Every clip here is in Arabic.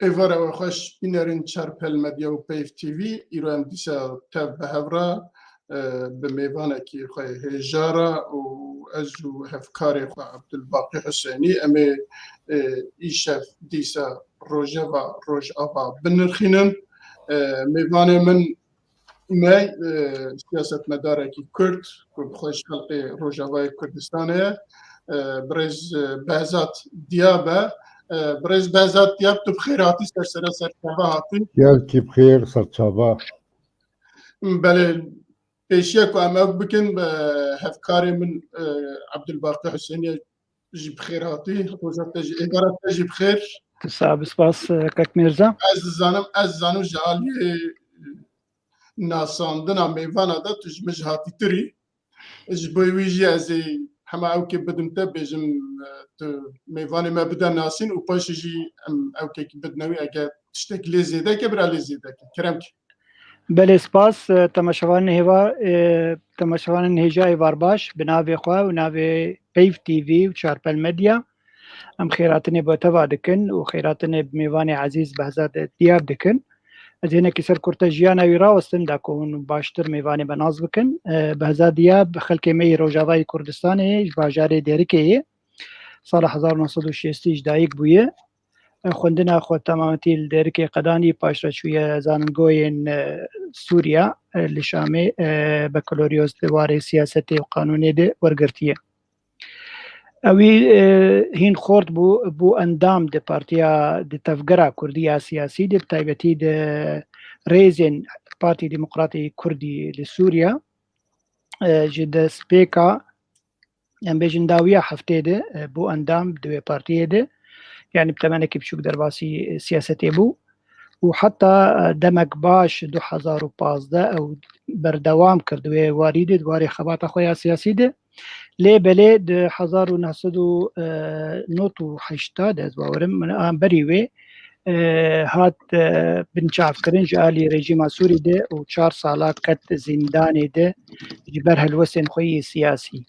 ایواره و خوش بینرین چرپل مدیا و پیف تیوی ایران دیسا تب به هفرا به میوانه کی خواه هجارا و از و هفکاری خواه عبدالباقی حسینی امی ایشف دیسا روژه و روژ آبا بنرخینن میوانه من می سیاست مداره کی کرد که خوش خلقی روژ آبای کردستانه برز بهزات دیابه برز بهزات دیاب تو بخیراتی سرچاوه هاتی یکی بخیر سرچاوه بله پیشیه که اما بکن به هفکاری من عبدالباقی حسینی جی بخیر هاتی روژات تجی ادارت تجی بخیر صاحب سپاس کاک میرزا از زانو جالی ناساندنا میوانا دا تج مجهاتی تری اج بویجی از همه او که بدم تا بیجم میوانی ما بدن ناسین و پاش جی او که بدنوی اگه تشتک لیزیده که برا لیزیده که کرم که بله سپاس تماشاوان هجای وارباش بناوی خواه و ناوی پیف تیوی و چارپل مدیا ام خیراتنی با توا دکن و خیراتنی بمیوانی عزیز بهزاد دیاب دکن از هنا که سر کرتا جیانا وی راوستن دا کون باشتر میوانی بناز بکن بهزاد دیاب خلک می روجاوای کردستانه باجار دیرکه سال 1960 دایک بویه خوندنا خود تمامتی دیرکه قدانی پاشرچوی زاننگوین سوریا لشامه بکالوریوس دواره سیاست و قانونی ده ورگرتیه اوی هین خورد بو اندام ده پارتیا ده تفگره کردی سیاسی ده بتایبتی ده ریزن پارتی دموقراتی کردی لسوریا جده سپیکا ام بیجن داویه هفته ده بو اندام دوی پارتیه ده يعني بتمنى كيف شو قدر باسي سياسة بو وحتى دمك باش 2015 او بردوام كردوي واردي دواري خبات اخويا سياسي ده لي بلي د 1980 از باورم من بريوي هات بنشاف كرين جالي ريجيم سوري ده و 4 سالات كت زنداني ده جبرها الوسن خوي سياسي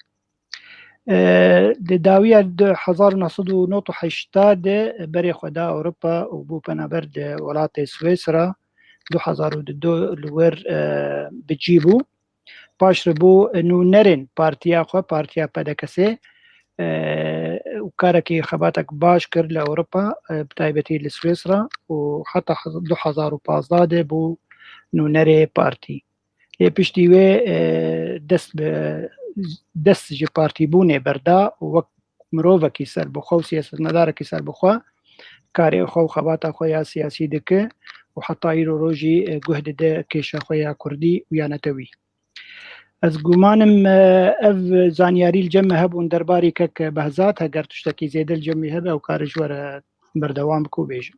د داویه د 1980 بری خدا اوروپا او بو پنابر د ولات سویسرا 2002 لور بجيبو باش بو انه نرن بارتيا خو بارتيا پدکسه وكاركي خباتك باش كر لاوروبا بتايبتي لسويسرا وحتى 2015 بو نو نري بارتي هي بشتيوه دست جی پارتی بونه بردا و مروه کی سر بخو سیاست مدار کی سر بخو کاری خو خبات خو یا سیاسی دکه و حتی ایرو روجی جهد ده کش خو یا کردی و یا نتوی از گمانم اف زانیاری الجمع هبون درباری کک بهزات اگر تشتکی زیاد الجمع هب او کار جوره بردوام بکو بیجم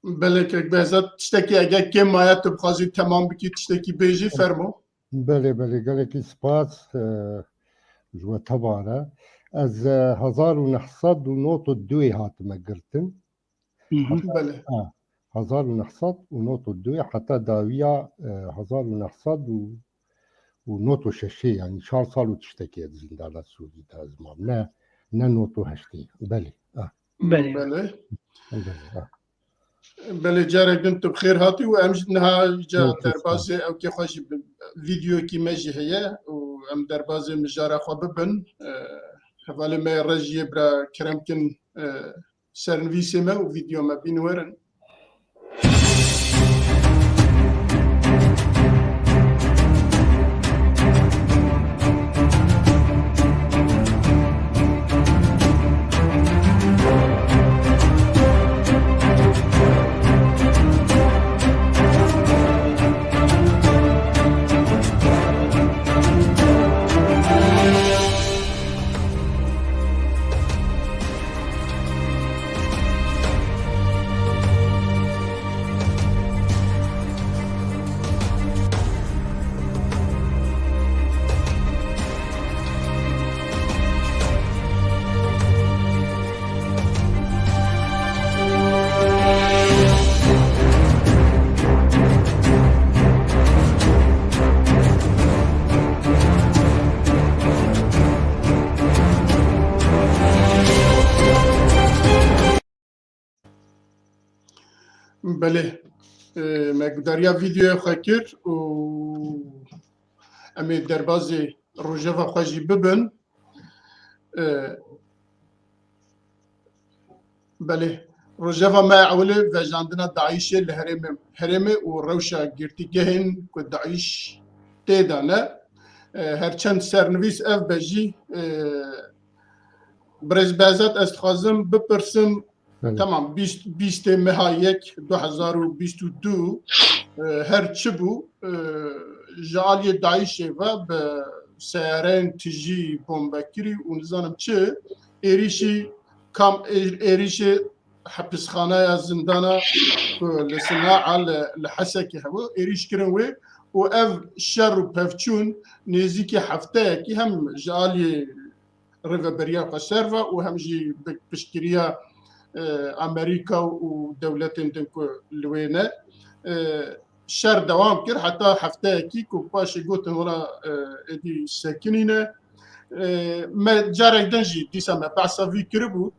بله کک بهزات تشتکی اگر که مایت بخوازی تمام بکی تشتکی بیجی فرمو بله گلکی سپاس جو تباره از 1992 هاتم گرتن بله 1992 حتی داویا 1996 يعني 4 سال وتشتكي زندان سوري تازمام نه 98 بله بله بله جارك دنتو بخير هاتي وامجد نها جا دربازي او كي خوش فيديو كي ماجي هي وام دربازي مجارة خو ببن حوالي ما رجي برا كرمكن سرنفيسي ما وفيديو ما بين ورن بله مقداریا ویدیو خکر و امی دربازی روژه و خواجی ببن بله روژه و ما اوله و جاندنا داعش الهرم و روشا گرتی گهن که داعش تیدانه هرچند سرنویس اف بجی برز بازات استخوازم بپرسم تمام 20 ماه 2022 هر چه بو جالی داعش و به سیارین تجی بمبکری و نزانم چه ایریشی کام ایریشی حبسخانه زندانه لصناعة لحسكي هوا إيريش كرنوي وأف شر بفچون نزيكي حفتاكي هم جالي ريفا بريا قسرفا وهم جي بشكريا أمريكا ودولتين دنكو لوينة شر دوام كر حتى حفتاكي كوباشي قوتن ولا إدي ساكنين ما جارك دنجي ديسا ما بعصا في كربو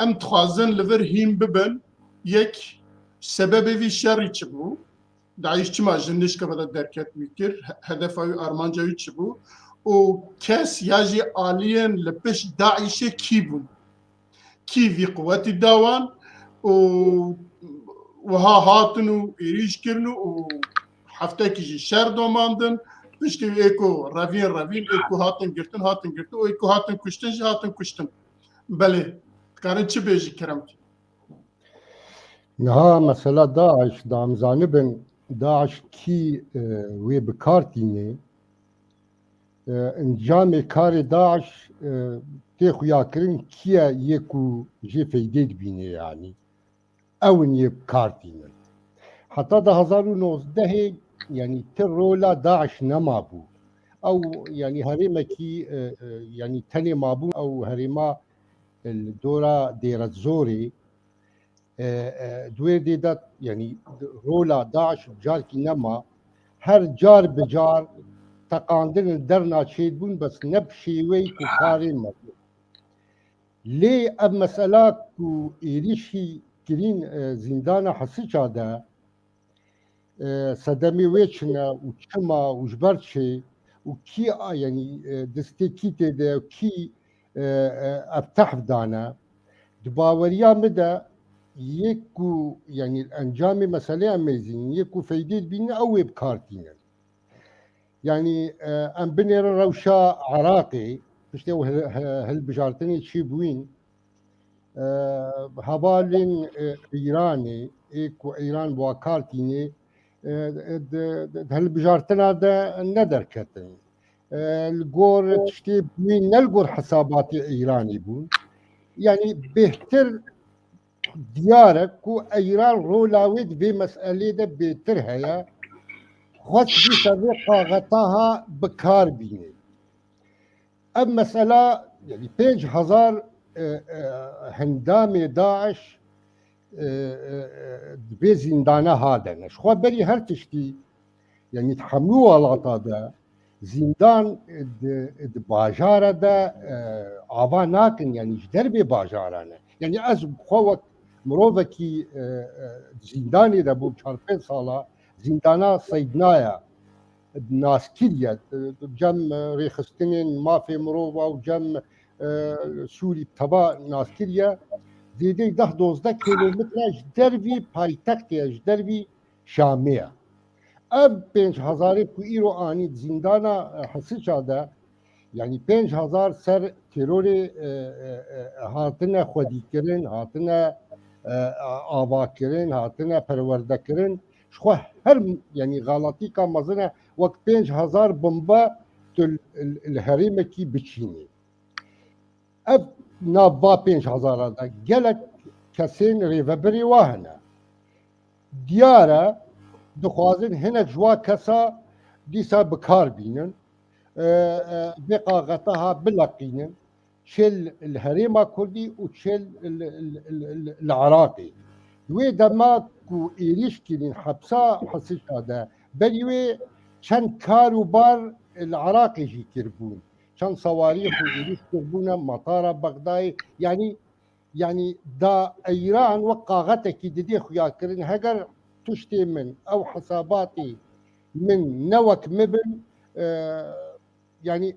ام تخوازن لور هیم ببن یک سبب وی شری چی بو داعش چما جنش که بدا درکت میکر هدف های آرمانجاوی چی بو و کس یاجی آلین لپش داعش کی بون کی وی قوتی داوان و ها هاتن و ایریش کرنو و هفته کیجی شر دوماندن پشتی ایکو روین ایکو هاتن گرتن و ایکو هاتن کشتن بله كانت چه بيجي كرمتي؟ نها مثلا داعش دام زانبن داعش كي وي بكارتيني انجام كار داعش تيخو ياكرين كيا يكو جي فيديد بيني يعني اون يبكارتيني حتى ده 2019 يعني ترولا داعش نمابو او يعني هريما كي يعني تاني مابو او هريما الدورة دير الزوري دوير ديدات يعني رولا داعش بجار كي نما هر جار بجار تقاندن درنا شيد بون بس نبشيوي كو كارين مطلوب لي اب مسألة كو إيريشي كرين زندانا حسيشا دا صدمي ويشنا وشما وجبرتشي وكي يعني دستيكيتي دا وكي افتح دانا دباوريا مدى يكو يعني الانجام مسألة اميزين يكو فايدين بينا او بكارتين يعني ام بنير روشا عراقي بشتو هالبجارتني تشيبوين هبالين ايراني ايكو ايران بواكارتيني هالبجارتنا دا ندر كتن الجور تشتي بوين نلقور حسابات ايراني بون يعني بهتر ديارك كو ايران رولاويد في مسألة ده بهتر هيا خش بسابقة غطاها بكار بيني اب مسألة يعني 5000 هندام داعش في زندانة هذا شخوا بري هر تشتي يعني تحملوا على ده زندان باجارة ده آوا ناكن يعني جدر بي باجارانه يعني از بخوت مروفكي زنداني ده بو 4-5 سالة زندانا صيدنايا ناسكيريا جم ريخستنين ما في مروفا وجم سوري تبا ناسكيريا زيدي 10-12 كيلومتر جدر بي بايتكتيا جدر بي شامية اب 5000 کو ایرو آنی زندانا حسیچا ده يعني 5000 سر ترور هاتنا خودی کرن هاتنا آوا کرن هاتنا پرورده کرن شخوا هر يعني غلطی که مزنه وقت 5000 بمبا تل الهريمه کی بچینی اب نابا 5000 ده گلک کسین ریوبری واهنه دیاره دخوازن هنا جوا كسا ديسا بكار بينن بقاغتها بلقينن شل الهريمة كردي وشل العراقي وي دما كو إيريش كيلين حبسا حسيش هذا بليوي شان كاروبار العراقي جي كربون شان صواريخ وإيريش كربونا مطار بغداد يعني يعني دا ايران وقاغتك ددي خويا كرن هجر تشتي من او حساباتي من نوك مبن يعني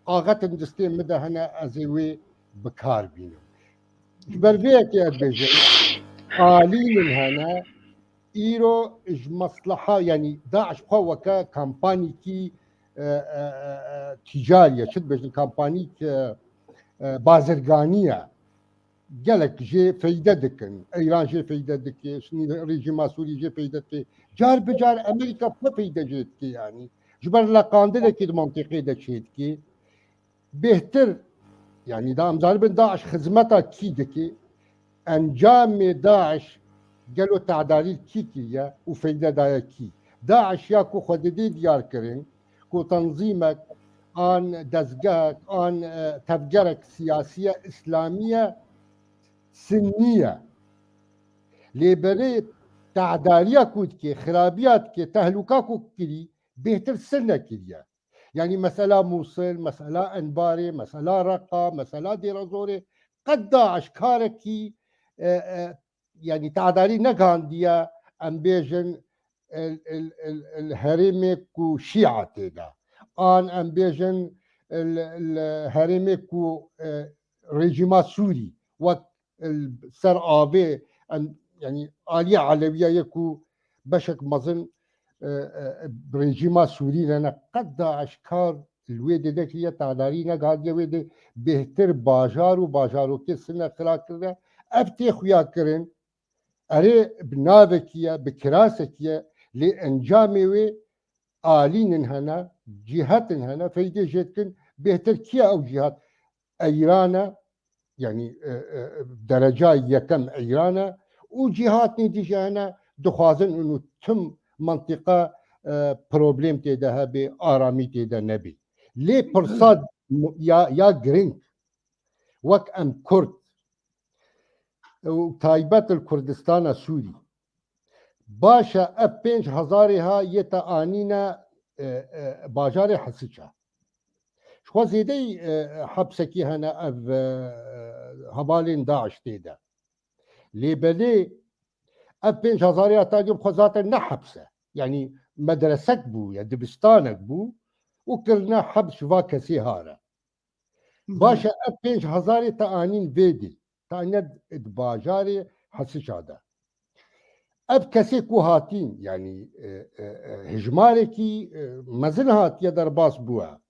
قاغت دستي مدى هنا ازيوي بكار بينو جبر بيك يا بيجي قالين هنا ايرو اج مصلحه يعني داعش قوة كامباني كي تجاريه شد بيجي كامباني بازرگانيه قالك جي فايده دكن ايران جي فايده دكي شنو ريجيم سوري جي فايده دكي جار بجار امريكا فايده جيتكي يعني جبر لا قاندله كي منطقي دا شيتكي بهتر يعني دام ضارب داعش خدمتها كي دكي انجام داعش قالوا تعدالي كيكية وفايده دايا كي داعش ياكو خددي ديار كرين كو تنظيمك ان دزقاك ان تفجرك سياسيه اسلاميه سنية لبري تعداليا كودكي خرابيات كي تهلوكا كوكري بهتر سنة كريا يعني مسألة موصل مسألة انباري مسألة رقة مسألة ديرازوري قد داعش كاركي يعني تعدالي نقان ديا امبيجن الهرمي كو شيعة تيدا ان امبيجن الهرمي كو ريجيما سوري وقت السر آبي يعني آلية علوية يكو بشك مظن بريجيما سوري لنا قد داعش كار الويدي داك هي تعدارينا قاعد يويدي بهتر باجارو كي سنة خلاكرنا أبتي خويا كرن أري بنابكية بكراسكية لإنجامي وي آلين هنا جهات هنا فيدي جيتكن بهتر كيا أو جهات أيرانا يعني درجة يكم إيرانا وجهات نتيجة هنا دخازن إنه تم منطقة بروبليم تيدا بآرامي تيدا نبي لي برصاد يا جرينك وك أم كرد وتايبات الكردستان سوري باشا أب 5000 يتا آنينا باجار حسيشا شو زيدي حبسكي هنا اف هبالين داعش تيدا ليبلي اف 5000 تاجب خزات نحبسه يعني مدرسك بو يا دبستانك بو وكلنا حبس فاكسي هارا باشا اف 5000 تانين فيدي تاند باجاري حسشادا اب كسي كو هاتين يعني هجماركي مزن هات يا درباس بوها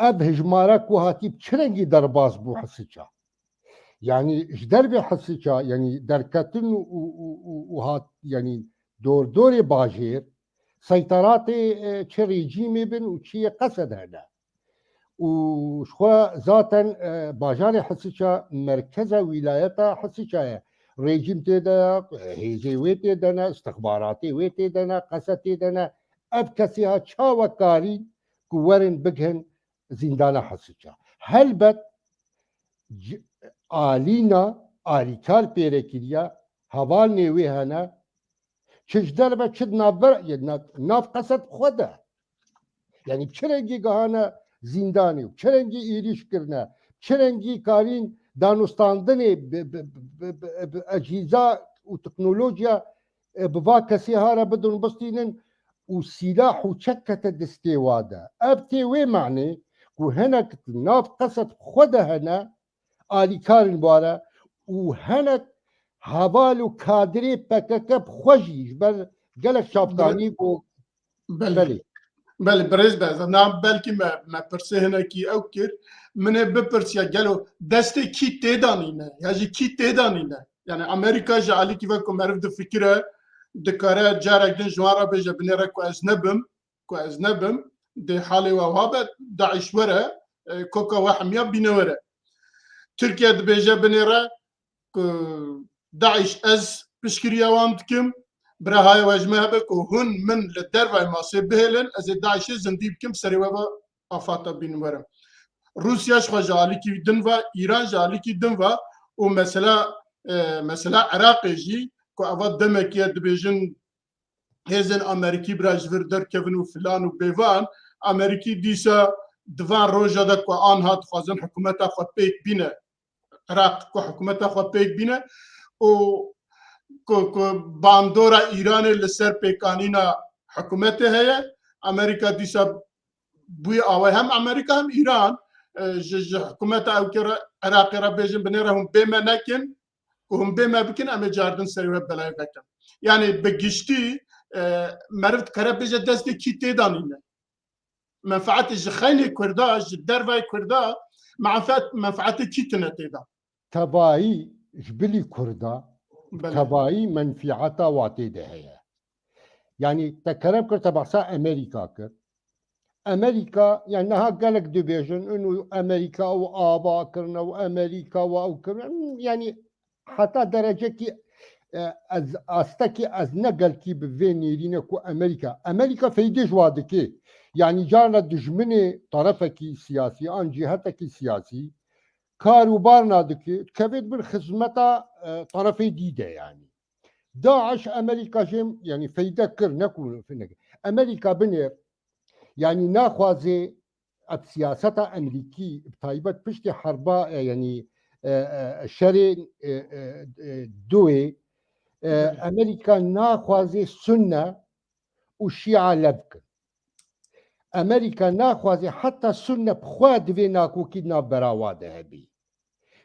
اب هجمارك وهاتي بشرنجي درباس بو حسيتشا يعني جدر بي حسيتشا يعني دركتن وهات يعني دوري باجير سيطراتي تشي ريجيمي بن وتشي قصد هذا وشخوا ذاتا باجاري حسيتشا مركز ولايتا حسيتشا ريجيم تيدا هيجي ويتي دنا استخباراتي ويتي دنا قصتي دنا اب كسيها تشا وكاري كورن بجهن زندان حسيتشا هلبت آلینا آلیکار پیره کریا هوال نیوی هنه چجدر به چد ناف قصد خوده یعنی چرنگی گهانه زندانی چرنگی ایریش کرنه چرنگی کارین دانستاندنی اجهزه و تکنولوژیا بوا کسی هارا بدون بستینن و سلاح و چکت دستیواده ابتی وی معنی که هنک ناف قصد خوده هنه آلیکارن باره و هنک حوال و کادری پکک خوشیش بر گلک شاپکانی بو بله برز ده نام بلکه ما پرسه هنه کی او کر منه بپرسیا گلو دست کی تیدانینه یا جی کی تیدانینه یعنی امریکا جعلی کی وکم عرف ده فکره دکاره جارک دن جوارا بجا بنیره کو از نبم ده حالی و وابد داعش وره کوکا وحمیا بینوره تركيا دبيجا بنيرا داعش از بشكريا وانتكم برا هاي واجمها بك وهن من للدربة ما سيبهلن از داعش زندي بكم سريوابا افاتا بينورا روسيا شخوا جاليكي دنفا ايران جاليكي دنفا ومثلا عراقي جي كو افاد دمكيا دبيجن هزن امريكي براج فردر كيفن وفلان وبيفان امريكي ديسا دفان روجا دكو آنها تخوازن حكومتا خود بيت بينا عراق کو حکومت خو پیک بینه و کو باندورا ایران لسر پیکانینا حکومت هي امریکا دیسا بوی آوای هم امریکا هم ایران حکومت او که عراق را بیجن بنیره هم بیمه نکن و هم بیمه بکن اما جاردن سریوه بلای بکن یعنی بگشتی مرفت کره بیجه دست کی تیدانینه منفعت خیلی کرده دروای کرده منفعت کی تنه تیدان تبایی جبلي كردا تبایی منفعتا واتي ده هي يعني تكرم كر تبعسا أمريكا كر أمريكا يعني نها قالك ديفيجن إنه أمريكا وآبا كرنا وأمريكا وأو كرنا يعني حتى درجة كي از استكي از نقل كي بفينيرين كو أمريكا فيدي جوادكي يعني جانا دجمني طرفك سياسي عن جهتك سياسي كاروبار نادكي كبد بالخدمة طرفي ديده يعني داعش أمريكا جيم يعني فيدكر نكون في نك أمريكا بنير يعني ناخذ السياسة أمريكي بتايبة بشتي حربا يعني شري دوي أمريكا ناخذ سنة وشيعة لبك أمريكا ناخذ حتى سنة بخواد فيناكو كيدنا براواده هبي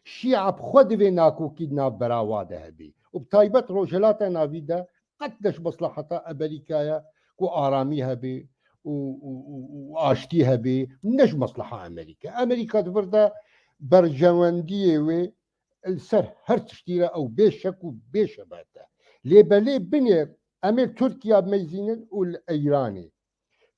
شيعة بخواد فيناكو كيدنا براواده هبي وبتايبة روجلات نافيدا قدش مصلحة أمريكا كو آراميها بي وآشتيها بي نش مصلحة أمريكا تفردا برجواندية و السر هر تشتيرا أو بيشك وبيشباتا ليبالي بنير أمير تركيا بميزينن والإيراني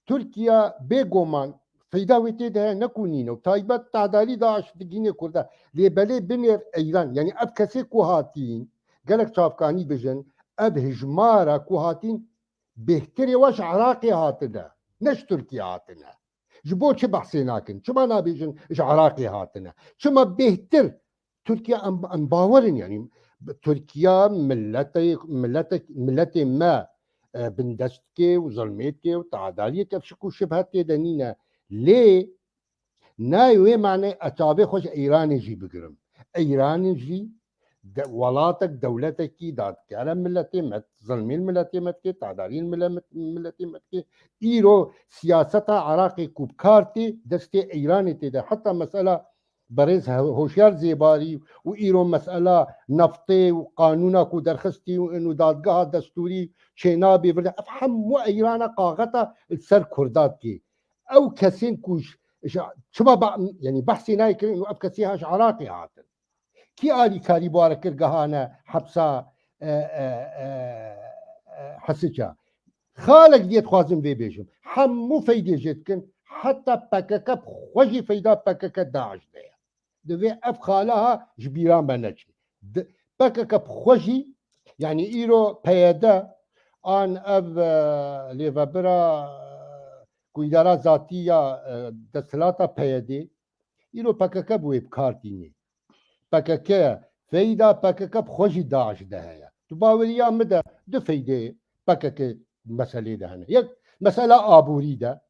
تركيا بيغومان فيداويتي ده نكونينو تايبات تعدالي داعش دقيني كردا ليبالي بنير إيران يعني أب كسي كوهاتين قالك شافكاني بجن أب هجمارا كوهاتين بهتري واش عراقي هاتنا نش تركيا هاتنا جبو چه بحثيناكن شما نابيجن اش عراقي هاتنا شما بهتر تركيا ام باورن يعني تركيا ملتي ما بندستكي وظلميتكي وتعداليتك بشكو شبهات دنينا ليه نايوي معنى اتابي خوش ايراني جي بقرم ايراني جي ولاتك دولتك داد كلام ملتي مت ظلمين ملتي مت كي تعدالين ملتي مت كي ايرو سياستها عراقي كوبكارتي دستي ايراني تدا حتى مساله بريز هوشيار زيباري وايرو مساله نفطي وقانونا كو درخستي وانه دادگاه دستوري شينابي برد افهم مو ايران قاغتا السر كردات كي او كسين كوش شبا يعني بحثي نايكر انه ابكسيهاش عراقي عاطل كي آلي كاري باركر قهانا حبسا حسيتها خالق ديت خوازم في بيجم حمو فيدي جتكن حتى بكك بخوجي فيدا بكك داعش ديا دوي أب خالها جبيران بنجي بكك بخوجي يعني إيرو بيدا آن أب ليفابرا كويدارا ذاتية دسلاتا بيدي إيرو بكك بوي بكارتيني بكك فايدة بكك بخوجي داعش دهايا تباوليا مدى دو فايدة بكك مسألة دهنا يك مسألة آبوريدة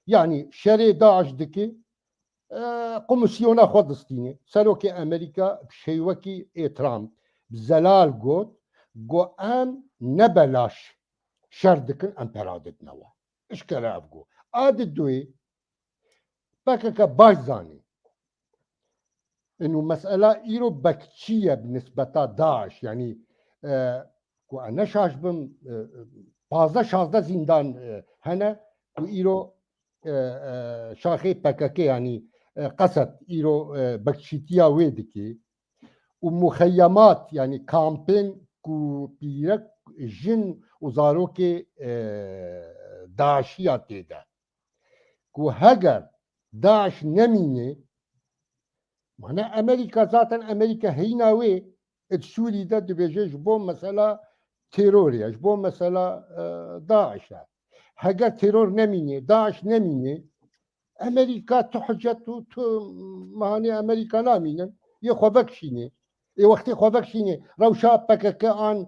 يعني شري داعش دكي قمسيونا خودستيني سلوكي أمريكا بشيوكي ترامب بزلال قو أم نبلاش شردكن أمبرادت نوا إيش كلا أبقو آد الدوي بكك باجزاني انه مساله ايرو بكتشيه بالنسبه داعش يعني كو انا شاشبم 15 زندان هنا وايرو شاخي بككي يعني قصد ايرو بكتشيتيا ويدكي ومخيمات يعني كامبين كو بيرك جن وزاروكي داعشيات تيدا كو هجر داعش نميني معناها أمريكا ذاتا أمريكا هيناوي تسوري ده دبيجي جبو مسألة تيروريا جبو مسألة داعش هجا تيرور نميني داعش نميني أمريكا تحجت مهاني أمريكا نامينا يخوفكشيني وقتی خوفكشيني روشا بكك عن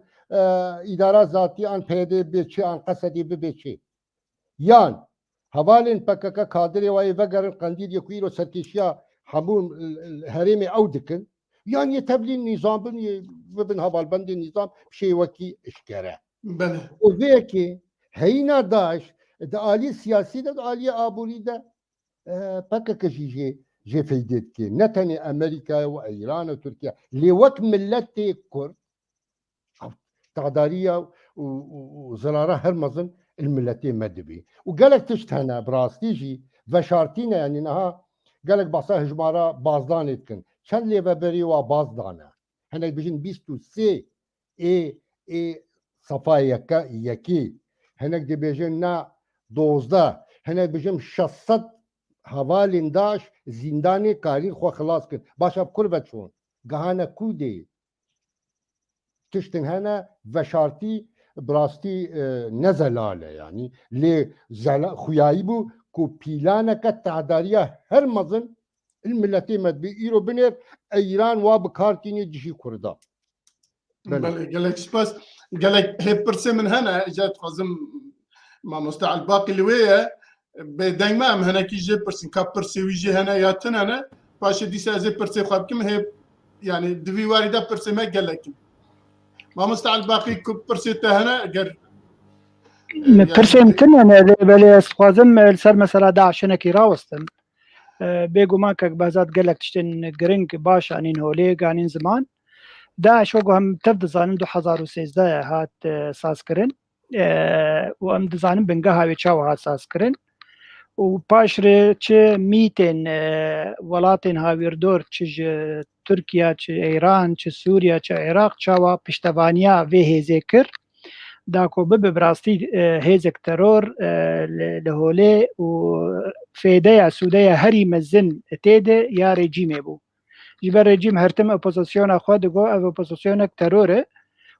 إدارة ذاتي عن بيدي بيتشي عن قصدي ببيتشي يان هوالين بكك كادري واي فقر القنديل يكويرو ستيشيا همون الهرمي او دكن يعني يتبلي النظام بن هبالبند النظام شيء وكي اشكره بله وذيك هينا داعش ده آلي سياسي ده آلي آبولي ده بكك جي فايدت كي نتني أمريكا وإيران وتركيا لوك ملتي كرد تعدارية وزرارة هرمزن الملتين مدبي وقالك تشتهنا براستيجي فشارتينا يعني نها قالك بصا هجمارة بازدان يتكن شان لي ببري وبازدانا هناك بيجين بيستو سي اي صفا يكي هناك دي بيجين نا دوزده هناك بيجين شصد حوالين داش زنداني كارين خو خلاص كن باشا بكربت شون قهانا كودي تشتن هنا وشارتي براستي نزلاله يعني لي خيايبو كو بيلانا كتعداريا هرمزن الملتي مدبي ايرو بنير ايران وابكارتيني جيشي كردا بله قالك سباس قالك هي برسي من هنا اجت خازم ما مستعد باقي اللي ويا دايما هنا كي جي برسي كابرسي ويجي هنا ياتن هنا باش دي سازي برسي خابكم هي يعني دفي وارده برسي ما قالك ما مستعد باقي برسي هنا قال برسي يمكن انا بلي خوازم سر مثلا داعش نكي راوستن بيجو ماكك بازات قالك تشتن جرينك باش انين هوليق انين زمان داعش وقو هم تبدو زانم 2013 هات ساسكرين وهم دزانم بنقاها ويتشاو هات ساسكرين وباشر چه ميتين ولاتين هاويردور چه تركيا چه ايران چه سوريا چه عراق چاوا پشتوانيا وی هزيكر داكو براستي هيزك ترور لهولي وفيديا سوديا هري مزن تيده يا ريجيمي بو جبر ريجيم هرتم اپوزيسيون خود گو اپوزيسيون ترور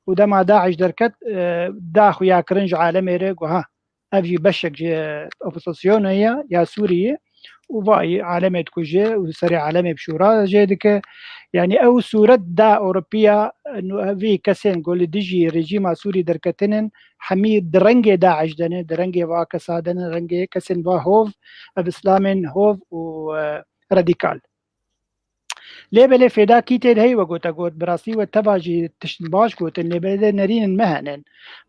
وده مع داعش دركت داخو يا كرنج عالمي ريغو ها افجي بشك جي اپوزيسيون هي يا سوريا وفاي عالمي تكوجي وسريع عالمي بشورا جيدك يعني او صورة دا اوروبيا انه في كسين قول ديجي ريجيم سوري دركتنن حميد درنجي داعش دنه درنجي واكسا دنه درنجي كسين با هوف باسلامين هوف وراديكال ليبل فدا كيتد هي وقوتا قوت براسي وتباجي تشنباش قوت اللي بدا نرين المهنن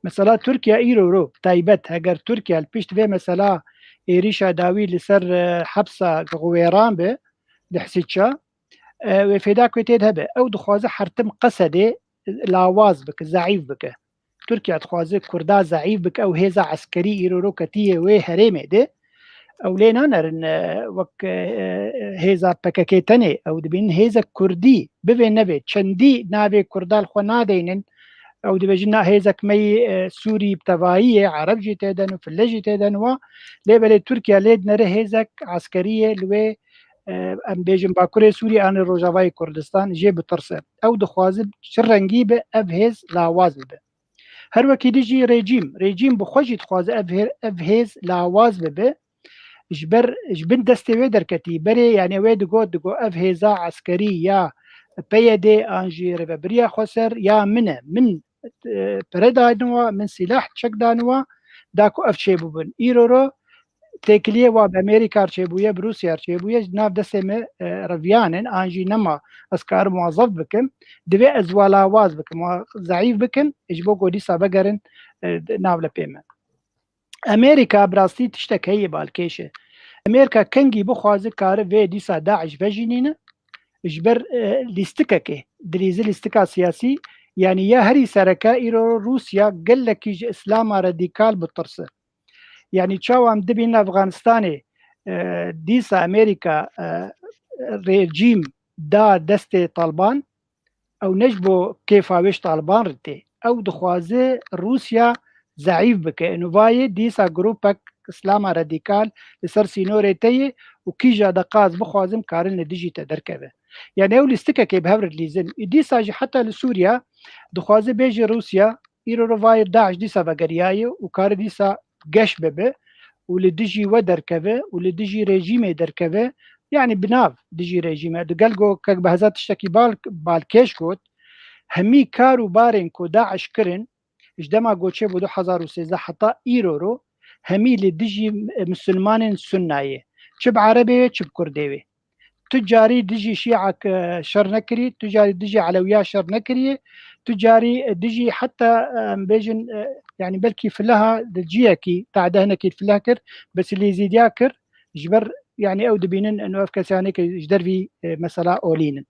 مثلا تركيا ايرو رو تايبت اگر تركيا البيشت في مثلا ايريشا داوي لسر حبسه غويران به لحسيتشا وفدا كيتد هبه او دخوازه حرتم قصدي لاواز بك ضعيف بك تركيا دخوازه كردا ضعيف بك او هيزا عسكري ايرو رو كتيه وي هريمه ده او لينا نرن وك هيزا بكاكيتني او دبين هيزا كردي ببين نبي چندي نابي كردال خو نادينن او دبجنا هيزا كمي سوري بتواهيه عرب جيتدن وفلجي تدن و ليبل تركيا ليد نره هيزا عسكريه لوي ام بيجن باكوري سوري ان روجاواي كردستان جي بترسه او دخوازب شرنگي به ابهز لاواز به هر وكي ديجي ريجيم بخوجي دخواز ابهز لاواز به جبن دستوي دركتي بري يعني ويد دقو اف هيزا عسكري يا بيدي انجي ريبريا خسر يا من بريدانوا من سلاح تشك دانوا داكو اف شيبوبن ايرورو تكليه و بامريكا تشيبويا بروسيا تشيبويا ناف دسمه رفيانن انجي نما اسكار موظف بكم دبي ازوالا واز بكم ضعيف بكم اجبو قودي سابقرن ناف لبيمن امريكا براستي تشتك هي بالكيشه امريكا كنجي بخوازي كار في ديسا داعش فجنينه اجبر ليستككه دريز ليستكا سياسي يعني يا هري سركا ايرو روسيا قال لك يجي اسلام راديكال بالطرس يعني تشاوام دبين افغانستاني ديسا امريكا ريجيم دا دستي طالبان او نجبو كيف ويش طالبان رتي او دخوازي روسيا ضعيف بك انه باي ديسا جروبك اسلام راديكال لسر سينوري تي وكيجا دقاز بخوازم كارن ديجيتا دركبه يعني اول استكك بهبر ليزن ديسا حتى لسوريا دخوازي بيجي روسيا ايرو رفاي داعش ديسا بقرياي وكار ديسا قش ببه ولديجي ودركبه ولديجي ريجيمي دركبه يعني بناف ديجي ريجيمي دقلقو كك بهزات تشتكي بالكيش كوت همي كارو بارين كو داعش كرن اجدما قوتشي بو 2013 حتى ايرو رو همي لديجي مسلمان سنايه چب عربي چب كرديوي تجاري دجي شيعك شر نكري، تجاري دجي علويا شر نكري، تجاري دجي حتى بيجن يعني بلكي فلها دجيكي تعده هنكي فلاكر بس اللي يزيد ياكر جبر يعني او دبينن انه افكاساني جدر في مساله اولين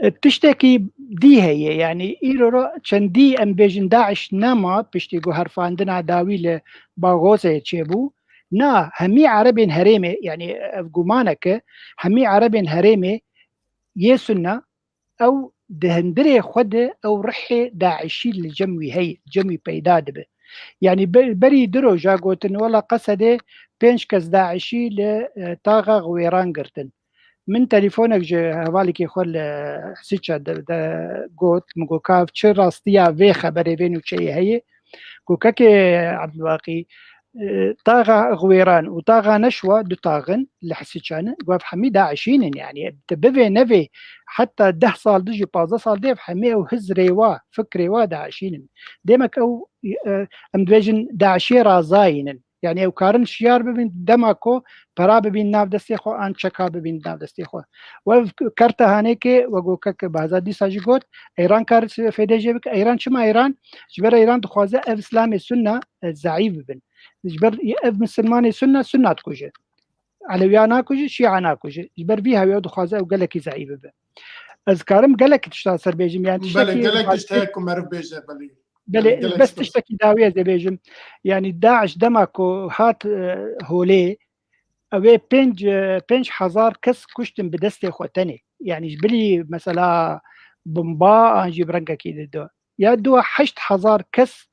بتشتكي دي هي يعني إيرو چندی ام بيجن داعش نما بيشتيقو هرفاندنا داوي لباغوزة تشيبو نا همي عربين هريمي يعني افقومانك همي عربين هريمي يسنا او دهندري خود او رحي داعشي لجموي هي جموي بيداد به يعني بري درو جاقوتن ولا قصده بينش كز داعشي لطاغة غويران قرتن من تليفونك هوالك يخول حسيتشا دا قوت مقو كاف تشي راستيا في خبري بينو تشي هي كوكاكي عبد الباقي طاغة غويران وطاغة نشوة دو طاغن اللي حسيتشانا قواف حمي داعشين يعني تبفي نفي حتى 10 صال دجي 15 صال ديف حمي وهز ريوا فك ريوا داعشين ديمك او امدوجن داعشي رازاين يعني او كارن شيار ببين دماكو برا ببين ناف دستي خو ان چكا ببين ناف دستي خو وكرتا هانيكي وگوكك بازادي ساجي گوت ايران كار فيديجي بك ايران شما ايران جبر ايران دخوازه اف اسلامي سنه ضعيف بن جبر اف مسلماني سنه تكوجه علويانا كوجه شيعانا كوجه جبر بيها يود خوازه وقالك ضعيف بن اذكارم قالك تشتا سر بيجم يعني تشتكي قالك تشتكي معرف بيجه بلي بس تشتكي داويه زي بيجم يعني داعش دمكو هات هولي اوي بنج حزار كس كشتم بدستي خوتني يعني جبلي مثلا بمبا انجي برنكا كي دو يا دو 8,000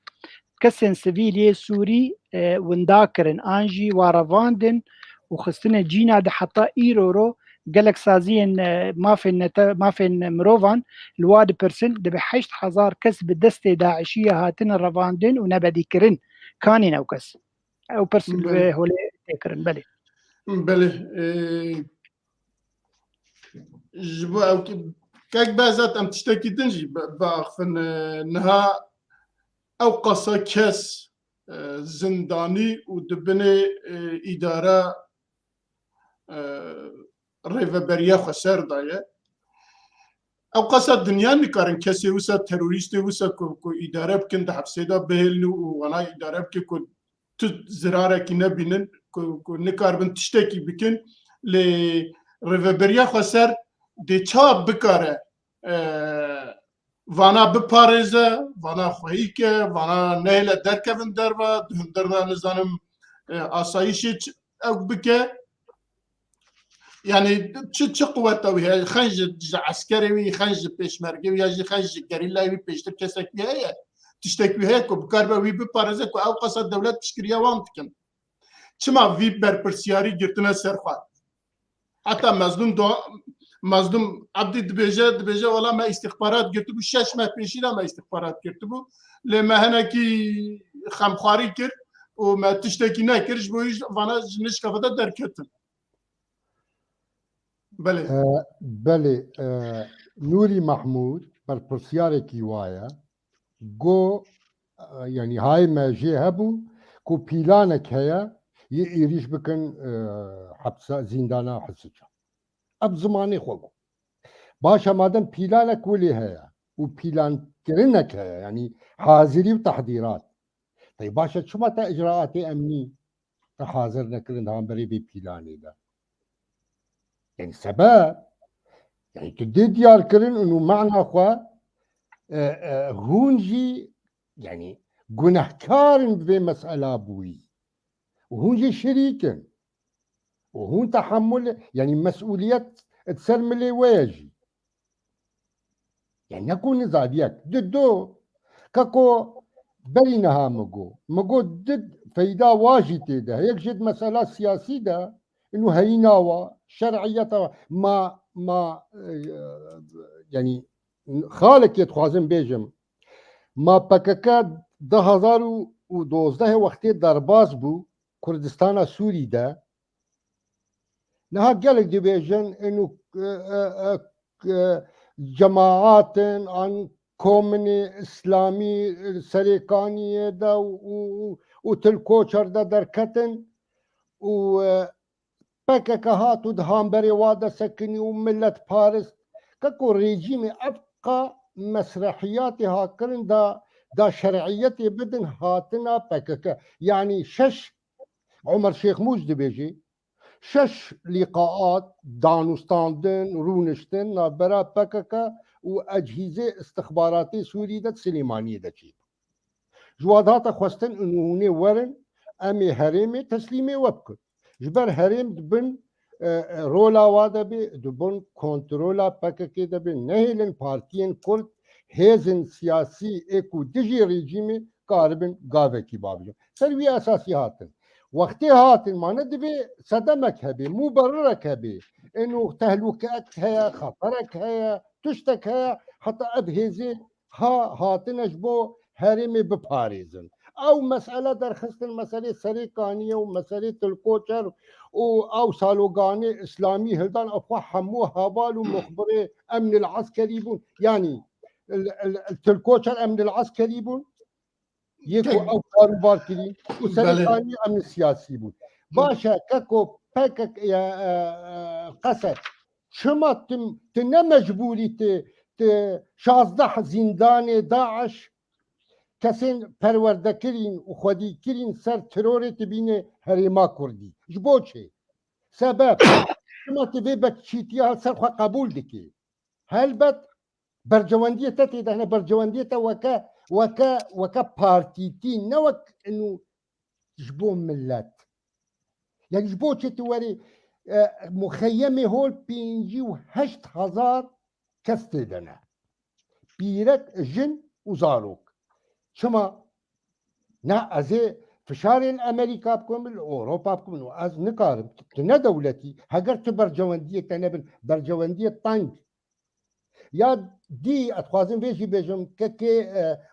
كسن سيفيلي سوري ونداكرن انجي وارافاندن وخستنا جينا ده حتى ايرورو قالك سازين ما في مروفان الواد برسن ده 8,000 كس بدستي داعشيه هاتن الرافاندن ونبدي كرن كانين او كس او برسن هولي تكرن بلي بله جبو او كاك بازات ام تشتكي دنجي باخفن نها او قصة كاس زنداني ودبني إدارة ريفا بريا خسر داية او قصة دنيا نكارن كاسي وسا تروريستي وسا كو إدارة بكن ده حبسيدا بهلنو وانا إدارة بكن كو زرارة كي نبينن كو نكاربن تشتكي بكن لي ريفا بريا خسر دي چاب بكاره وانا بپاريزه وانا خويكه وانا نهله دركفن دربا دهندرنا نزانم آسايشي او بكه يعني چه قوته وهي خنج عسكري وي خنج پيشمرگي وي يا خنج گريلا وي پيشتر كسك هي تشتكي هي كو بكاربا وي بپاريزه كو او قصه دولت تشكريا وانتكن چما وي برپرسياري گرتنا سرخوات حتى مظلوم عبدي دبيجه والله ما استخبارات قلت بو 6 ماه بيشينا ما استخبارات قلت بو لما هنا كي خمخاري كر وما تشتكي ناكرش بو فانا نش كفدا دركتن بله نوري محمود برپرسياري كيوايا جو يعني هاي ما جي هبو كو بيلانك هيا يريش بكن حبسه زندانا حسجا اب زماني خوغو باشا مادام بيلانك ولي هيا وبيلان كرنك هيا يعني حاضري وتحضيرات طيب باشا شو متى اجراءاتي امني حاضر نكرن هم بري ببيلاني ده يعني سبب يعني تدي ديار كرن انه معنا اخوا هونجي يعني جنحكار في مسألة بوي وهونجي شريكا وهون تحمل يعني مسؤولية تسلملي ويجي يعني نكون زاديك ضده كاكو بينها مقو ضد فايدة واجتة ده هيك جد مسألة سياسية ده انه هيناوا شرعية ما يعني خالك يتخوازن بيجم ما بكاكا 2012 وقتی درباز بو کردستان سوری ده نها قالك دي بيجن انه جماعات عن كومني اسلامي سريكانية ده وتلكوشر ده دركتن و PKK هاتو دهامبري وادا سكني وملة باريس كاكو ريجيمي أبقى مسرحياتها كرن دا شرعيتي بدن هاتنا PKK يعني شش عمر شيخ موجد بيجي شش لقاءات دانوستاندن رونشتن برا PKK وأجهزة استخباراتي سوري دا سليمانية دا جيب جوادات خواستن انه هوني ورن امي هرمي تسليمي وبكر جبر هرم دبن رولا وادا بي دبن كنترولا PKK دبن نهلن بارتين كرد هيزن سياسي اكو دجي ريجيمي قاربن قاوكي بابجو سروي اساسي هاتن وقتي هاتن ما ندبي صدمك هبي مبررك هبي انه تهلكك هيا خطرك هيا تشتك هيا حتى ابهزي هاتن اجبو هرمي بباريزن او مساله درخستن مساله سريقانيه ومساله الكوتشر او سالوغاني اسلامي هلدان افوا حمو هبال ومخبري امن العسكري بون يعني التلكوتشر امن العسكري بون يكو او كاروبار كريم وسريقاني امن السياسي بون باشا كاكو باكك يا قسد شما تنمجبولي 16 زندان داعش کسین پرورده کرین و خودی کرین سر ترور تبینه هریما کردی جبو چه سبب شما تبی بکشیتی ها سر خواه قبول دکی هلبت برجواندیه تا تیدهنه برجواندیه تا وکا پارتیتی نوک انو جبو ملت یعنی جبو چه تواری مخیمه هول 58,000 کس تیدنه بیرک جن و زاروک شما نا ازي فشارين امريكا بكم اوروبا بكم واز نقارب تنا دولتي هاجر برجوانديه تنبن برجوانديه طنج يا دي اتخوازن بيجي بيجم ككي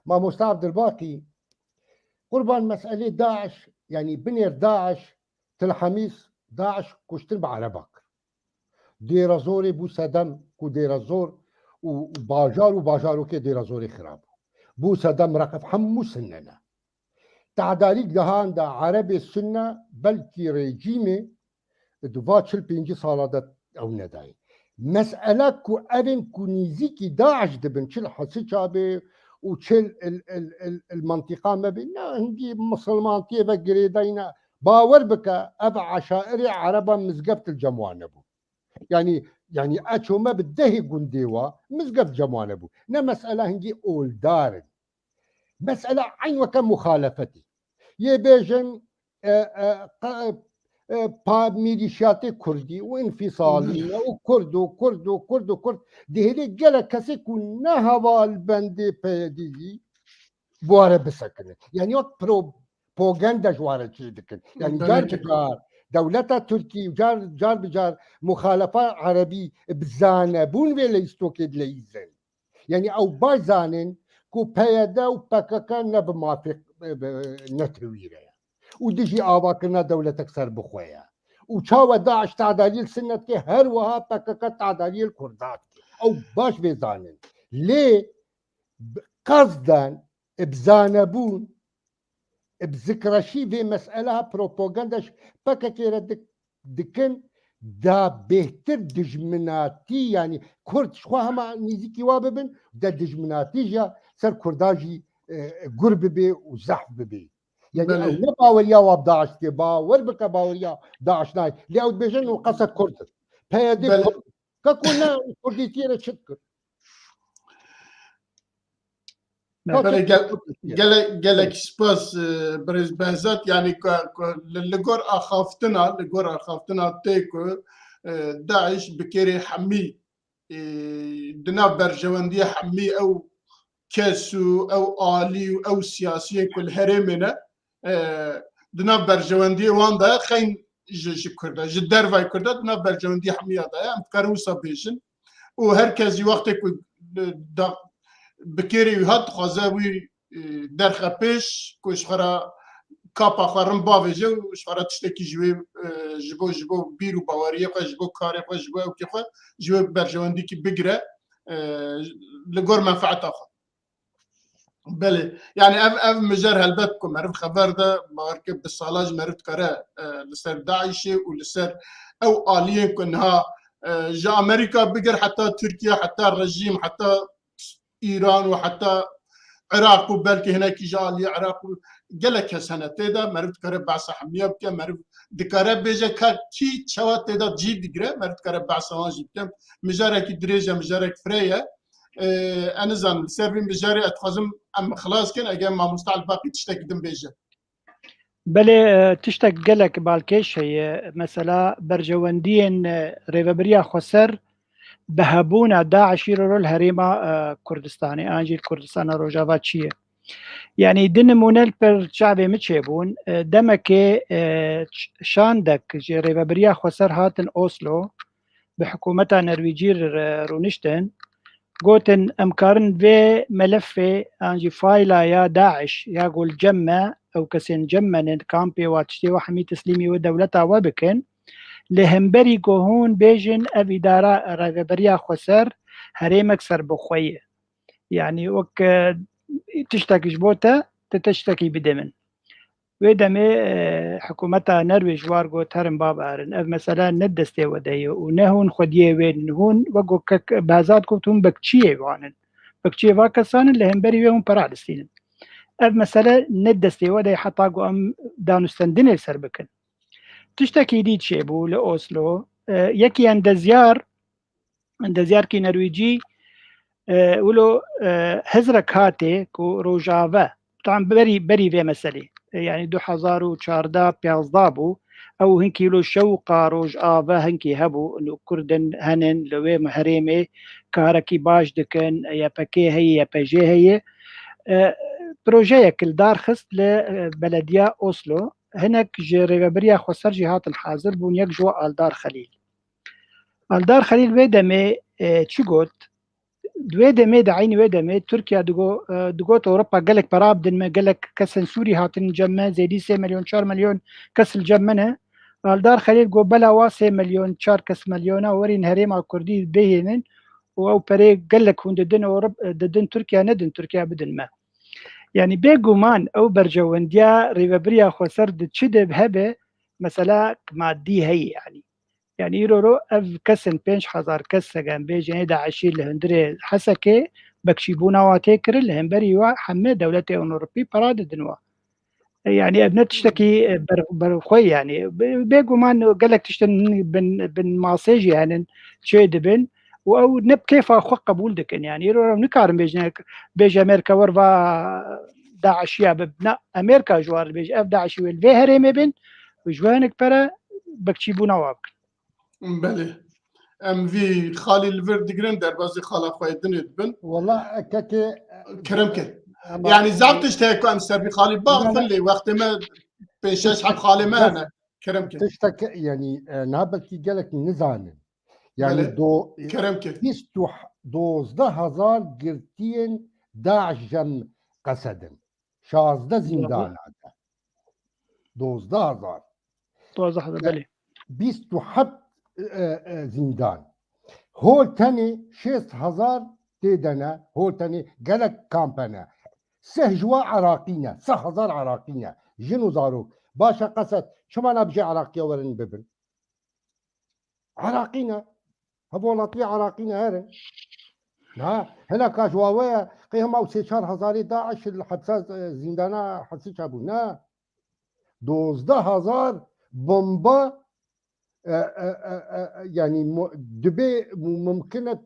ما مستعد الباقي قربان مساله داعش يعني بنير داعش تلحميس داعش كشتن بعربك دير زوري بو سدم كو دير زور وباجارو كي دير زوري خراب بو سدم رقف حمو سننا تعداليك دهان دا عربي السنة بلكي ريجيمي دوفا چل 5 سالة دا او نداي مسألة كو ابن كو نيزيكي داعش دبن چل حسي چابي و چل المنطقة ما بين هندي مسلمانتي بقريدين باور بك ابا عشائري عربا مزقفت الجموانبو يعني اتشو ما بدهي قنديوا مزقفت جموانبو نا مسألة هندي اول دارن مسألة عين وكم مخالفتي يبيجن ميليشياتي كردي وانفصالي وكرد دهلي جلا كسي كنا هوا البندي بيدي بواره بسكنه يعني وقت بروباغندا جواره تشدكن يعني جار بجار دولتا تركي جار بجار مخالفة عربي بزانبون ويليستوكيد ليزن يعني او بازانن كو بيدا و PKK نب موافق نترويره ودجي آواكنا دولتك سر بخويا وشاوة داعش تعدالي السنة كي هر وها PKK تعدالي الكردات او باش بيزانن ليه قصدا بزانبون بذكرشي في مسألة بروباغنداش PKK ردك دكن دا بهتر دجمناتي يعني كرد شخوها ما نيزيكي واببن دا دجمناتي جا سر كرداجي قرب بي وزحف بي يعني او نباوريا واب داعش كي باور بك باوريا داعش ناي لأود بيجن وقصة كرد بيدي كاكونا كرديتيرا شكر قالك سباس برز بهزات يعني لقور اخافتنا تيكو داعش بكيري حمي دنا برجواندية حمي او كاسو او آلي او سياسي كل هرمنا دنا برجواندية واندا خين كردا جدار فاي كردا دنا برجواندية حمي هذا امكارو سابيشن وهركزي وقتك بكيري هات خزاوي درخه پیش کوش خرا کاپا خرم باوجه وش خرا تشتكي جبو بيرو باوريه خو جبو كاري خو جبو او كي خو جبو برجواندي كي بقره لغور منفعه اخر بله يعني اف مجار هلبتكم عرف خبر ده مركب بالصلاج مرت كره لسر داعش ولسر او آليين كنها جا امريكا بقر حتى تركيا حتى الرجيم حتى ايران وحتى عراق وبلكي هناك جالي عراق قالك سنه تيدا مرت كرب بعصا حميه بك مرت دكارب بيجا كي تشوا تيدا جي دغرا مرت كرب بعصا واجي بك مجارك دريجه مجارك فريا انا زان سيرفي مجاري اتخزم ام خلاص كان اجا ما مستعد باقي تشتقدم بيجا بله تشتك قالك بالكيش هي مثلا برجواندين ريفابريا خسر بهبونا داعش يرو الهريمة كردستاني انجي الكردستان روجافا تشيه يعني دن مونل بر شعبي متشيبون دمك شاندك ريفابريا خسر هاتن اوسلو بحكومتها نرويجير رونشتن قوتن امكارن في ملفي انجي فايلا يا داعش يقول جمع او كسين جمع كامبي واتشتي وحمي تسليمي ودولتها وبكن لهمبري قهون بيجن افي دارا ريفابريا خسر هريمك سر بخويه يعني وك تشتكي جبوتا تشتكي بدمن ويدمي حكومتها نرويج وارغو ترم باب ارن اف مثلا ندستي ودي ونهون خديه وين هون وقو كك بازات كوتون بكتشيه وانن بكتشيه واكسان لهمبري وهم برالستين اف مثلا ندستي ودي حتى قو ام دانستندن سربكن تشتكي دي تشيبو لاوسلو يكي عند زيار كي نرويجي ولو هزرك هاتي كو روجافا طبعا بري في مسألة يعني 2014 بيازدابو او هنكي لو شوقا روج آفا هنكي هبو انو كردن هنن لوي محريمي كاركي باش دكن يا باكي هي يا باجي هي بروجيك الدار خست لبلدية اوسلو هناك ريفابريا خسر جهات الحاضر بون يكجوا الدار الدار خليل ويدمي تشيغوت دويدمي دعيني ويدمي تركيا دقوت اوروبا قالك برابدن ما قالك كسن سوري هاتن جمع زي دي 3 مليون 4 مليون كس الجمنه الدار خليل جو بلا واسي مليون 4 كس مليونه ورين هريم الكردي بينن او بري قالك هون ددن اوروبا ددن تركيا ندن تركيا بدن ما يعني بيجومان او برجونديا ريفابريا خسر دتشد بهبه مثلا مادي هي يعني يرو اف كسن 5000 كسه جان بيجي داعشي لهندري حسكه بكشيبونا واتيكر لهمبري وحمي دولتي اوروبي براد دنوا يعني ابنت تشتكي برخوي يعني بيجومان قالك تشتن بن ماسيجي يعني شي دبن او نب كيف اخو قبول دكن يعني يرو نكار بيجي امريكا ورفا داعشيا ببنا امريكا جوار بيجي اف داعشي والفي هريمي بن وجوانك برا بكشيبونا وابك بله ام في خالي الفرد جرين دربازي خالا خويدن بن والله كاكي كرمك يعني زعبتش تاكو ام سربي خالي باغ فلي وقت ما بيشاش حب خالي ما انا كرمك تشتك يعني نابلكي قالك نزانن يعني دو كرمك بيستو 12000 قرتين داعش جن قسدن 16 زندان هذا 12000 توضح هذا بلي بيستو حد زندان هول تاني 6000 تيدنا هول تاني قالك كامبانا سهجوا عراقينا 6000 عراقينا جنو زاروك باشا قسد شو ما نبجي عراقيا ورن ببن عراقينا هبولاتي عراقينا هرن ها هنا كاجواوية قيهم او 3000 داعش الحبسات زندانا حسيت ابونا 12000 بومبا يعني دبي ممكنة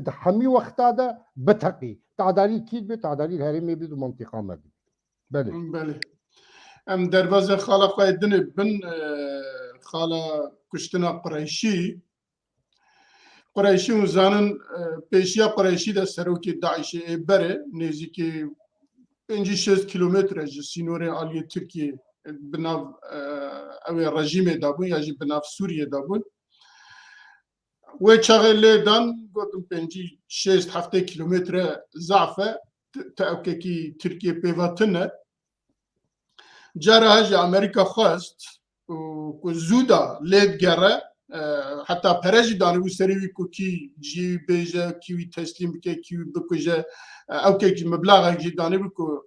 تحمي وقت هذا بتقي تعدالي كيد تعدالي الهرمي بيد منطقة ما بيد بله ام دربازه خالا خويدن بن خالا كشتنا قريشي وزانن پیشیا قریشی ده سروکی داعشی بره نزدیکی 5-6 کیلومتر از سینور عالی ترکیه بناف اوی رژیم دابون یا جی بناف سوریه دابون و چاغله دان گفتم 5-6 کیلومتر ضعفه تاوکی ترکیه پیواتنه جاره هج امریکا خواست و زودا لید گره حتی پرجی دانه و سریوی کو کی جی بیجه کیوی تسلیم بکه کیوی بکجه او که مبلغ جی دانه بکو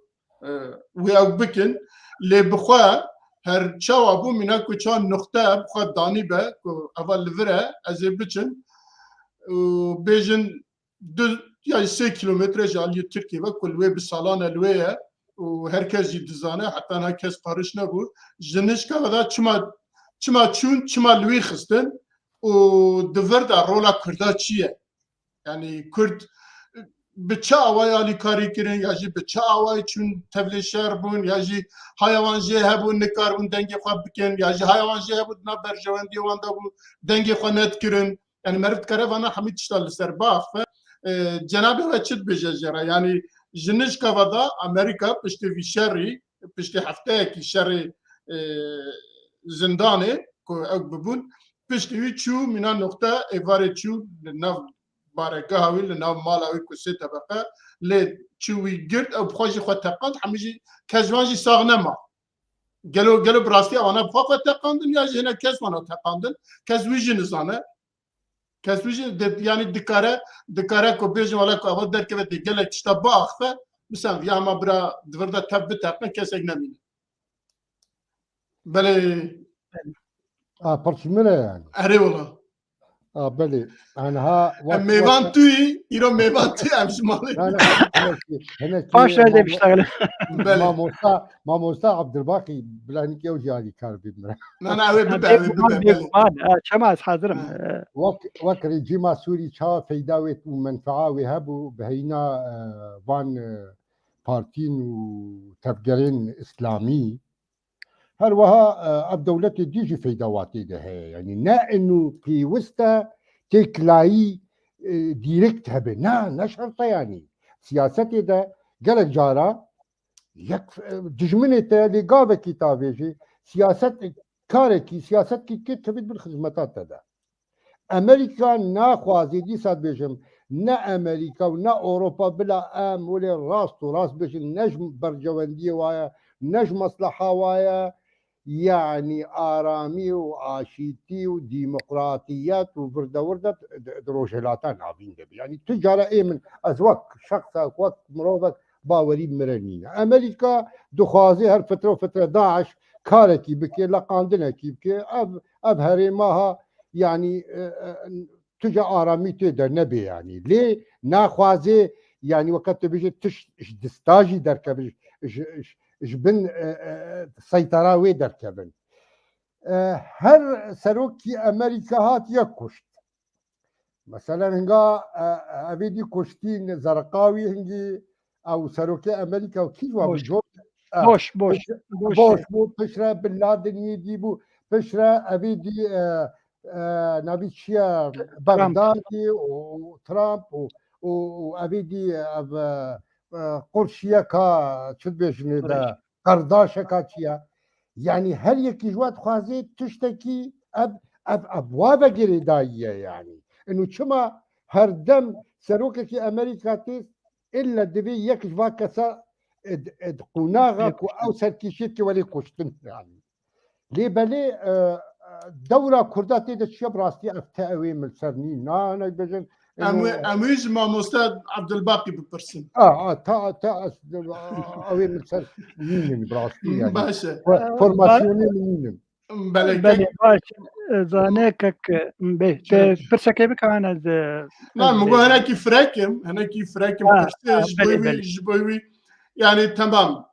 و او بکن لی بخوا هر چاوا بو مینا کو چان نقطه بخواد دانی به کو اول لوره از بچن و بیجن دو یا 3 کیلومتر جالی ترکیه و کل وی بسالان الویه و herkes جی دزانه حتی herkes قارش نبود جنش که ودا چما چون چما لوی خستن و دور در رولا کردا چیه یعنی کرد به چه آوای آلی کاری کرن یا جی به چه آوای چون تبلی شهر بون یا جی حیوان جه هبون نکار بون دنگی خواه بکن یا جی حیوان جه هبون نا برجواندی وانده بون دنگی خواه ند کرن یعنی مرد کره وانا همید تشتال سر باخ جنابه و چید بجه جرا یعنی جنش که ودا امریکا پشت وی شری پشت هفته کی شر زندانه که او ببون پشت وی چو مینا نقطه ایواره چو نو بارگاه هاوی لناو مال هاوی که سه طبقه لی چوی گرد او بخواجی خود تقاند همیجی کجوانجی ساغ نما گلو براستی آنها بخواه خود تقاندن یا جهنه کس مانا تقاندن کس ویجی نزانه کس ویجی یعنی دکاره که بیجن والا که اول در که بده گلک تشتا با اخفه مثلا یا ما برا دورده تب بتقن کس اگ نمینه بله پرچمره يعني اره والله بله عنها میوان توی ایران میوان توی همش مالی هنا باش هذا بيشتغل ما موسى عبد الباقي بلانك يوجي هذه كار بمرة نه اوه ببه شماس حاضرم وكري جيما سوري شا فيداوت ومنفعة وهبو بهينا وان بارتين وتفجرين إسلامي هل وها الدولة ديجي فيداواتي ده يعني نا إنه في وسطها تكلاي ديركت هبه نا شرطة يعني سياستي ده قالك جارا يك دجمنته لقابة كتابي سياست كاركي سياست كي كتبت بالخدمات ده امريكا ناخوازي دي صاد بيجم نا امريكا ونا اوروبا بلا ام ولا راس وراس بيجم نجم برجواندي وايا نجم مصلحه وايا يعني آرامي وعاشيتي وديمقراطيات وورده دروجلاتان عابين دبي يعني تجارة ايه من ازوك شخصك وقت مروبك باوري مرنين امريكا دخوازي هر فتره وفتره داعش كاركي بكي لقاندنا كي بكي اب هريماها يعني تجا آرامي تقدر نبي يعني ليه ناخوازي يعني وقت بيجي تش دستاجي دركب جبن سيطرة وي دركبن هر سروكي أمريكا هات يكشت مثلا هنگا أبيدي كشتين زرقاوي هنگي أو سروكي أمريكا وكيجوا بجو بوش بشرة بن لادن يجيبوا بشرة أبيدي نابيتشيا بغدادي وترامب وأبيدي قرشيا كا شد بيجني دا قرداشا كاتشيا يعني هل يكي جوات خوازي تشتكي أبوابة قريداية يعني إنه شما هردم سروكي أمريكا تيس إلا دبي يكش فاكسا قناغك أو سركيشيتي ولي كشتن يعني ليه بلي دورة كرداتي دا شيا براستي أفتاوي من سرنين أنا بجن امویج ما مستاد عبد الباقي ببرسن تا اوي من سر مين براستي يعني باشا فورماسيوني مين بله باش زانيكك برسكي بك انا لا مو هنا كيف راكم جبوي يعني تمام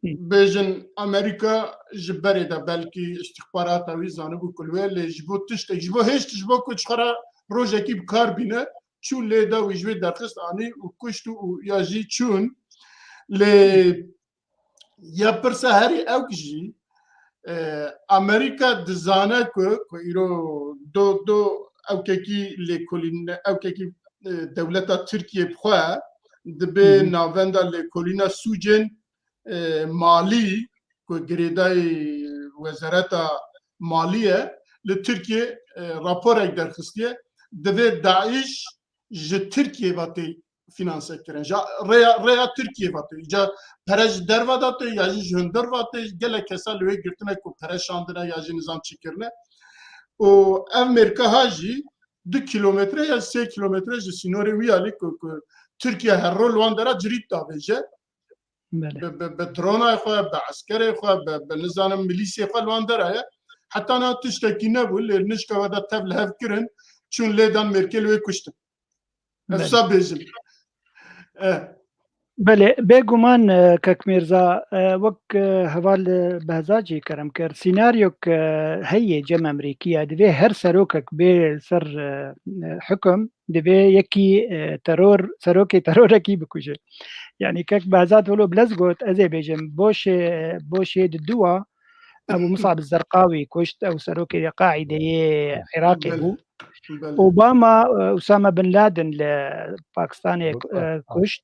بيجن امريكا جبري دا بلكي استخبارات او زانو كل ويل جبو تشت جبو هيش جبو كنت خرا روجكي بكار بينا چون ليدا ويجوي درخست اني وكشتو وياجي چون لي يا برسهري اوكجي امريكا دزانا كو ايرو دو اوكي لي كولين اوكي دولتا تركيا بخوا دبي نافندا لي كولينا سوجن مالي كو غريداي وزارة مالية لتركيا رابور درخستيه دبي داعش ج تركيا باتي فینانسه کردن جا ریا ترکیه وقتی جا پرش دروادات یا جندر وقتی گله کسا لوی گرتنه کو پرشاندنه یا نظام چیکرنه و امریکا هاجی 2 کیلومتر یا 3 کیلومتر ج سینوری ویالی کو ترکیه هر رول وان درا جریت داویجه بدرون خو بعسكري خو بنظام ميليسي خو لواندرا حتى انا تشتكي نبول نشكا ودا تبل هفكرن چون ليدان ميركل ويكشت افسا بيجم بله بگومان کک میرزا وک هوال بهزاجی کرم کرد سيناريو هي جم امريكيه دبي هر سروكك به سر حكم دبي يكي ترور سروكي تروركي بكوجه يعني كك بهزات ولو بلزقوت ازي بيجم بوش الدوا ابو مصعب الزرقاوي كشت او سروكي قاعده عراقي هو اوباما اسامه بن لادن لباكستان كشت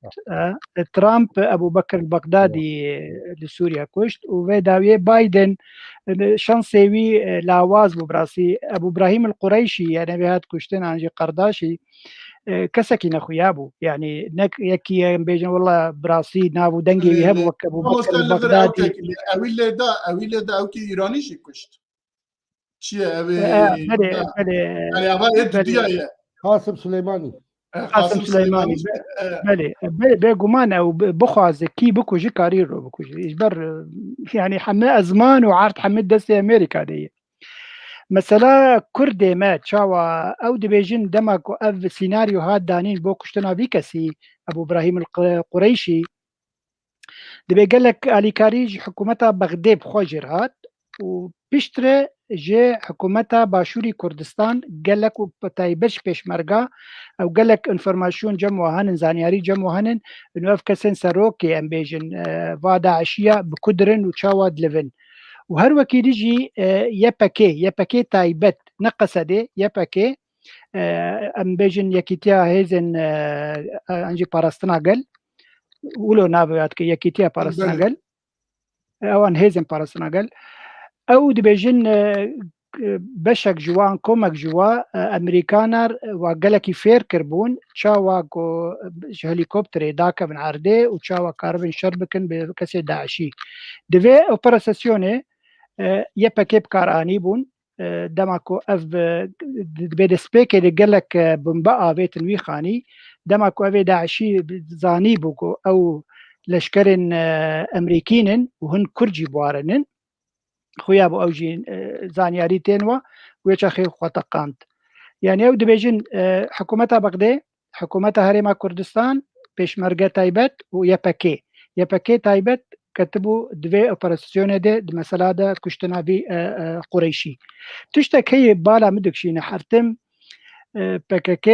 ترامب ابو بكر البغدادي لسوريا كشت وفيداوي بايدن شانسيوي لاواز ببراسي ابو ابراهيم القريشي يعني بهات كشتن عنجي قرداشي كسكي نخيابو يعني نك يكي بيجن والله براسي نابو دنجي يهب ابو بكر البغدادي اويل دا اوكي ايراني شي كشت شي بله يعني ابا اديا قاسم سليماني بله بيجومان او بخواز كي بكو جي كاريرو بكو جي اجبر يعني حماء ازمان وعارت حمد دستي امريكا دي مثلا كردي ما تشاوا او دبيجن دمك اف سيناريو هاد دانين بو كشتنا بيكسي ابو ابراهيم القريشي دبي قال لك الي كاريج حكومتها بغداد بخوجر هات وبيشتري جي حكومتها باشوري كردستان قال لك وبتايبش بيشمرقا او قال لك انفورماسيون جمع هنن زانياري جمع هنن انه افكسن سروكي ام بيجن فادا عشيه بكدرن وتشاواد ليفن وهر وكي يجي يباكي تايبت نقصدي يباكي ام بيجن يكيتيا هيزن انجي باراستناغل ولو نافيات كي يكيتيا باراستناغل او ان هيزن باراستناغل او دبيجن بشك جوان كومك جوا امريكانر وقالكي فير كربون تشاوا كو هليكوبتر داكا من عرضه وتشاوا كاربن شربكن بكسي داعشي دفي اوبراسيوني يباكي بكاراني بون دماكو اف بدسبيك اللي قالك بنبقى بيت الويخاني دماكو اف داعشي زانيبوكو او لشكرن امريكينن وهن كرجي بوارنن خويا بو اوجي زانياري تنوا ويش اخي خطقانت يعني او دبيجن حكومتها بغداد حكومتها هريما كردستان بيشمرقه تايبت ويباكي تايبت كتبوا دوي اوبراسيون دي مثلا دا كشتنا بي قريشي تشتكي بالا مدكشي نحرتم PKK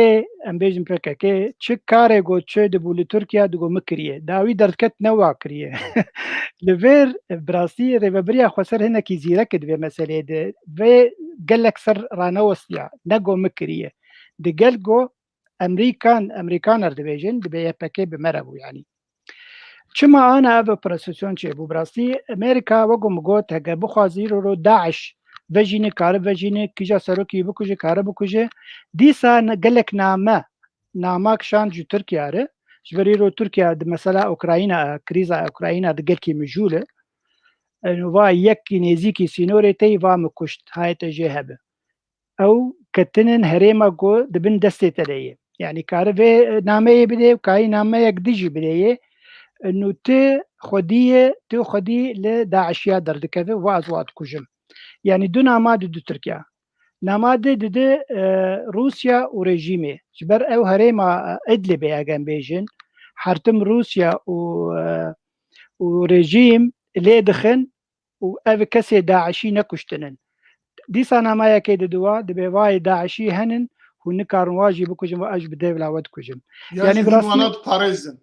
ام بيجن PKK چه کاره گو چه دبو لترکیا دگو مکریه داوی درکت نوا کریه لفير براسي ريبريا خسر هنا كي زيرك دبي مسألة ده و قالك سر رانوستيا نجو مكرية ده قالجو أمريكانر دبيجن دبي يبكي بمربو يعني شما أنا أبى برسوسيون شيء براسي أمريكا وجو مجوت هجا بخازير رو داعش فجيني كار فجيني كيجا سروكي بكوجي كار بكوجي ديسا قالك نامك شان جو تركيا ره جبريرو تركيا مثلا اوكراينا كريزا اوكراينا دقلكي مجوله انه va يكي نيزيكي سينوري تي va مكشت هاي تجهبه او كتنن هريما جو دبن دستي تليه يعني كارفي نامي بدي وكاي نامي يقدجي بدي انه تي خدي لداعشيا دردكه وازوات كجم يعني دون ناماد دو تركيا ناماد دي روسيا وريجيمي جبر او هريما ادلب اجان بيجن حرتم روسيا وريجيم اللي دخن واف كسي داعشي نكشتنن دي سنه ما يكيد دوا دبي واي داعشي هنن ونكار واجب بكجم واج بديفلا ود كجم يعني براسي باريزن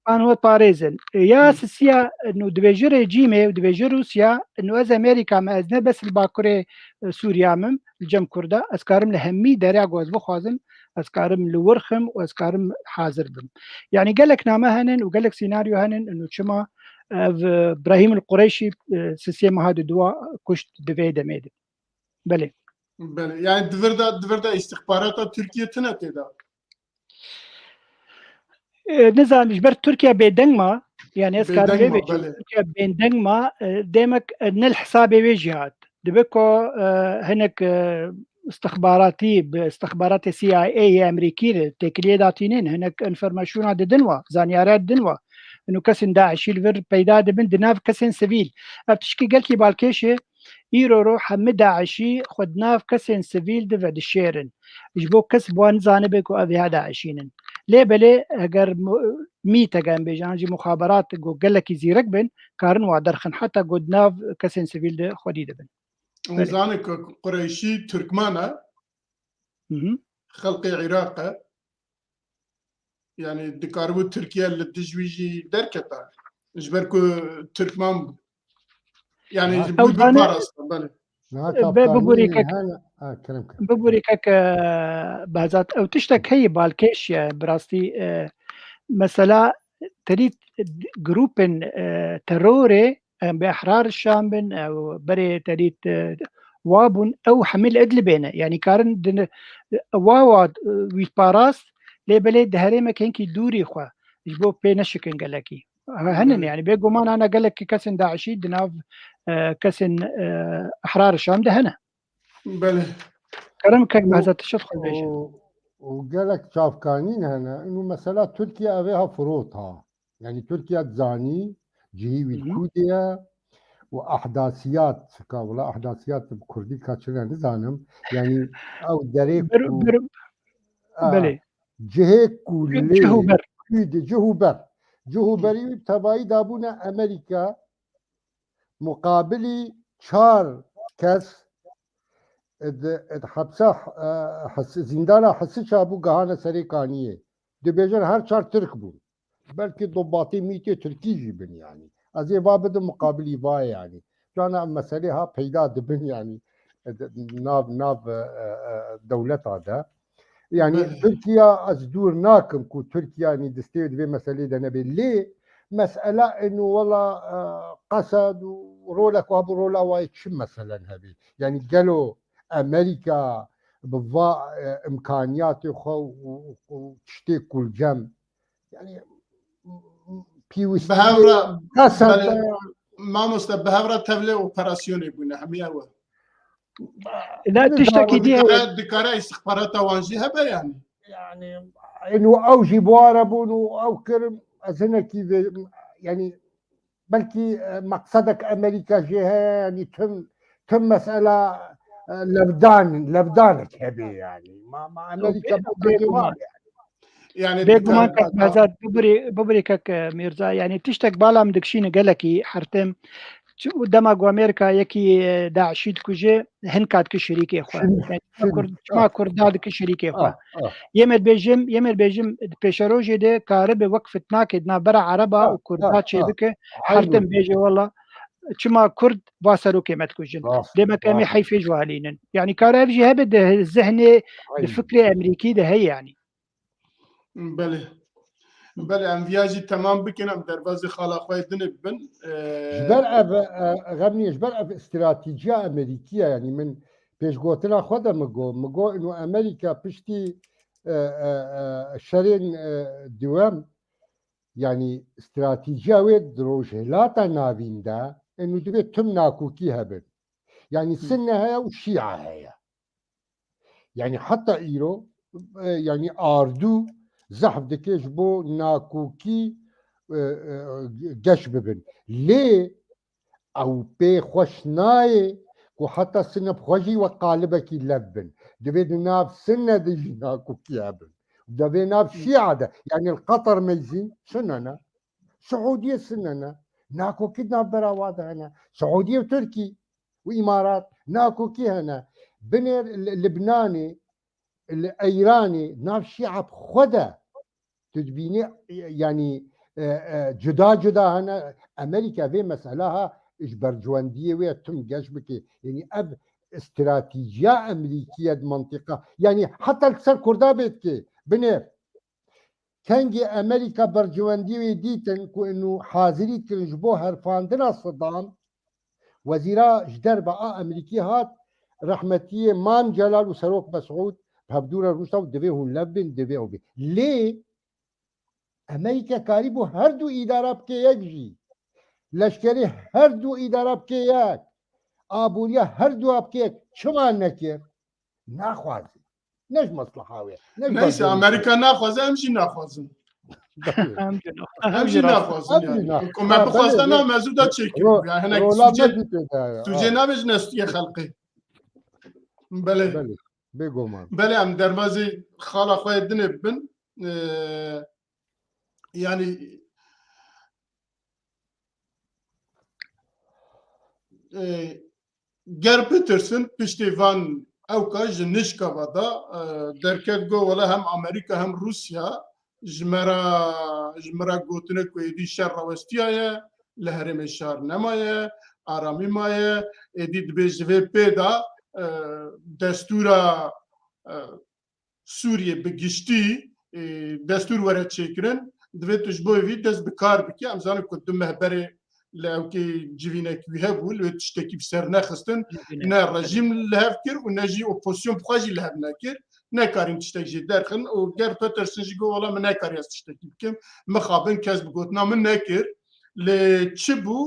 أنا باريزن يا سيا إنه دبيجي ريجيمي ودبيجي روسيا إنه إذا أمريكا ما أذنب بس الباكوري سوريا مم الجم كردا أسكارم لهمي دريا جوز بخازم أسكارم لورخم وأسكارم حاضر بم يعني قال لك نامه هنن وقال لك سيناريو هنن إنه شما إبراهيم القريشي سيستم هذا دواء كشت دفيدة ميد بله يعني دفردا استخبارات تركيا تنتهي نظام جبر تركيا بيدنما يعني اسكار بيجي تركيا بيدنما ديمك نل حسابي وجهات دبكو هناك استخبارات CIA امريكيه تكليه داتينين هناك انفورماسيون دنوا زانيارات دنوا انه كسن داعشی الفر پیدا دبن دناف کسن سیویل ابتشکی گلکی بالکیشه ایرو رو همه داعشی خود ناف کسن سیویل دو دشیرن جبو کس بوان زانه بکو اوی ها داعشینن ليه بلي اگر ميتا كان بيجانجي مخابرات قال لك يزيرك بن كارن وادرخن حتى قد ناف كسن سيفيل ده خديده بن وزانك قريشي تركمانة خلقي عراقة يعني دكاربو تركيا اللي تجويجي دركتا جبركو تركمان يعني جبوي بفارس بله ببوريكك بازات او تشتك هي بالكيش براستي مثلا تريد جروبن تروري باحرار الشام بن او بري تريد وابن او حمل ادلبينا يعني كارن واوا ويباراس لي بلي دهري ما كانكي دوري خوا جبو بينشكن قالكي هنن يعني بيقومان انا قال لك كسن داعشي دناف كسن احرار الشام ده هنا بله كرمك بهذا التشفخ البيش وقال لك شافكانين هنا انه مثلا تركيا ابيها فروتها يعني تركيا تزاني جهيوي الكودية واحداثيات ولا احداثيات بكردي كاتشنا نزانم يعني او دريك بله جهه كلي جهوبر تبعي دابونا امريكا مقابلي شار كاس حبسه زندانه حسش ابو قهانه سريكانيه دبيجن هر شار ترك بون بلكي ضباطي ميتي تركي جيبن يعني ازي بابد مقابلي باي يعني كان مسألة پیدا دبن يعني ناف دولت هذا يعني تركيا ازدور ناكم كو تركيا يعني دستيد في مسألة ده نبي ليه مسألة انه والله قصد ورولك وابو رولا وايتش مثلا هذه يعني قالوا امريكا بضاء امكانيات خو وتشتي كل جم يعني بيوستي بهاورا قصد ما مستبهاورا تبلي اوبراسيوني بنا هميا لا تشتكي دي دكارة استخبارات وانجي هبه يعني انه او جيبواربون او كرم ازنكي يعني بلكي مقصدك امريكا جهه يعني تم مساله لبدانك هبه يعني ما امريكا يعني بيجمان كك بهذا ببري كك ميرزا يعني تشتك بالا مدكشين قالكي حرتم قدام امريكا يكي داعشيد كوجي هنكات كشريك اخوا يعني ما كرداد كشريك اخوا يمر بيجم بيشروجي ده كارب وقفت ناكدنا برا عربا وكردات شبكه حرتم بيجي والله شما كرد باسرو كيمت كوجن ديما كامي حيفي جوالين يعني كارفجي هبد الذهن الفكري امريكي ده هي يعني بله ام فياجي تمام بكنا دروازه خاله خوي دنب بن جبر غبني جبر استراتيجيه امريكيه يعني من بيش قوتنا خدا مقو انه امريكا بشتي شرين دوام يعني استراتيجيه ويد دروجه لا تنافين دا انه دبي تم ناكوكي هبن يعني السنه هي والشيعه هي يعني حتى ايرو يعني اردو زحف دكيش بو ناكوكي قش ببن ليه او بي خوش ناي كو حتى سنة بخوشي وقالبكي لبن دبي ناف سنة ديجي ناكوكي هبن دبي ناف شيعة ده يعني القطر ميزين سننا سعودية سننا ناكوكي ناف براوات هنا سعودية وتركي وإمارات ناكوكي هنا بنر اللبناني الايراني ناف شيعة بخدا تجبيني يعني جدا هنا امريكا في مسألها اجبر جواندية ويتم جشبك يعني اب استراتيجية امريكية منطقة يعني حتى الكسر كردا بيتك بنير كانجي امريكا برجواندية ديتن كو انه حاضري تنجبو هرفاندنا صدام وزيرا جدر بقى امريكي هات رحمتية مان جلال وسروك مسعود بهبدورة روسا ودفعه لبن دفعه بي ليه امریکا کاریبو هر دو اداره بکه یک جی لشکری هر دو اداره بکه یک آبوریا هر دو بکه یک چما نکر نخوازی نش مصلحه وی نش امریکا نخوازه همشی نخوازن هم جنو هم جی نخوازن همین یعنی نه. که من بخواستن بله. مزودا چکی بود یعنی هنک رولا سوچه مدی سوچه نبیش نستی خلقی بله بله بگو من بله هم دروازه خالا خواه دنه بن yani ger Peterson piştîvan ewka ji nişkava da derket got wela hem Amerîka hem Rusya ji me ra gotine ku êdî şer rawestiya ye li herêmê şar nemaye aramî maye êdî dibe ji vê pê de destûra Sûriye bi giştî destûr were çêkirin divê tu ji bo vî dest bi kar bikî em zanin ku du mehberê li ewkê civînekî wî hebû li wê tiştekî bi ser nexistin ne rejîm li hev kir û ne jî opozîsyon bixwe jî li hev nekir nekarîn tiştek jê derxin û ger Peterson jî got wela min nekarî ez tiştekî bikim mixabin kes bi gotina min nekir lê çi bû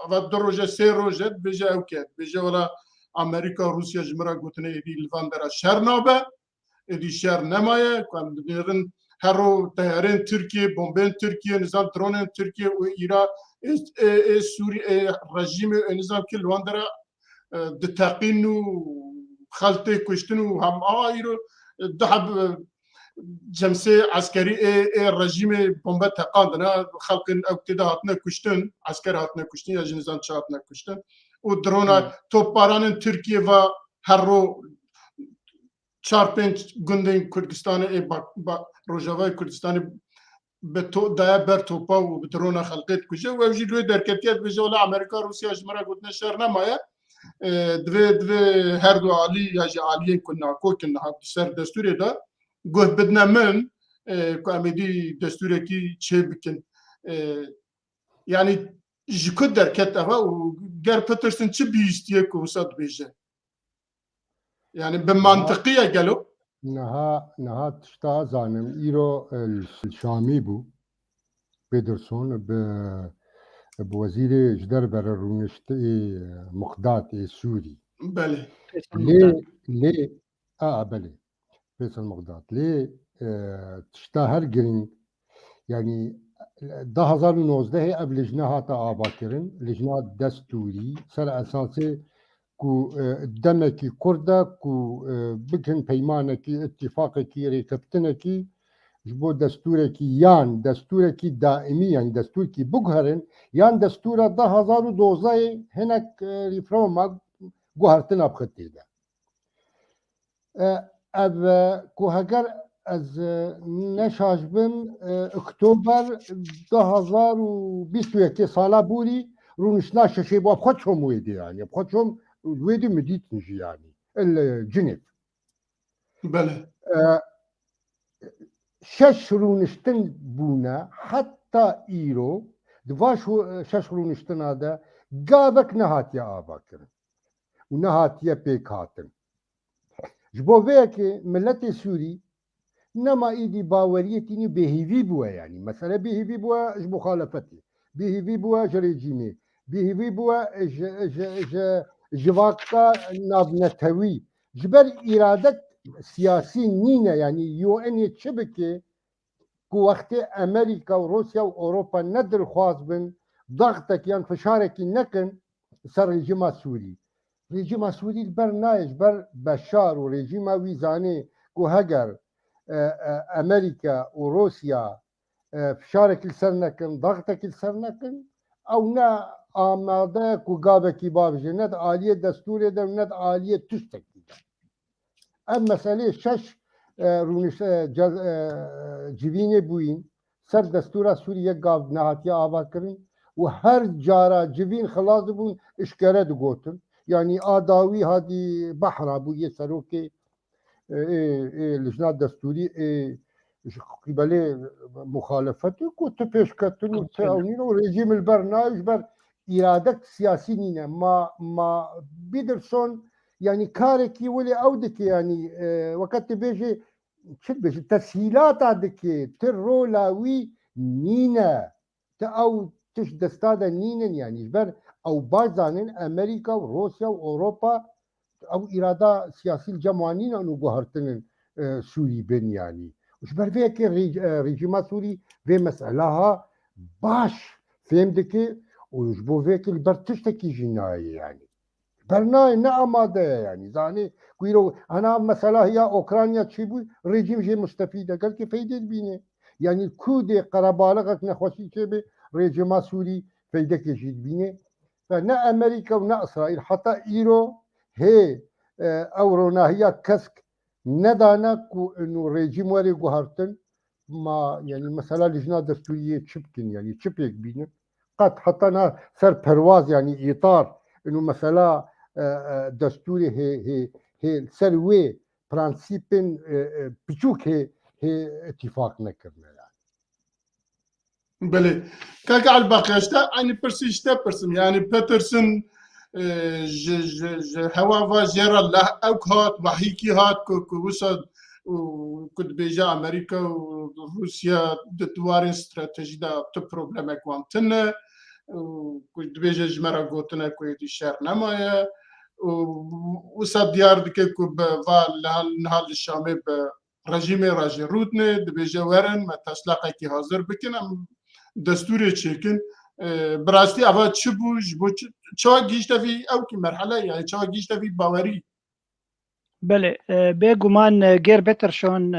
ava du roje sê roje dibêje ewke dibêje wela Amerîka Rusya ji me ra gotine êdî li van dera şer nabe êdî şer nemaye ku em dibêrin hero teyarên Tirkiye bombên Tirkiye nizam dronên Tirkiye û îra Sûriye rejîmê nizam kir li wan dera diteqîn û xeltê kuştin û hem ava îro diheb cemsê eskerî ê rejîmê bombe teqandine xelkên ew têde hatine kuştin esker hatine kuştin ya ji nizam çi hatine kuştin û drona topbaranên Tirkiye ve hero çar pênc gundên Kurdistanê Rojavayê Kurdistanê daya ber topa û bi drona xelkê dikuje û ew jî li wê derketiye dibêje wela Amerîka Rusya ji me ra gotine şer nemaye divê her du alî ya ji aliyên ku nakokin niha ser destûrê de guh bidine min ku em êdî destûrekî çê bikin yani ji ku derket eva û ger Peterson çi bihîstiye ku wisa dibêje yani bi mantiqiye gelo نها تشتا زانم ایرو الشامی بو پدرسون به وزیر جدر بر رونشت مقدات سوری بله لی بله فیصل مقدات لی تشتا هر گرین yani 2019 ev lejne hata avakirin lejne desturi ser esası ku demekî Kurda ku bikin peymanekî ittifaqekî rêkeftinekî ji bo destûrekî yan destûrekî daimî yani destûrkî biguherin yan destûra 2012 hinek rîforma guhertina bixitê de ev ku heger ez neşaj bim Oktober 2021 sala bûrî rûniştna şeşê bo xwe çom wêdî yani xwe çom wêdî mi dîtin jî yani Cinev bele şeş rûniştin bûne heta îro di va şeş rûniştina de gavek nehatiye avakirin û nehatiye pêk hatin ji bo vê yekê milletê Sûrî nema îdî baweriyetînî bêhîvî bûye yani mesele bêhîvî bûye ji muxalefetê bêhîvî bûye ji rejîmê bêhîvî bûye ji vaka navnetewî ji ber îradet siyasî nîne yani UNê çi bike ku wextê Amerîka û Rusya û Ewropa nedilxwaz bin daxtekî yan fişarekî nekin ser rejîma Sûrî rejîma Sûrî li ber nayê ji ber Beşar û rejîma wî zanê ku heger Amerîka û Rusya fişarekî li ser nekin daxtekî li ser nekin ew ne amade ku gavekî babijê ne di aliyê destûrê de ne di aliyê tiştekî de ev meselê şeş civînê bûyîn ser destûra Sûriye gav nehatiye avakirin û her cara civîn xilas dibûn işkere digotin yani adawî hadî behra bûye serokê lejna destûrî ji qîbelê muxalefetê ku tu pêşketin û tu ewnîn û rejîm li ber nayê ji ber îradet siyasî nîne ma Peterson yani karekî welê ew dike yani weket dibêje çi dibêje teshîlata dike ti rola wî nîne ti ew tiş desta de nînin yani ji ber ew baş zanin Amerîka û Rusya û Ewropa ew îrada siyasî li cem wan nînin û guhertinin Sûrî bin yani جبر فيك ريجيما سوري في مسألة باش فهم دكي وجبو فيك البرتشتكي جنائي يعني برناي نعم هذا يعني زاني كويرو انا مثلا هي اوكرانيا تشيبو ريجيم جي مستفيده قال كيف فايده بينه يعني الكودي قرابالغك نخوشي تشيبي ريجيما سوري فايده كيجي بينه فنا امريكا ونا اسرائيل حتى ايرو هي اورونا هي كسك ندانا كو انه ريجيم وري قهرتن ما يعني مثلا لجنه دستوريه تشبكن يعني تشبك بينه قد حطنا سر برواز يعني اطار انه مثلا دستوري هي سروي برانسيبن بچوك هي اتفاق نكرنا يعني بله كاك على الباقي اشتا يعني برسيشتا برسم يعني بيترسون هوا فاجيرا الله اوك هات وحيكي هات كو وصل وكنت بيجا امريكا وروسيا دتوارين استراتيجي دا تو بروبلم كوانتنا وكنت بيجا جمرا قوتنا كويتي شهر نمايا وصل ديار دكيكو بفال نهال الشامي برجيمي راجي روتني دبيجا ورن ما تسلاقي كي حاضر بكن دستور چیکن براستی اول چه بوج چه گیشته فی او کی مرحله يعني چه گیشته فی باوری بله بگمان غير بيترشون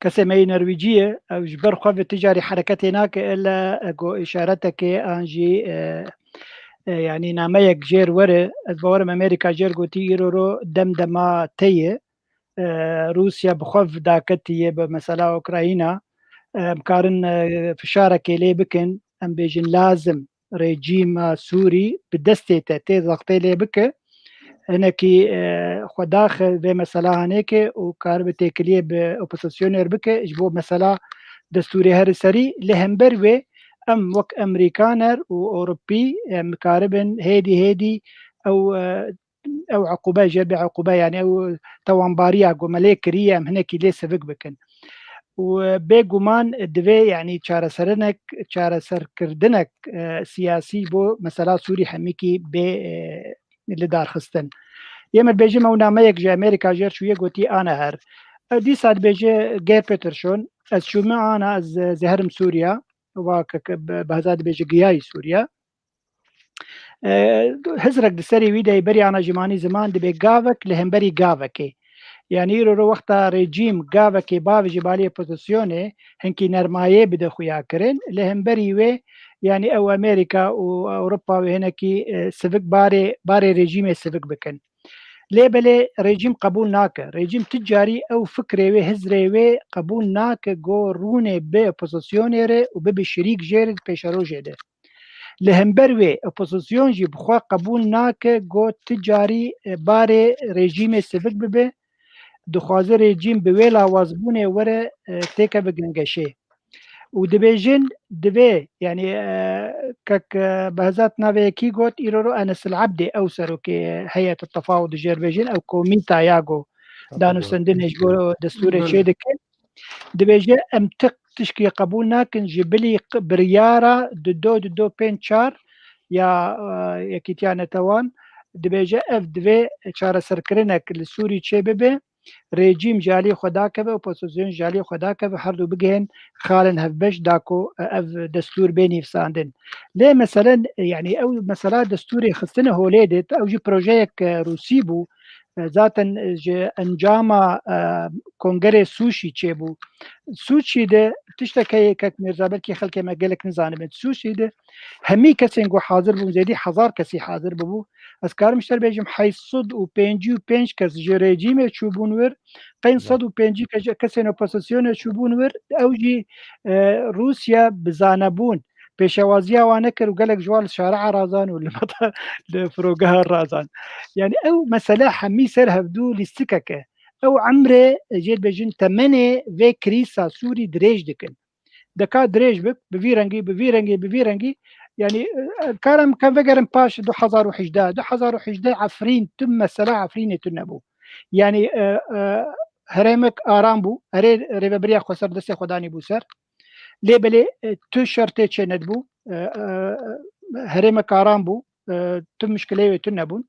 كسمي نرويجية أو جبر خوف تجاري حركات هناك إلا أقو إشارتك أنجي يعني ناميك جير وري البورم أمريكا جير قوتي إيرورو دمدما تيه روسيا بخوف داكتي بمسألة أوكراينا مكارن فشارك لي بكن أم بيجن لازم ريجيم سوري بدستي تي ضغطي لي بك هناكي خداخل بمسألة هناك وكاربتي كليه بأوبوزيسيونير بك جبو مسألة دستوري هرسري لهم بروي أم وك أمريكانر وأوروبي مكاربن هيدي أو عقوبة جربي عقوبة يعني أو توانبارية قماليك ريام هناكي ليه سفك بكن وبيجومان دوي يعني چارە سەرکردنك سیاسی بۆ مەسەلا سووری هەمیکی بێ لەدارخستن ئێمە بێژم ئەو نامەیەک ژە ئەمریکا ژێر چوویە گوتی ئانە هەر دی سات بێژێ گێر پێترشۆن ئەس چوومە ئانە ئەز زەهرم سووریا بەهزار بێژە گیایی سووریا هزرك دسري ويدا يبري أنا جماني زمان دبي قافك لهمبري قافكي يعني رو وقتا ريجيم قافكي باف جبالية بوزيسيوني هنكي نرماية بدا خويا كرين لهمبري وي يعني أو أمريكا وأوروبا وهنكي سفك باري ريجيم سفك بكن ليبلي ريجيم قبول ناكا ريجيم تجاري أو فكري وي هزري وي قبول ناكا جو روني بي بوزيسيوني ري وبي شريك جيرد بيشارو جيده لهمبروي اپوزيسيون جي بخوا قبول ناكه جو تجاري باري ريجيم سفك ببه دخوازه ريجيم بويلا وازبونه وره تيكا بگنگشه ودبيجن دبي يعني كك بهزات نافي كي قوت إيرورو أنس العبدي أوسرو كي هيئة التفاوض جيربيجن أو كوميتا ياغو دانو سندن جبو دستور شيدك دبيجن أمتق تشكي قبول ناكن جبلي بريارة دو بين شار يا كيتيانا توان دبيجا اف دوي چارە سەرکردنك لسوري چه ببه ريجيم جالي خدا كبه وبوزيسيون جالي خدا كبه هردو بگهن خالن هفبش داكو اف دستور بيني فساندن ليه مثلا يعني او مثلا دستوري خصنا هوليدت او جي بروجيك روسي بو ذاتن انجام کنگره سوشي چبو سوشي ده تشتكي كك مرزابل كي خلك ما قالك نزانم سوشي ده همي كسنگو حاضر بو زيدي 1000 كسي حاضر بو اسكار مشتر بيجم حيصد و 55 كس ريجيم چوبون ور 505 كسن اوبوزيسيون چوبون ور اوجي روسيا بزانبون بيشوازيا وانا كرو قالك جوال شارع رازان ولا لفروقها الرازان يعني او مسألة حمي سر هفدو للسككة او عمره جيد بجن تمني في كريسا سوري دريج دكن دكا دريج بك بفيرنجي يعني كارم كان فقرن باش 2011 عفرين تم مسألة عفرين تنبو يعني هرمك آرامبو هري ريبريا خسر دسي خداني بوسر ليبلي تو شرطي تشندبو هرمك آرامبو تم مشكلة تنبون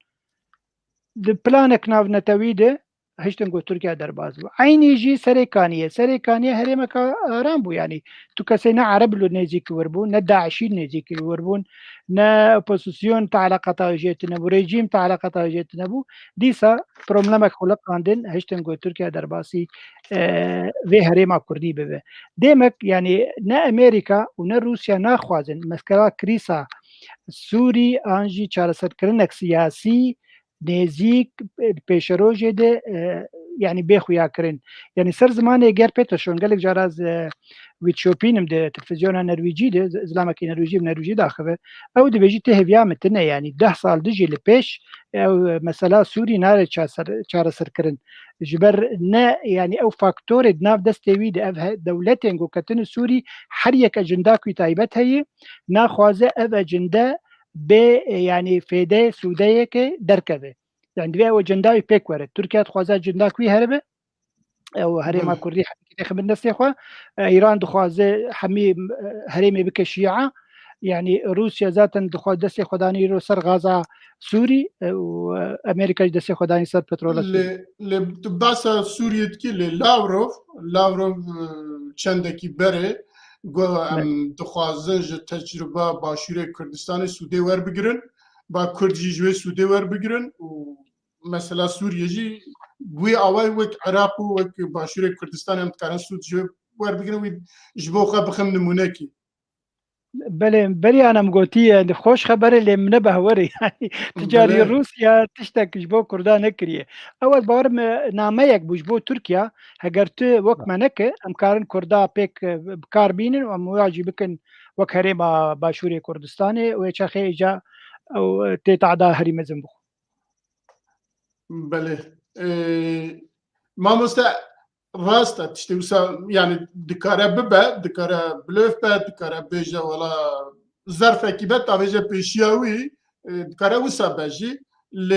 البلانك ناف نتويده هشتن گو ترکیه درباز بو عینی جی سرکانیه هرمه که آرام بو یعنی تو کسی نه عرب لو نزیک وربون نه داعشی نزیک وربون نه اپوزیسیون تعلقات جیت نبو رژیم تعلقات جیت نبو دیسا پروبلم خلق کاندن هشتن گو ترکیه درباسی و هرمه کردی به دمک یعنی نه امریکا و نه روسیا ناخوازن مسکلا کریسا سوری آنجی چارەسەرکردنێک سیاسی نێزیک پێشەرۆژێ دێ یعنی بێخویاکردن یعنی سەر زمانێ گەر پێتە شۆن گەلێک جاراز ویتشۆپینم دێ تلڤیزیۆنە نەرویجی دێ زلامەکی نەرویجی داخەوێ ئەو دەبێژی تێ هێویامتنە یعنی 10 ساڵ دژی لە پێش مەسەلا سووری نارێت چارەسەرکردن ji ber ne yani ew faktorê nav destê wî de ev dewletên goketin Sûrî her yek ejenda ku taybet heye naxwaze ev ejende bê yani fêdê Sûdeyekê derkeve yani divê ew ejenda wî pêk were Tirkiye dixwaze ejenda ku wî heribe ew herêma Kurdî xebin destê xwe Îran dixwaze hemî herêmê bike şîa yani Rusya zaten dixwaze destê xwe danî ser Gaza سوری و امریکا دسته خدای سر پترول ل باسا سوریه کی لاوروف چندکی بره گو ام دخوازن ج تجربه باشوره کردستان سوده ور بگیرن با کردی جوی سوده ور بگیرن و مثلا سوریه جی گوی اوای وک عراق و وک باشوره کردستان هم کارن سود جوی ور بگیرن و جبوخه بخم نمونه کی بلي انا مقوتيه خوش خبر اللي منبه وري يعني تجاري روسيا تشتك جبو كردان كريه اول باور ناميك بوجبو تركيا هجرت وقت منك امكارن كردا بيك بكار بينن ومواجي بكن وكريما باشوري كردستاني ويشاخي جا او تتعدا هري مزنبو بله ما مستا راستا تشتي يعني دكاره دكاره بلوف دكاره بيجا ولا ظرف كيبت تاويجا بيشياوي دكاره وسابجي ل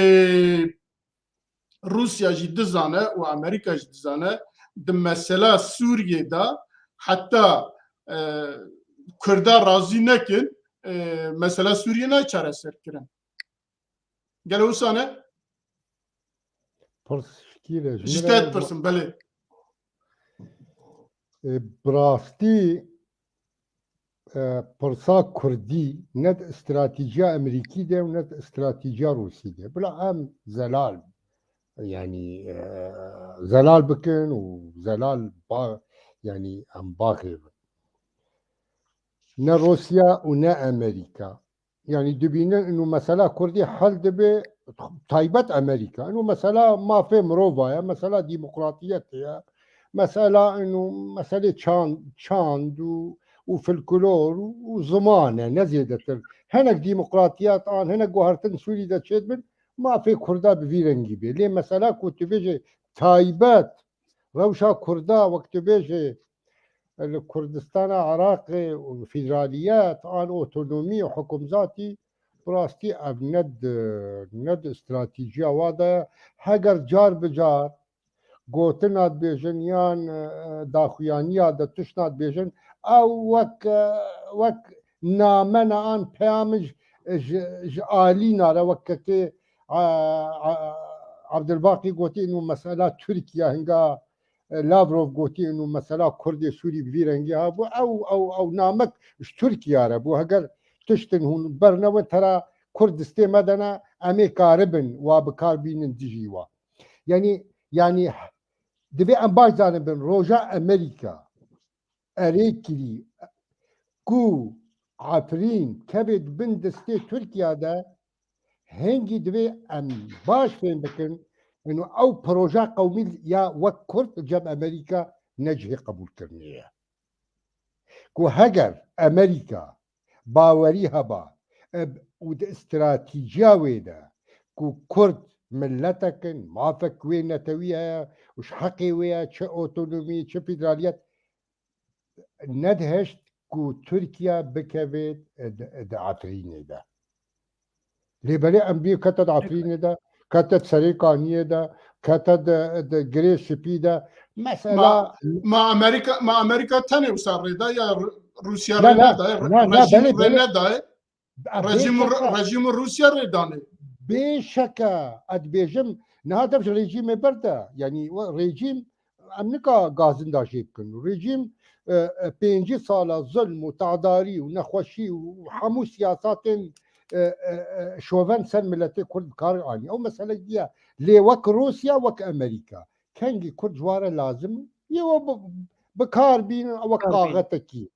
روسيا جي دزانه وامريكا جي دزانه دمسلا سوريا دا حتى كردا راضي نكن مثلا سوريا نا چاره سر كرن قالوا سنه جستات برسم بله براستی پرسا کردی ند استراتیجیا امریکی ده و ند استراتیجیا روسی ده بلا هم زلال يعني زلال بكن وزلال يعني ام باغي نا روسيا ونا امريكا يعني دبينا انه مسألة كردي حل دبي تايبت امريكا انه مسألة ما في مروفا مسألة ديمقراطية مسألة انه مسألة شاند وفلكلور وزمانه نزيدت هناك ديمقراطيات هناك جوهرتن سوري دا تشدبن ما في كردا بفيرنجي بي ليه مسألة كنت بيجي تايبات روشا كردا وقت بيجي الكردستان عراقي والفيدراليات اوتونومي وحكم ذاتي براستي ند استراتيجية واضحة هجر جار بجار قوتنات بيجن يان داخويانيا دا تشنات بيجن او وك نامنا ان بيامج آلينا لوككي عبد الباقي قوتي انه مسألة تركيا هنگا لافروف قوتي انه مسألة كردي سوري بفيرنجي او نامك تركيا ربو هقر تشتن هون برنو ترى كردستي مدنا امي كاربن وابكار بينن دجيوا يعني دبي ام باش بن روجا امريكا اريكلي كو عفرين كبد بن دستي تركيا دا هنجي دبي ام باش فين بكن انه او بروجا قومي يا وكرت جاب امريكا نجحي قبول كرنيه كو هجر امريكا باوريها با ود استراتيجيا ويدا كو كرد ملتكن ما فكوين نتويها وش حقي ويا شو اوتونومي شو فيدراليات ندهشت كو تركيا بكبت عفرين دا لبالي امريكا كتد عفرين دا كتد سريقانية دا كتد جريس شبي دا مسألة ما امريكا تاني وصار ردا يا روسيا ردا رجيم روسيا رداني بشكا اد بيجم نهاده بش رژیم برده یعنی رژیم امریکا گازن دا جیب کن رژیم 5 سال ظلم و تعداری و نخوشی و همو سیاسات شوفن سر ملت کرد کار آنی او مسئله دیگه لی وک روسیا وک امریکا کنگی کرد جواره لازم یو بکار بین وک قاغتکی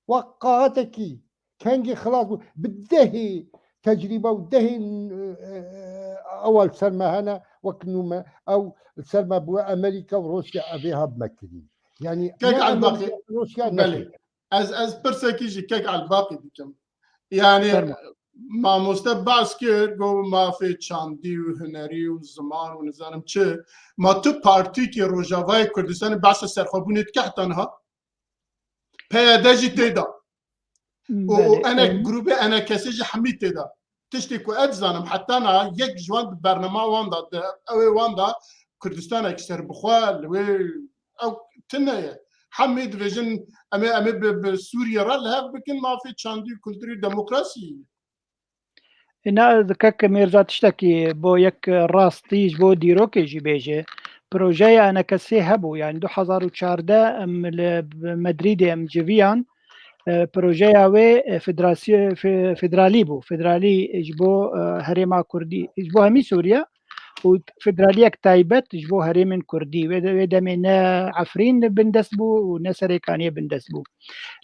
وقعتكي كان خلاص بالدهي تجربه ودهي اول سلمى هنا وكنوما او سلمى بو امريكا وروسيا ابيها بمكرين يعني كيك على الباقي روسيا بلي از برسكيجي كيك على الباقي بكم يعني ما مستبع سكير جو ما في تشاندي وهنري وزمان ونزانم تشي ما تو بارتي كي روجافاي كردستان بعث سرخوبونيت كحتنها پیاداجی تیدا و انا گروه انا کسی حمید تیدا تشتی کو ادزانم حتی انا یک جوان برنامه واندا او واندا کردستان اکثر بخوال و او تنه حمید ویژن امی بسوریا را لها بکن ما في چاندی کلتوری دموکراسی اینا ذکک میرزا تشتکی بو یک راستیج بو دیروکیجی بیجه پروژه انا کسی هبو يعني 2014 مدريد ام جویان پروژه اوه فدرالی بو فدرالی اجبو هرما کردی اجبو همی سوریا و فدرالی اک تایبت اجبو هرم کردی و دمین عفرین بندس بو و نسریکانی بندس بو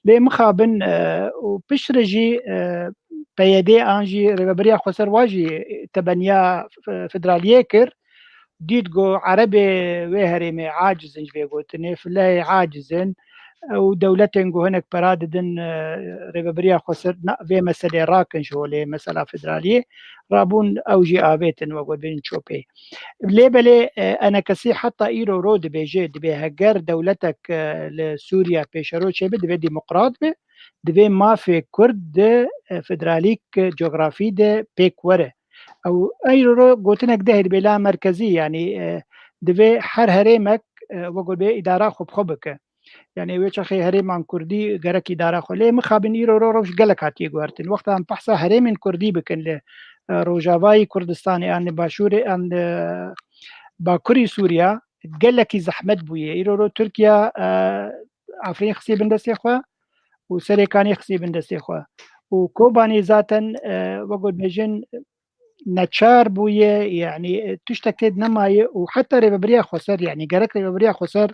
لی مخابن و پشرجی پیاده آنجی ربریا خسر واجی تبنیا فدرالیه کر ديت جو عربي وهرمي عاجزن بيقولتني فلا عاجزن ودولتين جو هناك براددن ريبريا خسر في مسألة راكن شو لي مسألة فدرالية رابون أوجي آبيتن وقول بين شوبي ليبلي أنا كسي حتى إيرو رود بيجي دبي هجر دولتك لسوريا بيشرو شيء دبي ديمقراط دبي ما في كرد فدراليك جغرافي ده بيك وره او ايرو قوتنك ده بلا مركزي يعني دبي حر هريمك وقول بي اداره خوب خوبك يعني ويش اخي هريم عن كردي غرك اداره خو لي مخابن ايرو روش قالك هاتي غورتن وقت ام بحث هريم كردي بكن روجافاي كردستاني ان باشوري ان باكوري سوريا قالك زحمت بويه ايرو تركيا عفرين خسي بندسي خو وسريكاني خسي بندسي خو وكوباني ذاتا وقول بيجن نتشار بويه يعني تشتكد نماي وحتى ريبريا خسر يعني قالك ريبريا خسر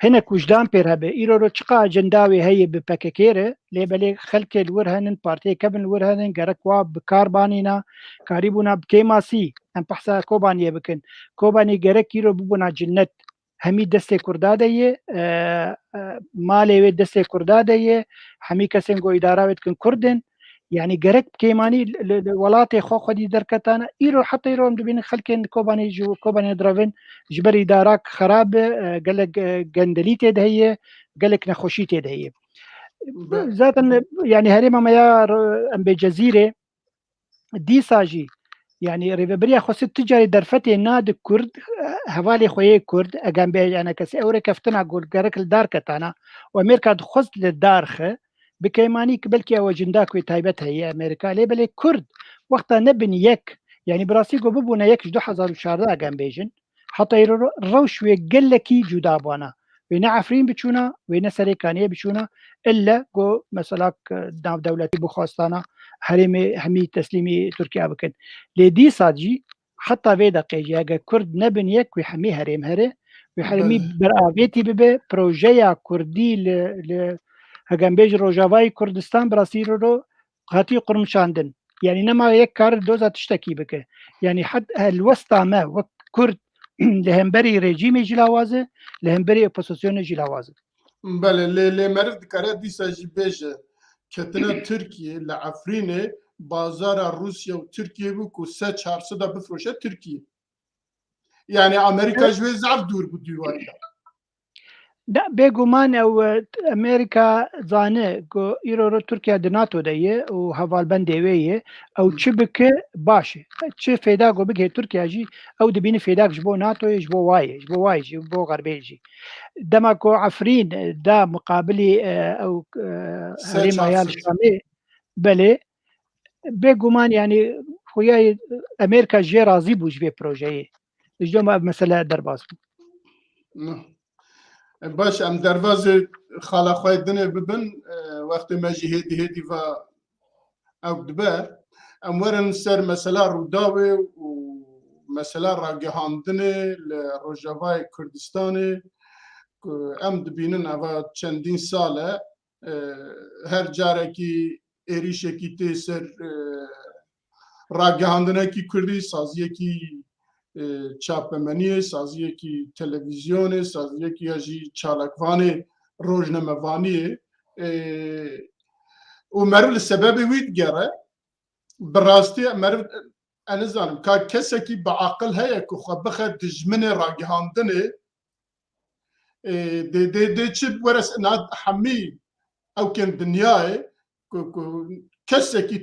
هناك وجدان بيرها بإيرو تشقى جنداوي هي بباكيكيرة ليبلي خلق الورهنن بارتي كبن الورهنن قالك واب بكاربانينا كاريبونا بكيماسي ام بحثا كوبانيا بكن كوباني قالك يرو ببونا جنت همي دستي كردادية مالي دستي كردادية همي كسنگو إدارة كن كردن يعني قرق كيماني الولاتي خو خدي دركتانا ايرو حتى يرو بين خلكن كوباني جو كوباني درافن جبري داراك خراب قالك قندليتي دهيه قالك نخوشيتي دهيه ذاتا يعني هريما ما يا ام بجزيره دي ساجي يعني ريبريا خو ست تجاري درفتي ناد كرد هوالي خوي كرد اجان بي انا كسي اوري كفتنا اقول قرق الداركتانا وامريكا دخلت للدارخه بكيماني قبلكي او جنداك وتايبتها هي امريكا لي بلي كرد وقتها نبني يك يعني براسيكو ببونا يك 2014 قام بيجن حتى روش ويقلكي جدا بوانا وين عفرين بتشونا وين سريكانيه بتشونا الا جو مثلا دولتي بخواستانا همي تسليمي تركيا بكن لدي صادجي حتى في دقيقه كرد نبن يك ويحمي هرم هره ويحمي برافيتي ببي بروجيا كردي ل هجم بيج روجافاي كردستان براسيل رو هاتي قرمشاندن يعني نما يك كار دوزا تشتكي بك يعني حد الوسطى ما وقت كرد لهمبري ريجيمي جلاوازه لهمبري اوبوزيسيون جلاوازه بله لی مرد کاره دیسا جی بیجه کتنا ترکیه لعفرینه بازار روسیا و ترکیه بو که 300-400 دا بفروشه ترکیه يعني امريكا جوي زعف دور بديوان دا بيجومان او امريكا زانه جو ايرو تركيا دناتو ديه و هوال بندويه او تشبك باشه تش فيدا جو بك تركيا جي او دبين فيدا جبو ناتو جبو واي جبو غربيجي دما كو عفرين دا مقابلي او هريم عيال الشامي بلي بيجومان يعني خويا امريكا جي راضي بوج في بروجي اجا ما مسألة درباس باش ام درواز خالا خواه دنه ببن وقت ما جی هیدی و او دبه ام ورن سر مسئله روداوه و مسئله راگهاندنه لروجاوای کردستانه ام دبینن اوه چندین ساله هر جاره کی ایریشه کی تی سر راگهاندنه کی کردی سازیه کی چاپمنیه سازیه کی تلویزیونه سازیه کی اجی چالکوانه روزنامه‌وانیه و مرو لسبب وید گره براستی مرو انا زانم که کسی کی با عقل هیا که خو بخد دجمن راگهاندنه ده چی ورس ناد حمی او کن دنیای کسی کی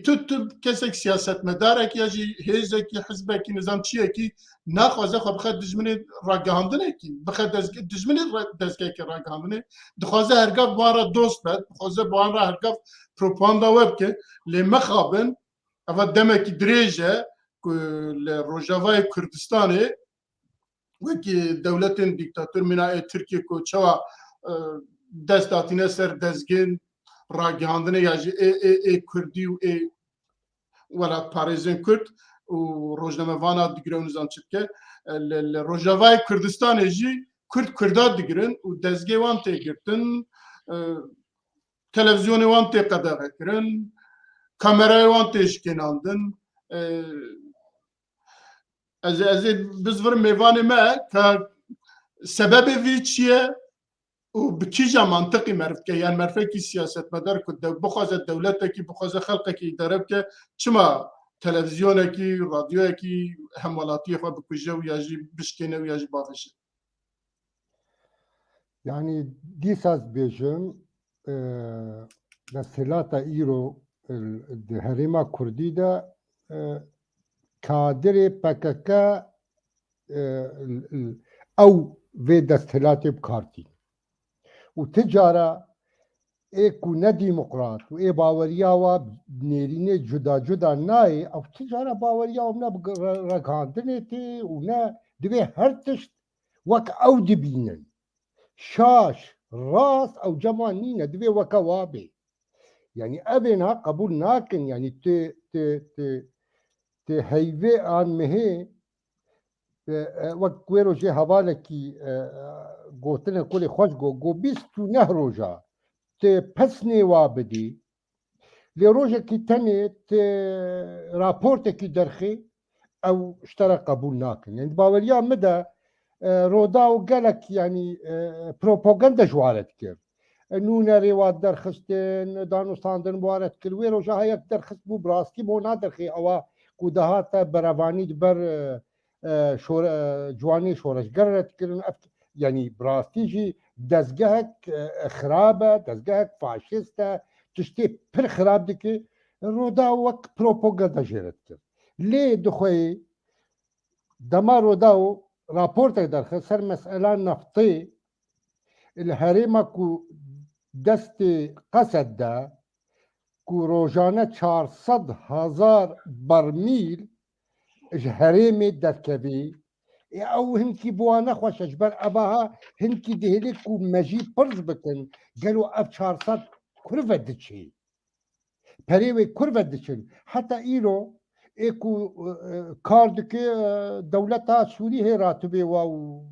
کسی سیاست مداره کی اجی هیزه کی حزبه کی نظام چیه کی نخوازه خو بخد دجمن راگهاندنه کی بخد دجمن دزگه کی راگهاندنه دخوازه هرگاه بوان دوست بد دخوازه بوان هرگاه پروپاندا وب که لمخابن اول دمك دريجه لروجافای کردستانه وكي دولة ديكتاتور من تركيا كو چوا دست داتينه سر دزگين راگهاندنه ياجي اي كردي و اي ولا باريزين كرد و روجنامه وانا دگرون نظام چتكه لروجافای کردستانه جي كردات دگرن و دزگي وان تگرتن تلفزيون وان تقدغه کرن kamerayı وان تشکناندن از بزور میوان ما که سبب وی چیه و بکیجا منطقی مرد که یعنی مرفه کی سیاست مدار که بخواست دولت کی بخواست خلق کی درب که چما تلویزیون کی رادیو کی همولاتی خود بکوجه و یاجی بشکنه و یاجی بافشه يعني ديساز بيجم لسلاتا إيرو هريما كردي دا كادر PKK أو في دستلاتي بكارتي وتجارة ايكو نا ديمقراط واي باورياوا بنيريني جدا جدا ناي او تجارة باورياوا منا رقاندنتي ونا دبي هرتشت وك او دبينن شاش راس او جمانينا دبي وكوابي يعني ابنا قبول ناكن يعني ت هيفي ان مهي وقت ويرو جي حوالكي گوتنه كل خوش گو 20 نهروجا ت پسني وابدي لروجا كي تاني ت رابورت كي درخي او اشترى قبول ناكن يعني باوريا مدى رودا وقالك يعني بروباغندا جوالت كير نونا ريوات درخستن دانوستاندن بوارت كل ويرو جا هيك درخست بو براستي بو نادرخي او كودهات برافاني دبر شور جواني شورش قررت كرن يعني براستيجي دزگهك خرابه دزگهك فاشيسته تشتي پر خراب دكي رودا وك بروباغندا جرت كر ليه دخوي دما رودا رابورت در سر مسألة نفطي الهريمة كو دست قصد دا كو روجانه 400,000 برميل هريمي دركبي او هنكي بوانا خوش اجبر اباها هنكي دهلك ومجي برز بكن قالوا اب 400 كرفة دتشي بريوي كرفة دتشي حتى ايرو ايكو كاردك دولتها سوري هي راتبي و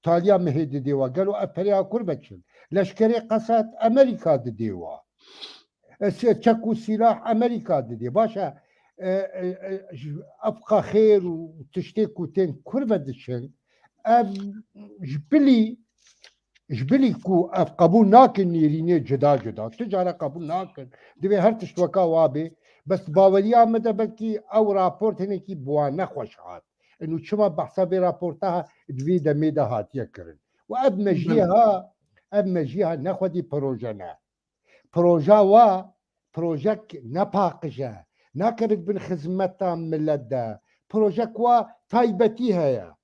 تاليا مهدي ديوا قالوا اب بريها كرفة دتشي لشكري قصات امريكا ديوا تشكو سلاح امريكا دي باشا ابقى خير وتشتكوا تين كرفة دشن جبلي كو قبول ناكن نيريني جدا تجارة قبول ناكن دبي هر تشتوكا وابي بس باوريا مدى بلكي او رابورت هنكي بوانا خوشعات انو شما بحسابي رابورتها دوي دميدا هات يكرن واب مجيها ناخدي بروجانا بروجا بروجاك نباقجه ناكبت بن خزمتا ملدا بروجاك وا تايبتي هيا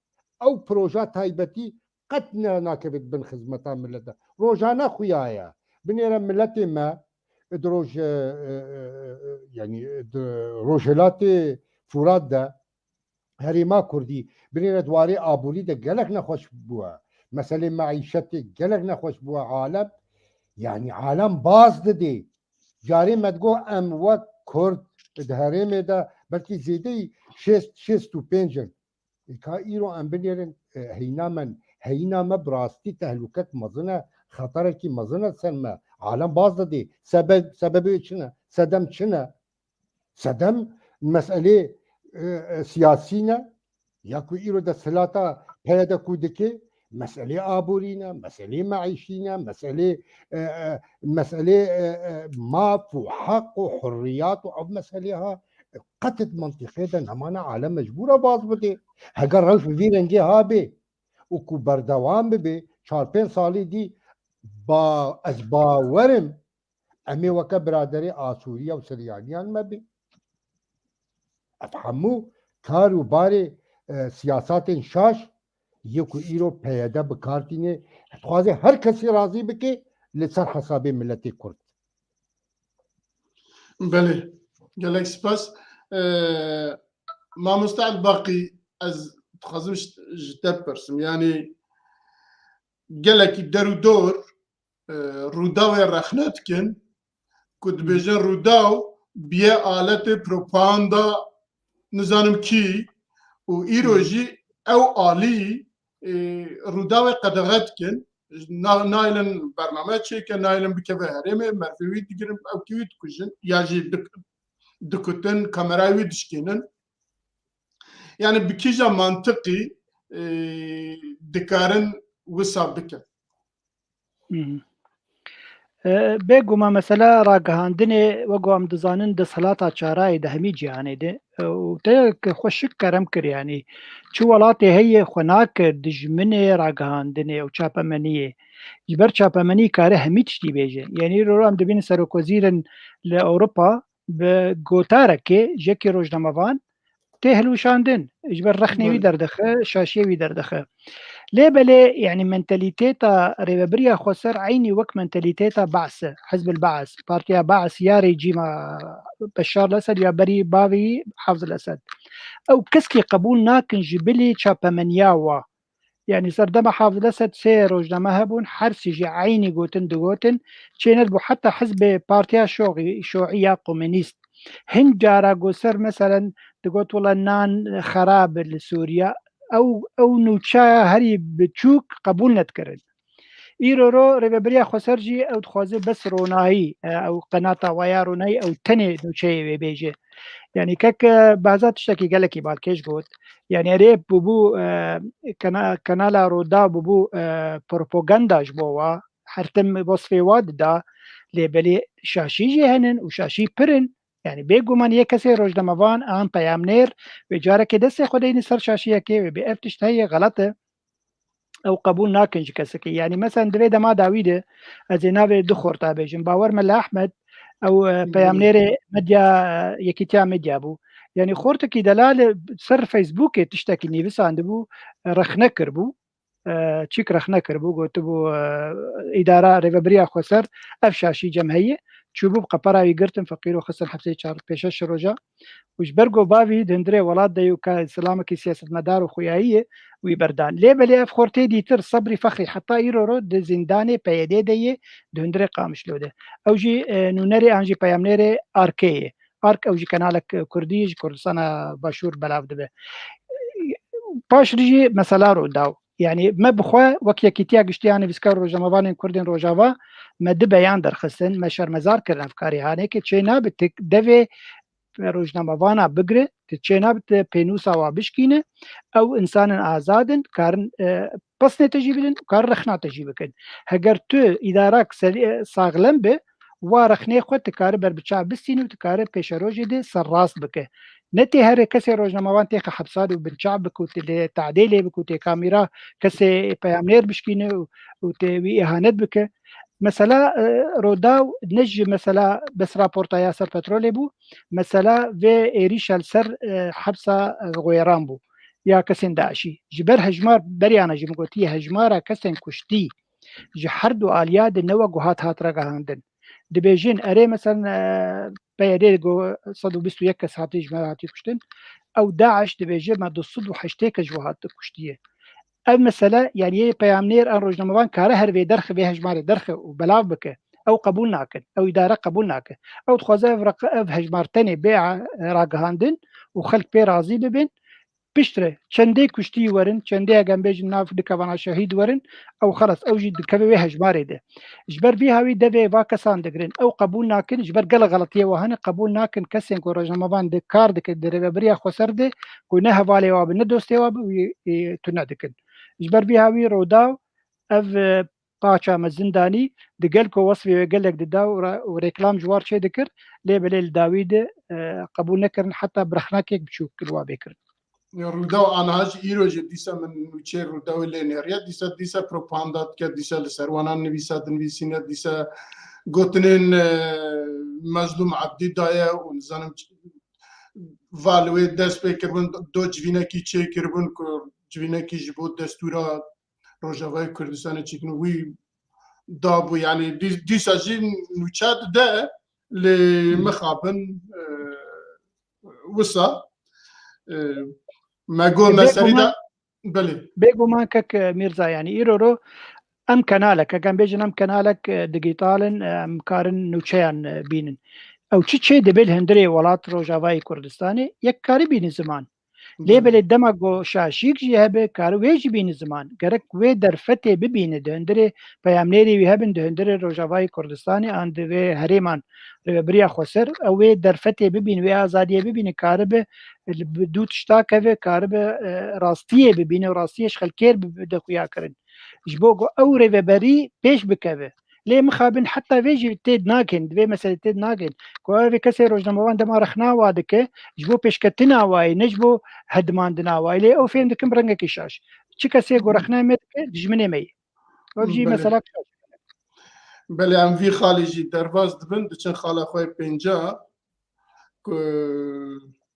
او بروجا تايبتي قتنا ناكبت بن خزمتا ملدا روجانا خويايا بنيرا ملتي ما دروج يعني روجلاتي فرادا هەرێما کوردی برێنە دوارێ ئابووری دە گەلک نەخۆش بووە مەسلەی معیشەتێک گەلک نەخۆش بووە عالم یعنی عالم باز دەدێ جارێ مەدگۆ ئەم وەک کورد هەرێمێدا بەلکی زێدەی 65 کا ئیرۆ ئەم بنێرن هەینامەن هەینامە براستی تەهلوکەت مەزنە خەتەرێکی مەزنە سەرمە عالم باز دەدێ سەبەبێ چنە سەدەم چنە سەدەم مەسئلێ سیاسینە یاکو ئیرۆ دەسەلاتا پەیەدە کودکێ مسئله ئابوورینە مەسئلەی معیشینە مەسئلەی ماف و حەق و حڕیات و ئەو مەسئلەها قەتت منتیقێدا نەمانە عالم مەجبورە باز بدێ هەگەر ڕەوش بڤی رەنگێ هابێ وەکو بەردەوام ببێ 4-5 ساڵی دی ئەس باوەرم ئەمێ وەکە برادەرێ ئاسووریە و سریانیان مەبێ ئەف هەموو کار و بارێ سیاساتên شاش یەکو ئیرۆ پەیەدە بکارتینێ خوازێ هەر کەسی رازی بکێ لەسەر حەسابێ ملەتی کورد بله gelek spas mamoste Elbaqî ez dixwazim ji te pirsim yanî gelekî der û dor rûdawê rexne dikin ku dibêjin rûdaw biye aletê propaganda nizanim kî û îro jî ew alî rûdawê qedexe dikin nailin bername çêke nailin bikeve herêmê mervê wî digirin ew kî wî dikujin ya jî dikutin kamerayê wî dişkînin yani bi kîja mantiqî dikarin wisa bikin بێگوما مەسەلا ڕاگەهاندنێ وەگو ئەم دەزانن دەسەڵاتە چارایی دە هەمی جیهانێ دێ تەیەکە خۆشک کەرەم کردیانی چ وڵاتی هەیە خۆ ناکرد دژمنێ ڕاگەهاندنێ و چاپەمەنیە جبەر چاپەمەنی کارە هەمی تشتی بێژێ یعنی ڕۆ ئەم دەبینە سەرۆکۆزیرن لە ئەوروپا بە گۆتارەکێ ژێکی ڕۆژنەمەڤان تێ هەلوشاندن جبەر ڕەخنێوی دەردەخە شاشێوی دەردەخە لێ بەلێ یعنی منتەلیتێتە ڕێوەبریە خۆسەر عینی وەک منتەلیتێتە بەعسە حزب البعث پارتیا بەعث یاری جیمە بەشار لەسەد یا بەری باوی حەفز لەسەد ئەو کەسکی قبول ناکن ji bilê çapemeniya yani serdema حەفز لەسەد سێ ڕۆژنامە هەبوون هەرسیژی عینی گوتن دگوتن چێنەت بوو حتا حزبێ پارتیا شۆعیە قومنیست هەند جارە گۆسەر مەسەرەن دگوت وڵە نان خەراب لە سووریا ئەو نوچایە هەری بچووک قبول نەتکردن ئیرۆرۆ ڕێبەبریا خۆسەرجی ئەو دخوازێ بەس ڕۆنایی ئەو قەناتە وایە ڕۆنایی ئەو تەنێ نوچەیە وێ بێژێ یعنی کەک بازات تشتێکی گەلێکی باڵکێش گوت یعنی ئەرێ بوو کەنالا ڕۆدا بوو پرۆپۆگەنداش بۆەوە هەرتم وەسفێ وا ددا لێبەلێ شاشیژێ هەنن و شاشی پرن yani bêguman yê kesê rojnamevan an peyamnêr wê carekê destê xwedeyî ser şaşiyekê wê bi ev tişt heye xelet e ew qebûl nakin ji kesekê yanî mesela divê dema dawî de ez ê navê du xorta bêjim bawer me li Ehmed ew peyamnêrê medya yekîtiya medya bû yani xortekî delal ser Facebookê tiştekî nivîsandibû rexne kirbû çîk rexne kirbû gotibû îdara rêveberiya xweser ev şaşî cem heye çûbû qepera wî girtin feqîr û xistin hepsê 4-5 roja û ji ber bavî dindirê welat de ka silamekî siyasetmedar û xuyayiyê wî berdan lê belê ev xortê dîtir sebrî fexrî heta îroro di zindanê peyedê de yê di hundirê Qamişlo de ew jî nûnerê an jî peyamnêrê arkeyê ark ew jî kenalek Kurdî ji Kurdistana başûr belav dibe paş jî mesela rodaw yani me bixwe wek yekîtiya giştiya nivîskar rojnamevanên Kurdên Rojava me di beyan derxistin me şermezar kirin evkarîhanekê çê nabit devê rojnamevana bigire çê nabit pênûsa wa bişkîne ew insanên azadin karin pesnê te jî bidin karin rexna te jî bikin heger tu îdarak saxlem bi wa rexnê xwe tikare berbiçav bistînî û tikare pêşerojê de serrast bike netê herê kesê rojnamevan têxe hebsar û binçav bike û lê teዕdêlê bike û tê kamîra kesê peyamnêr bişkîne û tê wî îhanet bike mesela rodaw ne ji mesela bes raporta Yaser Petrolê bû mesela vê êrîşa li ser hebsa Xweran bû ya kesên Daişî ji ber hejmar beryana jî min gotiye hejmara kesên kuştî ji her du aliya de ne we guhat hat ragihandin دبيجين اري مثلا بيديغو 121 کس هاتی جماعتی کشتن او داعش دبيجي ما 208 جوهات کشتیه او مثلا يعني پیامنیر ان روزنامه‌وان کاره هر وی درخ به هجمار درخ و بلاو بکه او قبول ناکن او اداره قبول ناکن او تخوازه هجمارتنی بیع راگهاندن و خلق پی راضی ببین بشتره چندی کشتی ورن چندی اگم بیج ناف دکوان شهید ورن او خلاص او جد کبه هجماری ده جبر بی هاوی ده و کسان دگرن او قبول ناکن جبر گل غلطیه وهن قبول ناکن کسین کو روزنامه‌وان د کار دک در بریا خسر ده کو نه حواله و نه دوستی و تو ندکن جبر بی هاوی رودا اف قاچا مزندانی دقل کو وصفي قال لك دا وريكلام جوار شي ذكر لي بليل داوود قبول نكرن حتى برخناك بشوف كل بكر رودا آنهاج ایروج دیسا من نوچه رودا و لینریا دیسا پروپاندات که دیسا لسروانان نویسینه دیسا گوتنین مظلوم عبدی دایه و نزانم والوی دست بکر بون دو جوینه کی چه کربون که جوینه کی جبود دستورا روجاوای کردستان چیکن وی دابو يعني دیسا جی نوچه ده لمخابن وصا ما قول مسألة ده بله بيجو مانكك ميرزا يعني إيرورو أم كنالك كان بيجن أم كنالك ديجيتالن أم كارن نوشيان بينن أو تشي دبل هندري ولات روجاواي كردستاني يك كاري بين زمان ليه بل الدماغ شاشيك جهبه كارو ويج بين زمان غرك وي درفته ببين دهندري بيامنيري ويهبن دهندري روجاواي كردستاني عند وي هريمان بريا خسر او وي درفته ببين وي ازاديه ببين كاربه بدو تشتاكه كاربه راستيه ببين راستيه خلكير بدخويا كرن جبوغو او ريبري بيش بكبه ليه مخابن حتى فيجي تيد ناكن دوي مسألة تيد ناكن كوافي كسي روجنامه‌وان دما رخنا وادكه جبو بيشكتنا واي نجبو هدماندنا واي ليه او فين دكم رنگه كشاش چي كسي غو رخنا مدكه دجمنه مي وبجي مثلا بله ام وی خالی جی درواز دبن دچن خاله خوی پنجا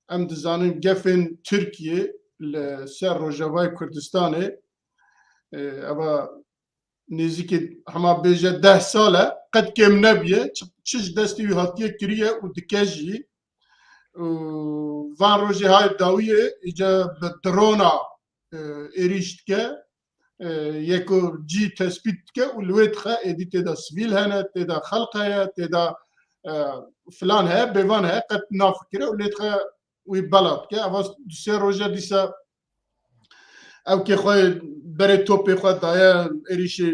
ام دزانیم گفن ترکیه لسر روجاوای کردستانه اما نزدیک همه بیجه 10 ساله قد کم نبیه چش دستی هاتیه کریه و دکجی وان روزی های داویه ایجا به درونا ایریشت که یکو جی تثبیت که و لویت خا ایدی تیدا سویل هنه تیدا خلق هیا تیدا فلان هیا بیوان هیا قد نافکره و لیت خا وی بلاد که اواز سه روزه دیسا او که خواه بره توپی خواه دایا ایریشی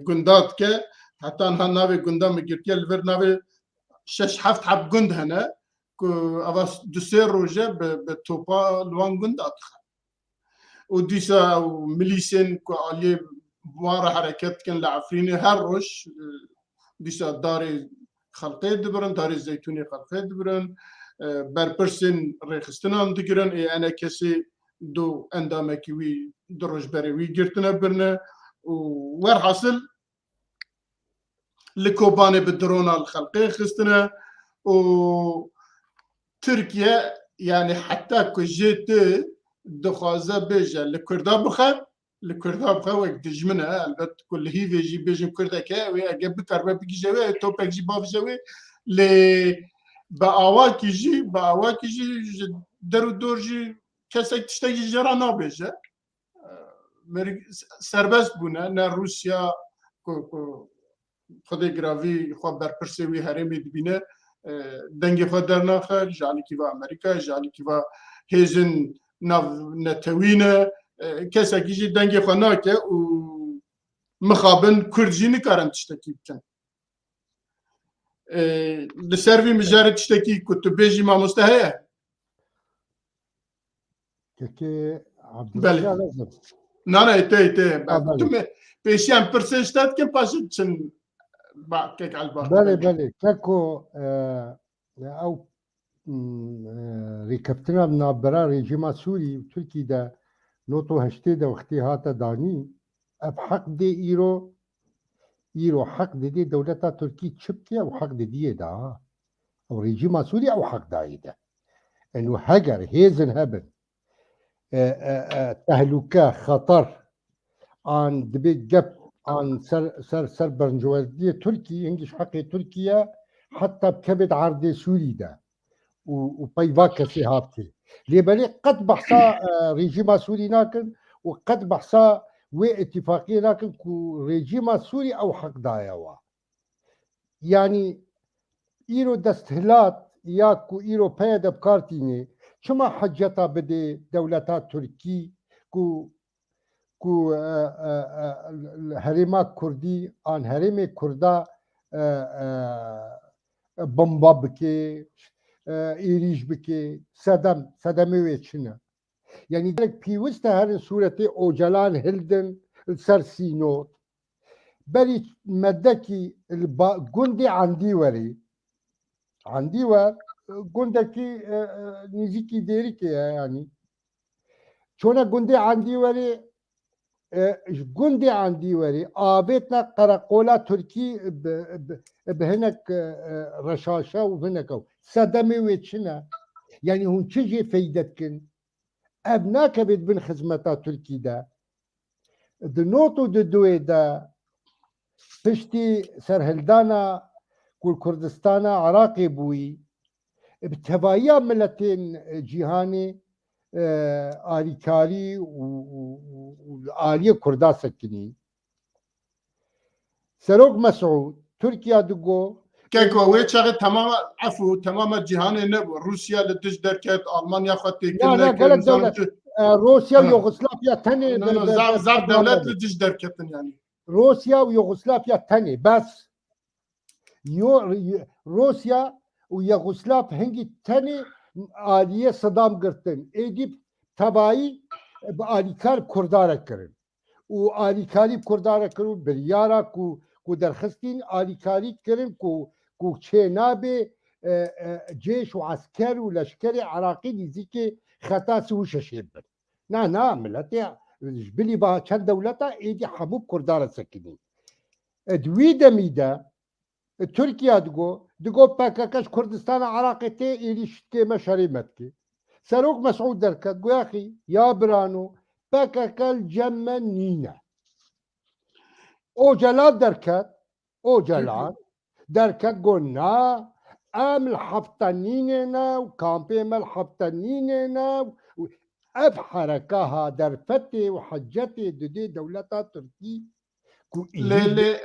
گندات که حتی انها ناوی گندا مگرتیه لور ناوی 6-7 حب گند هنه که اواز دو سه روزه به توپا لوان گندات خواه و دیسا ملیسین که آلیه وارا حرکت کن لعفرینی هر روش دیسا داری خلقه دبرن داری زیتونی خلقه دبرن برپرسین ریخستنان دگرن ای انا کسی دو اندامکی وی دروش بری وی گرتنه برنه و ور حاصل لکوبانه به درون الخلقه خستنه و ترکیه يعني حتى كجيت دخوازه بيجا لكردا بخا وك دجمنها البت كل هي فيجي بيجي كردا كا وي اجب كربا بيجي جوي توبك جي باف جوي لي باوا كيجي درو دورجي كسك تشتاجي جرانا بيجا سربست بونا نا روسيا خدي جرافي خو برپرسوي هرمي دبينه دنگی خود در ناخه جالی کی و امریکا جالی کی و هیزن نتوینه کسی که دنگی خود ناکه و مخابن کردجی نکارن تشتکی بکن لسروی مجارد تشتکی کتبیجی ما مستهیه که عبدالله لازم نه ایته پیشی هم پرسشتاد که پاشد چن بله كاكو او ركبتنا بنابرا ريجيما سوري وتركي دا نوتو هشتي دا وقتي هاتا داني بحق دي ايرو حق دي دولتا تركي تشبكي او حق دي دا او ريجيما سوري او حق داي دا انه هجر هيزن هبن تهلكة خطر عن دبي جب عن سر برنجوردية تركي إنجش حقي تركيا حتى بكبد عرض سوري ده وبيباك سيهاتي ليبالي قد بحصا ريجيما سوري ناكن وقد بحصا واتفاقية ناكن كو ريجيما سوري أو حق دايوا يعني إيرو دستهلات ياكو إيرو بيدا بكارتيني شما حجتا بدي دولتات تركي كو هرمات كردي آن هرم كردا بمبا بكي إيريش بكي صدمي ويتشنا يعني ذلك بيوستا هر صورة أوجلان هلدن السرسينو بلي مدكي قندي عندي وري عندي ور قندكي نيزيكي ديريكي يعني شونا قندي عندي وري قندي عندي وري آبتنا قرقولا تركي بهنك رشاشة وهنك صدمي ويتشنا يعني هون تشجي فايدتكن أبناك بن خدمتا تركي دا دنوتو دوي دا تشتي سرهلدانا كل كردستانا عراقي بوي بتبايا ملتين جيهاني آليكاري وآلية كردا سكني سروق مسعود تركيا دقو كيكو ويتشغل تماما عفو تماما جيهاني نبو روسيا لتش دركت ألمانيا خطي لا قالت دولة روسيا ويوغوسلافيا تاني زار دولات لتش دركت يعني روسيا ويوغوسلافيا تاني بس روسيا ويوغوسلاف هنجي تاني آلية صدام قرتن ايدي تبايي بآليكار كردارة كرن وآليكاري كردارة كرن بريارا كو درخستين آليكاري كرن كو چنابي جيش وعسكر ولشكري عراقي نزيكي خطا سوش شيبن نا ملتي جبلي با چند دولتا ايدي حبوب كردارة سكنين دوي دميدا تركيا دقو باكاكاش كردستان عراقي تي إلي شتي مشاري متكي سروق مسعود دركت قو يا أخي يا برانو باكاكال جمع نينا أوجلات دركت قلنا أم الحفطانيننا وكامبي مال الحفطانيننا أب حركاها درفتي وحجتي دي دولتا تركي لي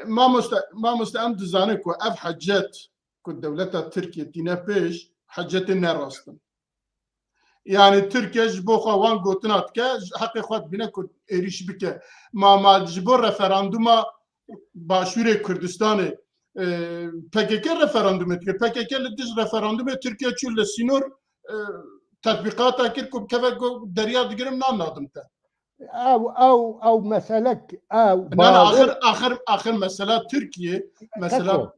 ما مستعمد زانك وأف حجات كنت دولتها تركيا دينا بيش حجات النار راستن يعني تركيا جبوخا وان قوتنات كا حقي خوات بنا كنت إريش بك ما جبور رفراندوما باشوري كردستاني PKK رفراندوم تكر PKK لديش رفراندوم تركيا تشو للسينور تطبيقاتها كيركم كيف دريا دقرم نادمتا او مسألك او لا اخر مسألة تركيا مسألة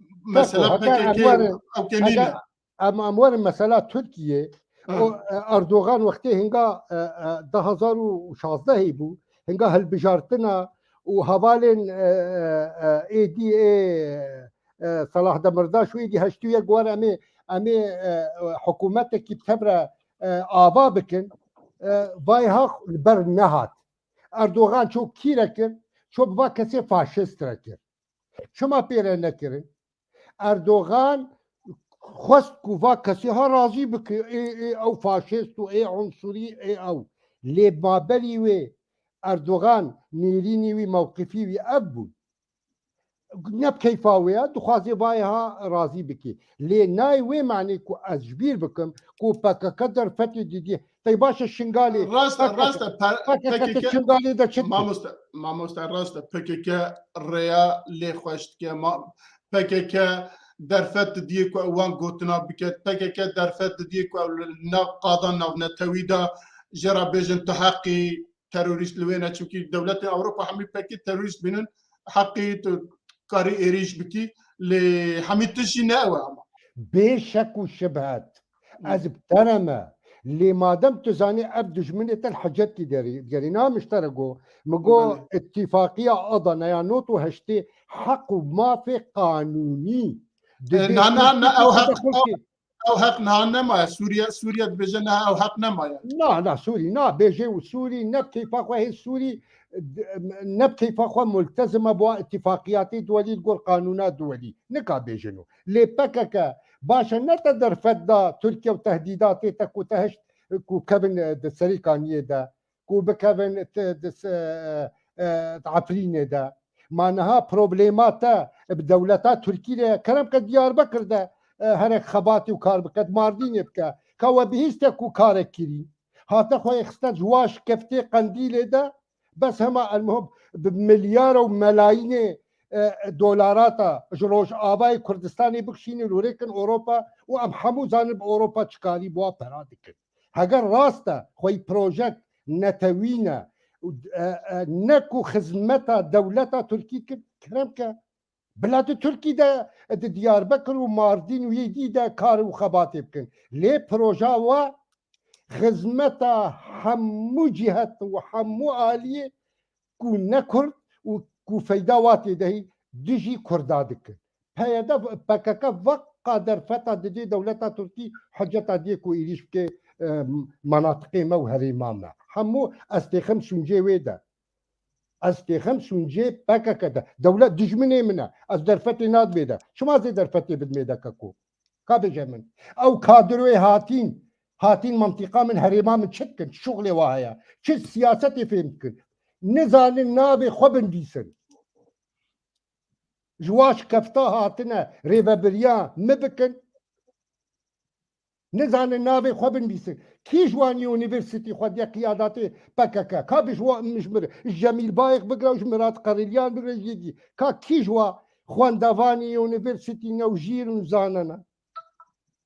PKK او كمينة امور مسألة تركيا اردوغان وقتی هنگا 2016 بو هنگا هالبجارتنا وهوالين اي دي اي صلاح دمرداش ويدي هشتويا قوار امي حكومتك بتبرا آبا بكن بايها البر نهات اردوغان شو كيرا كر شو بوا كسي فاشست ركر شو ما بيرا نكرن اردوغان خواست كوفا كسي ها راضي بك اي او فاشست و اي عنصري اي او لي ما بلي وي اردوغان نيريني وي موقفي وي ابو نب كيفاوية دخوازي بايها راضي بكي لي ناي وي معني كو اجبير بكم كو باكا قدر فتي دي طيباش الشنغالي راستا الشنغالي دا شد ما مستا راستا PKK ريا لي خوشت كي ما PKK درفت ديكو وان قوتنا بكت PKK درفت ديكو قاضنا ونتويدا جرى بيجن تحقي تيروريست لوينا تشوكي دولة اوروبا حمي PKK تيروريست بينن حقي كاري إيريش بكي لحميد تشي ناوى بشك وشبهات از بترمى اللي ما دام تزاني ابدج من الحاجات دارينا مشتركوا مقو اتفاقيه اضنا يا نوتو هشتي حق وما في قانوني نانا او حق نانا ما سوريا بجنها او حق نما لا سوري نا بيجي وسوري نب اتفاق وهي سوري نبكيفا خو ملتزمه بوا اتفاقيات دولي تقول قانونات دولي نكا بيجنو لي بكك باشا نتدر فدا تركيا وتهديدات تكو تهشت كو كابن دسريكانيه دا كو بكابن دس عفرينه دا معناها بروبليمات بدولتا تركيا كلام كديار بكر دا هر خباتي وكار بكد ماردين بك كوا بهيست كو كارك كري هاتا خو يخستا جواش كفتي قنديل دا بس هما المهم بمليار وملايين دولارات جروش آبای کردستانی بخشینی لورکن اوروبا و ام همو زانب اوروبا چکاری بوا پرادکن هگر راستا خوی پروژک نتوینا نکو خدمتا دولتا ترکی کرم که بلاد ترکی دا دیار بکر و ماردین و یدی دا کار و خباتی بکن لی پروژا و خدمتا همو جهت و همو آلیه کو نکرد و کو فایده واتی دهی دجی کردادک پیدا پکک وقت در فتا دی دولتا ترکی حجتا دی کو ایریش که مناطق ما و هریما ما همو استخم سونجه ویدا استخم سونجه پکک ده دولت دجمنه منه از در فتی ناد بیدا شما زی در فتی بدمیدا ککو کابه جمن او کادروی هاتین منطقه من هریما من چکن شغل واهیا چه سیاستی فهم کن نزان نابي خبن ديسن جواش كفتا هاتنا ريبا بريان مبكن نزان نابي خبن ديسن كي جوان يونيفرسيتي خد يا قياداتي بكاكا كابي جوا مجمر الجميل بايق بقرا وجمرات قريليان بقرا يجي كي جوا خوان دافاني يونيفرسيتي نوجير نزاننا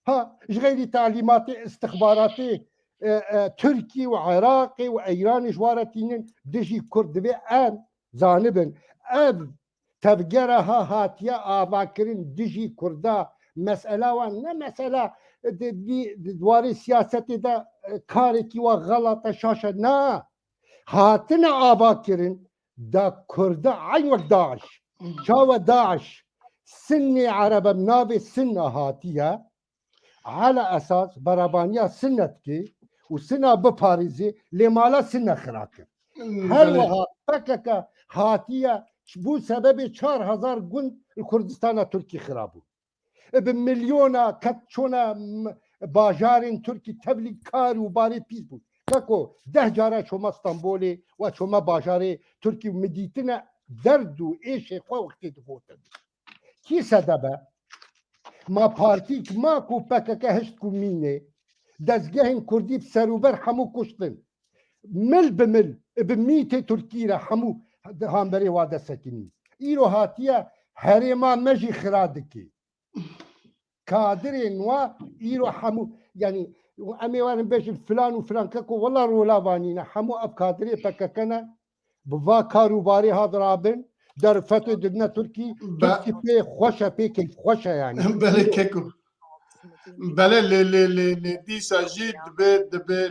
ها جغيري تعليماتي استخباراتي تركي وعراقي وايراني جوارتين دجي كرد بي ام زانبن اب تبقرها هاتيا اباكرين دجي كردا مساله وانا مساله دواري سياستي دا كاركي وغلطه شاشه نا هاتنا اباكرين دا كردا عين داعش شاو داعش سني عرب منابي سنه هاتيا على اساس برابانيا سنتكي وسنة بباريزي لمالا سنة خراكر هل وها بكك هاتية بو سبب 4000 جند الكردستان تركي خرابو بمليونا كتشونا باجارين تركي تبلي كار وباري بيسبو كاكو 10 جارة شما اسطنبولي وشما باجاري تركي مديتنا دردو ايش خوا وقتي تفوتن كي سبب ما بارتيك ماكو بكك هشتكو ميني دزگهن کردی بسروبر همو کشتن مل بمل بمیت ترکی را همو هامبری واده سکنی ایرو هاتیه هریما مجی خرادکی کادر نوا ایرو همو یعنی امیوان بيش فلان وفلان كاكو والله رولا بانينا حمو اب كادري بككنا بوا كاروباري هذا رابن در فتو دنا تركي تركي بي خوشا بي كيف خوشا يعني بله كيكو بله ل دي ساجي دبي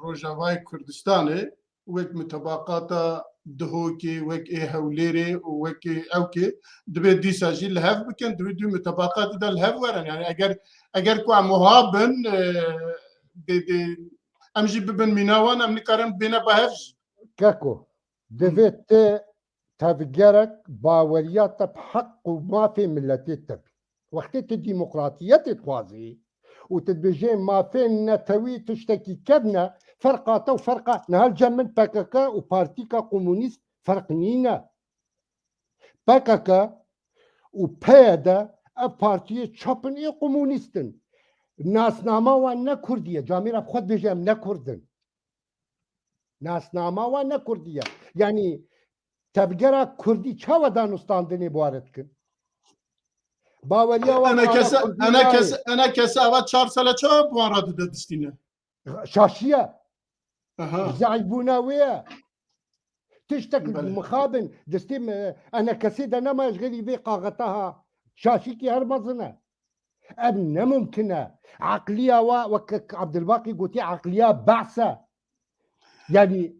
روجاواي كردستاني وك متباقاتا دهوكي وك ايه هوليري وك اوكي دبي دي ساجي الهف بكن دو متباقات دا الهف ورن يعني اگر كو مهابن دي امجي ببن ميناوان ام نكارن بينا بهفج كاكو دفيت تفجرك باوريات بحق وما في ملتي تبي وقت الديمقراطية تتوازي وتدبجين ما في نتوي تشتكي كبنا فرقاتا وفرقا نهال جمن باكاكا وبارتيكا كومونيست فرقنينا باكاكا وبادا بارتية تشابن اي كومونيستن ناس ناما وانا كردية جاميرا بخد بجام نكردن ناس ناما وانا كردية يعني تبقرا كردي چاوا دانستاندني بواردكن باوريا انا كسا 4 سال چا بوارد دستينه شاشيه زعيبونا ويا تشتك مخابن دستيم انا كسيد انا ما اشغلي في قاغتها شاشيكي هرمزنا ابن ممكنه عقليه وك عبد الباقي قلتي عقليه بعثه يعني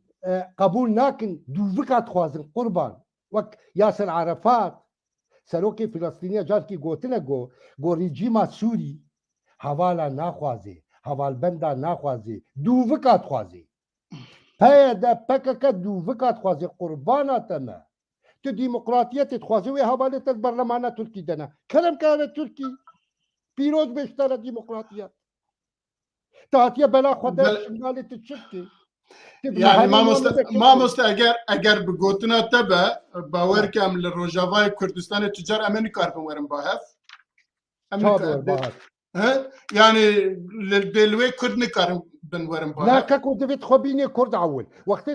قبول ناكن دوفكات خوازن قربان وك ياسر عرفات سروکی فلسطینی جار کی گوتنه گو رژیم سوری حوالا ناخوازی حوال بندا ناخوازی دووکات خوازی هيا دا بكك دوفكات خوازي قربانا تما تو ديمقراطية تخوازي وهبالة البرلمان التركي دنا كلام كان تركي بيروز بيشترى ديمقراطية تاتيا بلا خدا شمالة تشكي يعني ما مست اگر بگوتنا تبع باور كام للروجافاي كردستان تجار امن كاربن ورن باهف ها يعني للدلوي كردن كاربن ورن باهف لا كاكو دفيت خبيني كرد عول وقت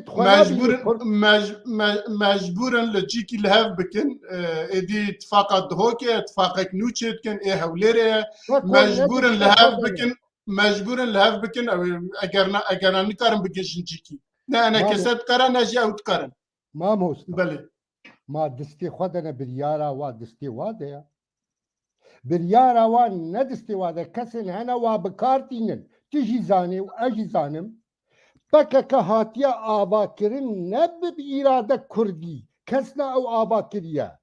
مجبورا لجيكي لهاف بكن ادي اتفاقات هوكي اتفاقك نوتشت كن ايه هوليريا مجبورا لهاف بكن او اگر نكارن بكن جيكي لا انا كسد قرن اجي اوت قرن ما موست بله ما دستي خدنا بريارا ودستي واده بريارا وندستي واده كسن هنا وبكارتين تجي زاني واجي زانم بكك هاتيا آباكرين نب بإرادة كردي كسنا أو آباكريا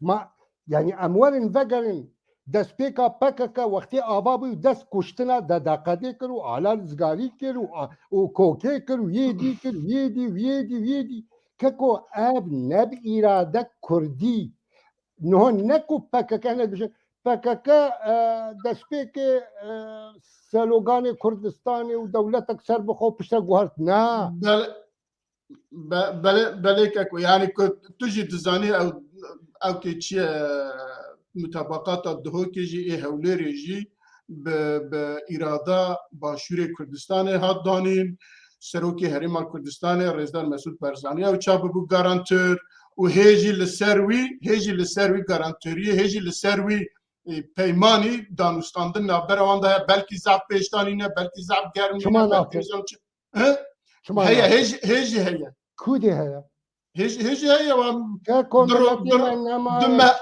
ما يعني أموال فقرين دست بيكا بكك وقتي آبابي دست كشتنا دقادي كرو على زغاري كرو وكوكي كرو يدي كرو يدي ككو آب نب إرادة كردي نهون نكو بكك أنا بشي بكك دست بيكا سلوغان كردستاني ودولتك سرب خو بشتا قهرتنا بله كاكو يعني كنت تجي تزاني او كيتشي مطابقات الدهوكي جي ايه هوليري جي بإرادة باشوري كردستاني هاد دانين سروكي هريما كردستاني رئيسدار مسعود بارزاني او چاب بو غارانتور وهيجي لسروي غارانتوري هيجي لسروي پیمانی دانستاندن نابر آن ده بلکی زعف پیشتانی نه بلکی زعف گرمی شما نافذ هيا هيا كودي هيا هيا و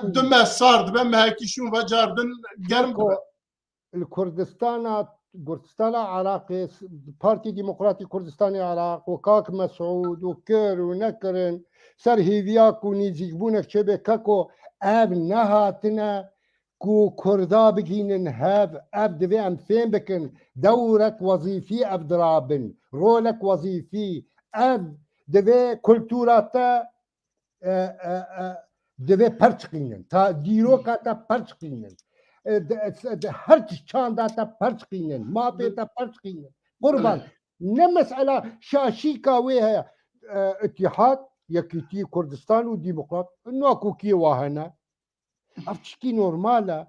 دم سارد بما هكيشون و جاردن گرم الكردستان عراقي بارتي ديمقراطي كردستاني عراق وكاك مسعود وكير ونكرن سر هيفياك ونيزيبونك شبه كاكو اب نهاتنا كو كردا بجينن هاف اب دبي ام فين بكن دورك وظيفي اب درابن رولك وظيفي اب دبي كولتوراتا دبي برچقينن تا ديروكا تا برچقينن هر چاندا تا برچقينن ما بيتا برچقينن قربان نمسألة شاشيكا ويها اتحاد يكيتي كردستان وديمقراط انه اكو كي واهنا افتشكي نورمالا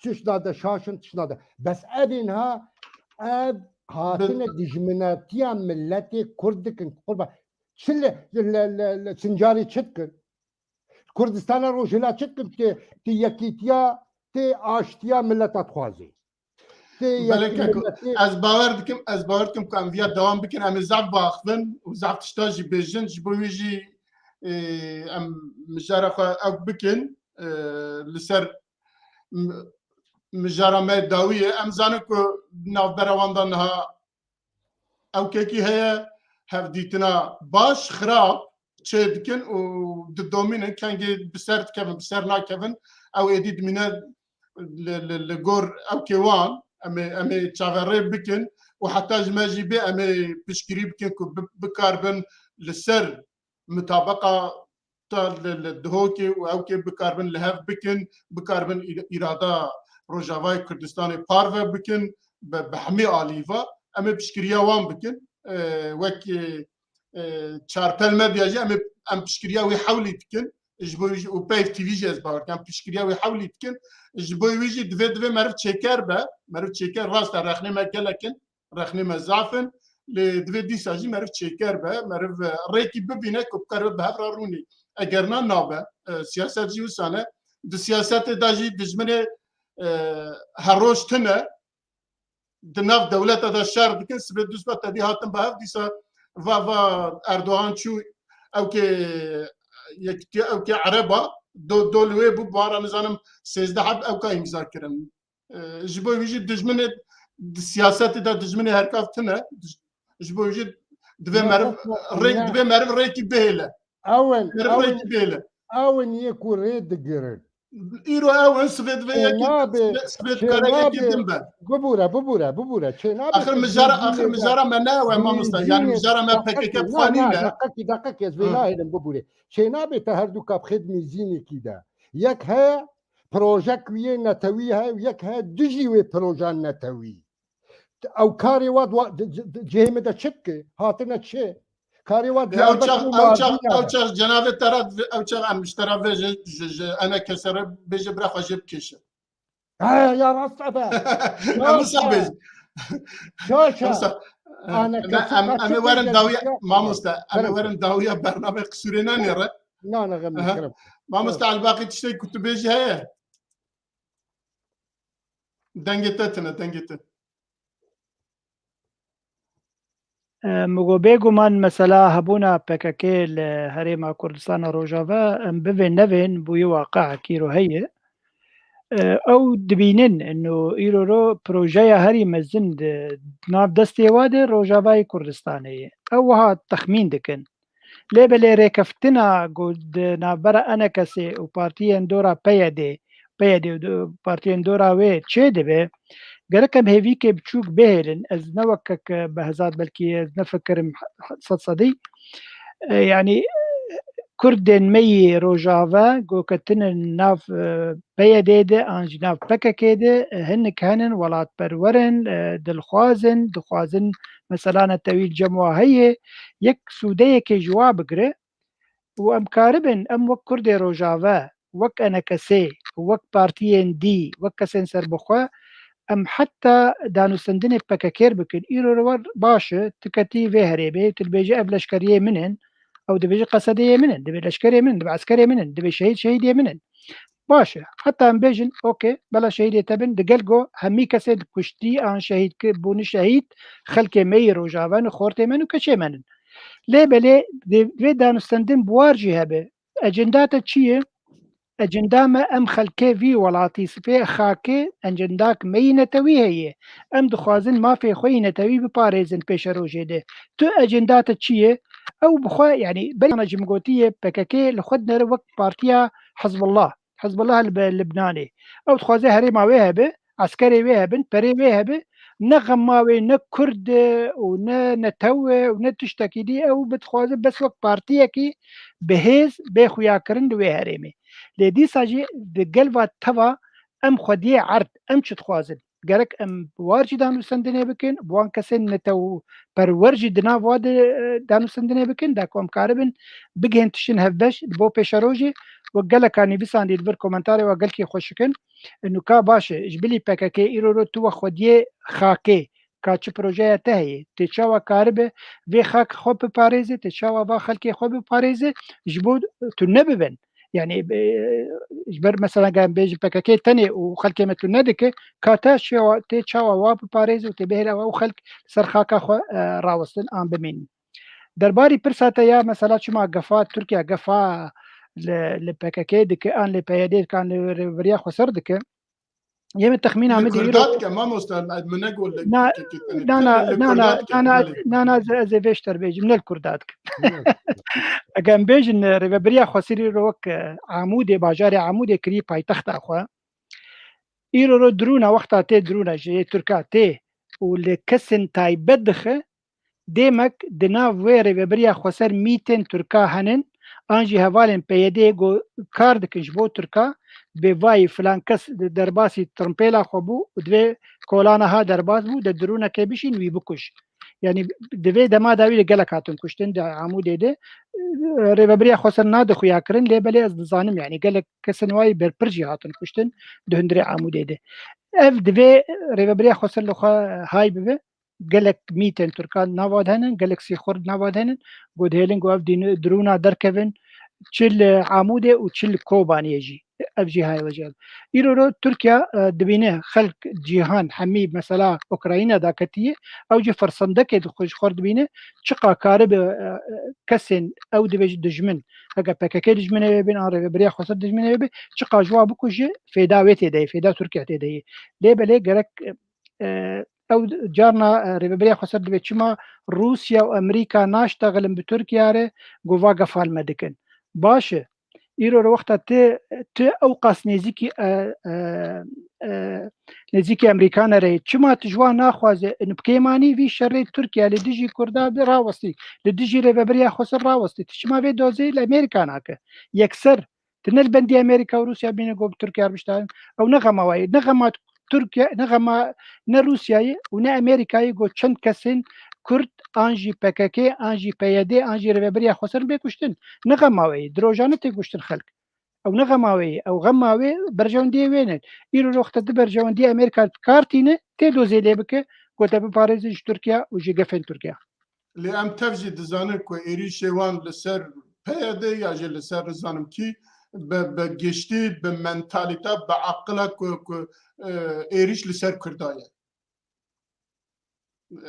تشنا دا شاشن تشنا دا بس ابنها اب هاتنا دجمناتيا ملتي كردكن قربا شل سنجاري تشتكن كردستان روجلا تشتكن تي يكيتيا تي اشتيا ملتا تخوازي از باور دكم كان فيها دوام بكن ام زعف باخذن وزعف تشتاجي بيجن جبويجي ام مجارخ او بكن لسر مجارمه داويه ام زانكو نافبر واندنها او كيكي هي هفديتنا باش خراب تشدكن و دومين كان بسر ناكفن او اديد من لغور او كيوان امي تشاغري بكن وحتى جماجي بي امي بشكري بكن بكاربن لسر مطابقه الدهوكي او كي بكاربن لهف بكاربن اراده روجافاي كردستاني بارفا بكن بحمي اليفا امي بشكريا وان بكن وك تشاربل ميديا جي ام بشكريا ويحاول يتكن جبوي و بايف تي في جي از باور كان بشكريا ويحاول يتكن جبوي ويجي دفي مرف تشيكر مرف تشيكر راس رخني ما كلكن رخني ما زعفن لدفي دي ساجي مرف تشيكر مرف ريكي ببينك وبكرب بهراروني اگرنا نابه سیاست جیو سانه د سیاست داجی دجمنه هروش تنه د ناف دولت دا شهر دکن سبب دوسبت دی هاتن به دیسا و اردوغان چو او که عربا دولوی بو بارا نزانم 13 حب او که امضا کرن جبو ویجی دجمنه سیاست دا دجمنه هرکاف تنه جبو ویجی دبه مرف ریکی بهله اون يكون ريد قرن ایرو اون سوید و یکی چنابه سوید کاره یکی دم بد ببوره چنابه آخر مجارا ما ناوي ما مستوى يعني مجارا ما بكك بخانينا دقيقة از وینا هیدم ببوره چنابه تا هر دو کاب خدمی زینی کی ده یک ها پروژه کویه نتوی ها و یک ها دجیوی پروژه نتوی او کاری واد جهمه ده چتکه هاتنه چه کاری واد او چغ جناب ترى او چغ عم اشترى انا كسر بيجي برا جيب كيشه يا راس ابا مو صاحبي شاشة انا ورن داويه ما مستا انا ورن داويه برنامج قصورنا نرى لا انا غير ما مستا على الباقي تشتي كنت بيجي هي دنگتتنا مگو بێگومان مەسەلا هەبوونا پەکەکێ لە هەرێما کوردستانە ڕۆژاوا ئەم بڤێن نەڤێن بووی واقعکیرۆ هەیە ئەو دبینن ئەنو ئیرۆرۆ پرۆژەیە هەری مەزن ناو دەستێوا دێ ڕۆژاوای کوردستانەیە ئەو وها تەخمین دکن لێ بە لێ ڕێکەفتنا ناوبەرە ئەنە کەسێ و پارتیەن دۆرا پەیە دێ پارتیەن دۆرا وێ چێ دەبێ گەرەکەم هێویکێ بچووک بهێلن ئەز نەوەکە بەهزار بەلکی ئەز نەفکرم سەدی یعنی کوردên meyê rojava goketinin nav peyê de an jî nav pekekê de hinek henin welatperwerin dixwazin mesela netewî cem wa heye yek sûdeyekê ji wa bigire û em karibin em wek Kurdê rojava wek enekesê wek partiyên dî wek kesên serbixwe em heta danûstendinê pekekêr bikin îro baş e tiketî vê herêmê tu dibêje ev leşkeriyê min in او دبي قصديه منن دبي لشكري منن دبي عسكري منن دبي شهيدية منن باشا حتى ام بيجن اوكي بلا شهيدية تبن دقلقو همي كسيد كشتي ان شهيد بوني شهيد خلق مير وجابان خورتي منو كشي منن ليه بلي دي دانستندن بوارجي هبه اجنداتا چيه اجندا ام خلقه في ولاتي سپي خاكي اجنداك مي نتوي هي ام دخوازن ما في خوي نتوي بپاريزن پیش روجه ده تو اجنداتا چيه او بخوا يعني بين جمهوريه بككي لخدنا وقت بارتيا حزب الله اللبناني او تخوازي هريما ويهبه عسكري ويهبن بري ويهبه نغماوي نكرد ونتوي ونتشتكي دي او بتخوازي بس وقت بارتيا كي بهيز بخويا كرند ويهريمي لدي ساجي دقلبا توا ام خدي عرض ام تخوازن گرک ام وارجی دانو سندنه بکن بوان کسین نتو پر ورجی دنا واد دانو سندنه بکن دا کوم کاربن بگهن تشن هفدش بو پیشروجی و گله کانی بسان دید بر کومنتاری و گل کی خوشکن انو کا باشه جبلی پکک ایرو تو خودی خاکه کا چ پروژه ته هي ته چا کاربه وی خاک خو په پاریزه ته چا با خلک خو په پاریزه جبود تو نببن يعني جبر مثلا قام بيجي بكاكي تاني وخلك مثل ندك كاتا شو تشاوا واب باريز وتبهلا وخلك سرخاكا خو راوستن ام بمين درباري برساتا يا مثلا شما قفا تركيا قفا لبكاكي دك ان لبيادير كان ريا خسر دك يم التخمين عمدي كردات كمان مستعد من اقول لك انا زي بيشتر بيجي من الكردات اگم بیجن ربریا خسری روک عمود باجار عمود کری پایتخت اخوا ایرو رو درونه وقتا ته درونه جه ترکا ته ولکسن تایبدخه دیمک دنا و ربریا خسر میتن ترکا هنن انجی حوالن پیده گو کار دکنج بو ترکا به وای فلان کس درباسی ترمپیلا خوبو دوی کولانا ها درباس بو د درونه کې بشین وی بکش يعني دوی دما داوی گلک هاتون کشتن د عمود ده ربریا خسر نه د خویا کرن لبلی از ظانم يعني گلک کسن وای بر پرجی هاتون کشتن د هندري عمود ده اف دوی ربریا خسر لو هاي به گلک میتن ترکان نواد هنن گلکسی خورد نواد هنن گود هیلنگ و اف درونه درکوین چل عموده و چل کوبانیجی افجي هاي وجال يرو تركيا دبينه خلق جيهان حميد مثلا اوكرانيا داكتيه او جي فرسندك خوش خرد بينه چقا كارب كسن او دبج دجمن هغا بكك دجمن بين ار بريا خسر دجمن بي چقا جواب كوجي فيداويتي دي فيدا تركيا تي دي لبلي غرك او جارنا ربريا خسر دبي چما روسيا وامريكا ناشتغلن بتركيا ره گوا قفال مدكن باشه ایرۆ وەختە ت ئەو قاس نێزیکی ئەمریکانەرێ چما تژوان ناخوازێ بکەیمانی وی شەڕێ تورکیا لە دژی کووردا ڕاوەستی لە دژی رێبەبریا خۆسەر ڕاوەستی تشما بێ دۆزەی لە ئەمریکا ناکە یەکسەر تنەر بەندی ئەمریکا و رووسیا بینە گۆ تورکیا بشتان ئەو نەغەماوایی نەغەما تورکیا نەغەما نە رووسایی و نە ئەمریکایی گۆ چەند کەسن کورد ئانژی پەکەکێ ئانژی پەیەدێ ئانژی رێبەبریا خۆسەر بێ کوشتن نەغەماوەی درۆژانە تێکوشتن خەلک ئەو نەغەماوەی ئەو غەماوێ بەرژەوەندی وێنن ئیرۆ ڕۆختە د بەرژەوەندی ئەمریکا کارتینە تێ دۆزێ لێ بکە گۆتە بپارێزیش تورکیا و ژی گەفێن تورکیا لێ ئەم تەفژی دەزانن کو ئێری شێوان لەسەر پەیەدێ یاژێ لەسەر ڕزانم کی بە گشتی بە منتالیتا بە عقلە ئێریش لەسەر کوردایە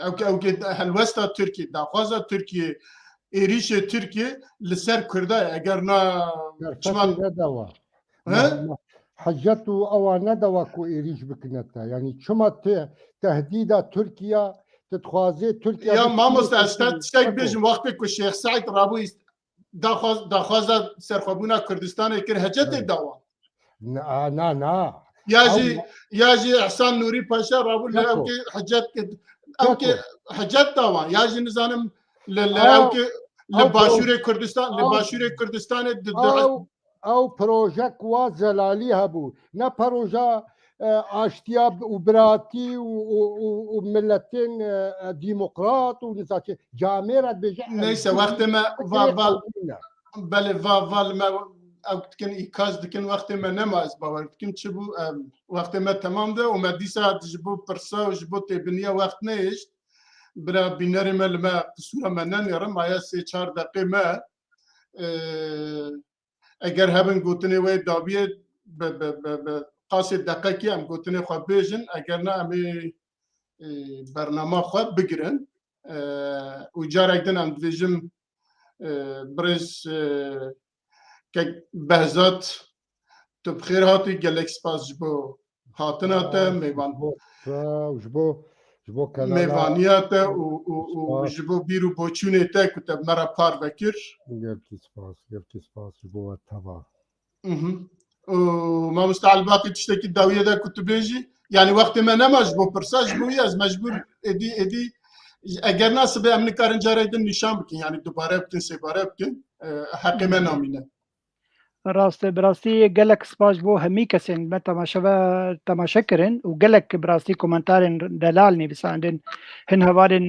ئەو هەلوەستا تورکی داخوازە تورکیە ئێریشێ تورکیە لەسەر کوردایە ئەگەر نەداوە حەجەت و ئەوە نەدەوە کو ئێریش بکنێتە ینی چما تهدیدا تورکیا تتخوازێ تورکیا یا مامۆستا شتێک بێژم وەختێک کو شێخ سەعید ڕابووی داخوازە سەرخۆبوونا کوردستانی کرد هەجەتێ داوە نا یاژی ئەحسان نووری پاشا ڕابوو لە ئەوکێ حەجەت داوە یاژی نزانم لە باشوورێ کوردستانی ئەو پرۆژە وا زەلالی هەبوو نە پەرۆژە ئاشتیا و براتی و ملەتین دیموقرات و نزاکێ جامێرە بێژە نەیسە وەختێمە بەێ ڤاڤالمە ئەو دکن ئیکاز دکن وەختێمە نەماز باوە دکن چ بوو وەختێمە تەمامدە و مە دیسا ji بۆ پرسا و ji بۆ تێبنیە وەخت نەیشت برا بینەرێمە لەمە قسوورەمە نەنێڕم ئایا سێ چار دەقێمە ئەگەر هەبن گوتنێ وێ دابیێ قاسێ دەقەکی ئەم گوتنێ خوا بێژن ئەگەر نە ئەمێ بەرنامە خوا بگرن و جارێک دن ئەم دبێژم برێز بەهزات تو بخێر هاتی gelek spas ji bo hatina te mêvaniya te û ji bo bîr û boçûnê te ku te me re par vekir mamosta Elbaqî tiştekî dawiye de ku tu bêjî yani wextê me nema ji bo pirsa ji bo wî ez mecbûr êdî eger nasibê em nikarin carek din nîşan bikin yani dubare bikin sêbare bikin heqê me namîne ڕاستە براستی gelek spas بۆ هەمی کەسێن بە تەماشەکردن و gelek براستی کۆمنتارên دەلال نویساندن هەن هەوارên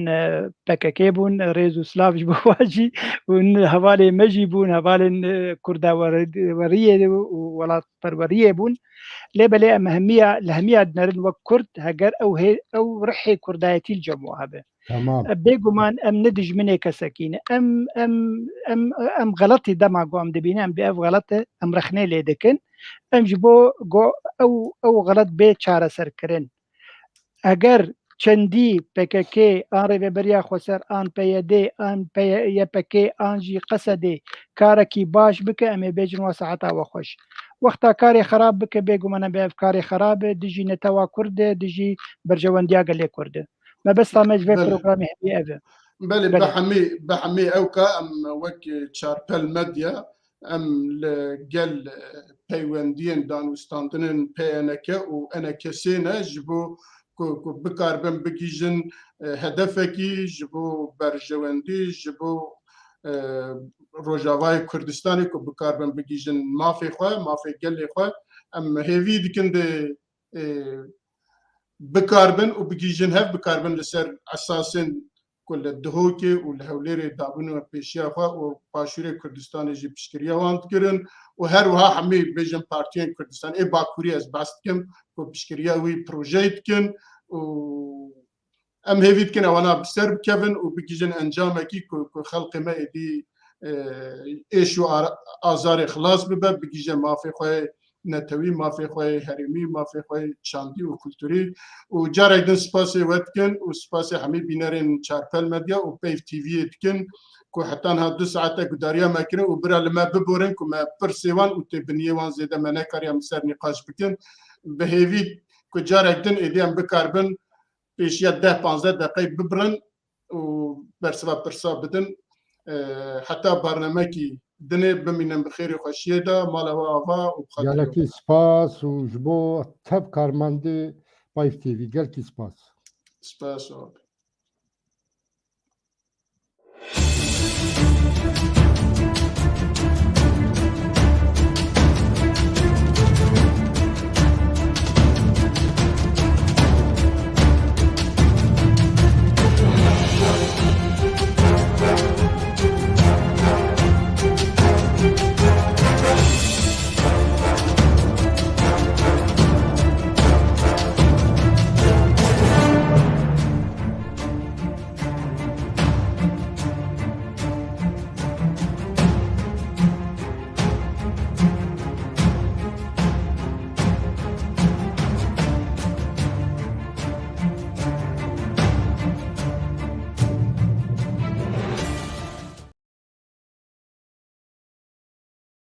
پەکەکێ بوون ڕێز و سلااوش بواجی و هەوارێ مەژی بوون هەوارên کورداوەریە و وڵات پەروەریە بوون لێ بەلێ ئەم لە هەمیە دنەرن وەک کورد هەگەر ئەو ڕحێ کوردایەتی جەموە هەبێ بێگومان ئەم نەدژمنێ کەسەکینە ئەم غەڵەتی دەما گۆ ئەم دەبینە ئەم بێ ئەو غەڵەتە ئەم رەخنێ لێ دەکەن ئەم ji بۆ ئەو غەڵەت بێ چارەسەرکردن ئەگەر چەندی پەکەکێ ئان ڕێبەبەریا خۆسەر ئان پەیەدێ ئان یەپەکێ ئانژی قەسەدێ کارێکی باش بکە ئەمێ بێژن وا سەعەتاوە خۆش وەختا کارێ خراپ بکە بێگومانە بێ کارێ خراپە دژی نەتەوا کوردە دژی بەرژەوەندیا گەلێ کوردە ما بس طامج في بروجرام هدي أبا بله بحمي أوكا أم وك شاربل مديا أم لجل بيوندين دانوستاندنن بينكا وأنا كسينا جبو بكاربن بجيجن هدفكي جبو برجواندي جبو روجاواي كردستاني كو بكاربن بجيجن ما في خوا ما في جل خوا أم هذي دكند بكاربن وبجيجن هف بكاربن لسر أساسا كل الدهوكي والهوليري دابونو بيشيا خوا وباشوري كردستان جي بشكريا وانت كرن وهر وها حمي بيجن بارتيين كردستان اي باكوري از باستكم وبشكريا وي بروجيت كن و ام هيفيت كن وانا بسرب كيفن وبجيجن انجامكي كو خلق ما دي ايشو ازار خلاص ببا بجيجن ما في خوا نتوی مافی خواه هرمی مافی خواه چاندی و کلتوری و جارک دن سپاسی وقتکن و سپاسی همی بینرین چارپل مدیا و پیف تیوی اتکن که حتی ها 2 ساعته گداریا مکنه و برای لما ببورن که ما پرسیوان و تبنیه وان زیده منه کاریم سر نقاش بکن به هیوی که جارک دن ایدیم بکاربن پیشیت 10-15 دقیق ببرن و برسوا پرسا بدن حتی برنامه کی دنێ بمینم بخێری خۆشیێدا ماڵەوە ئاوا و gelekî spas û ji bo tev karmendê Payf TV gelkî spas. سپاس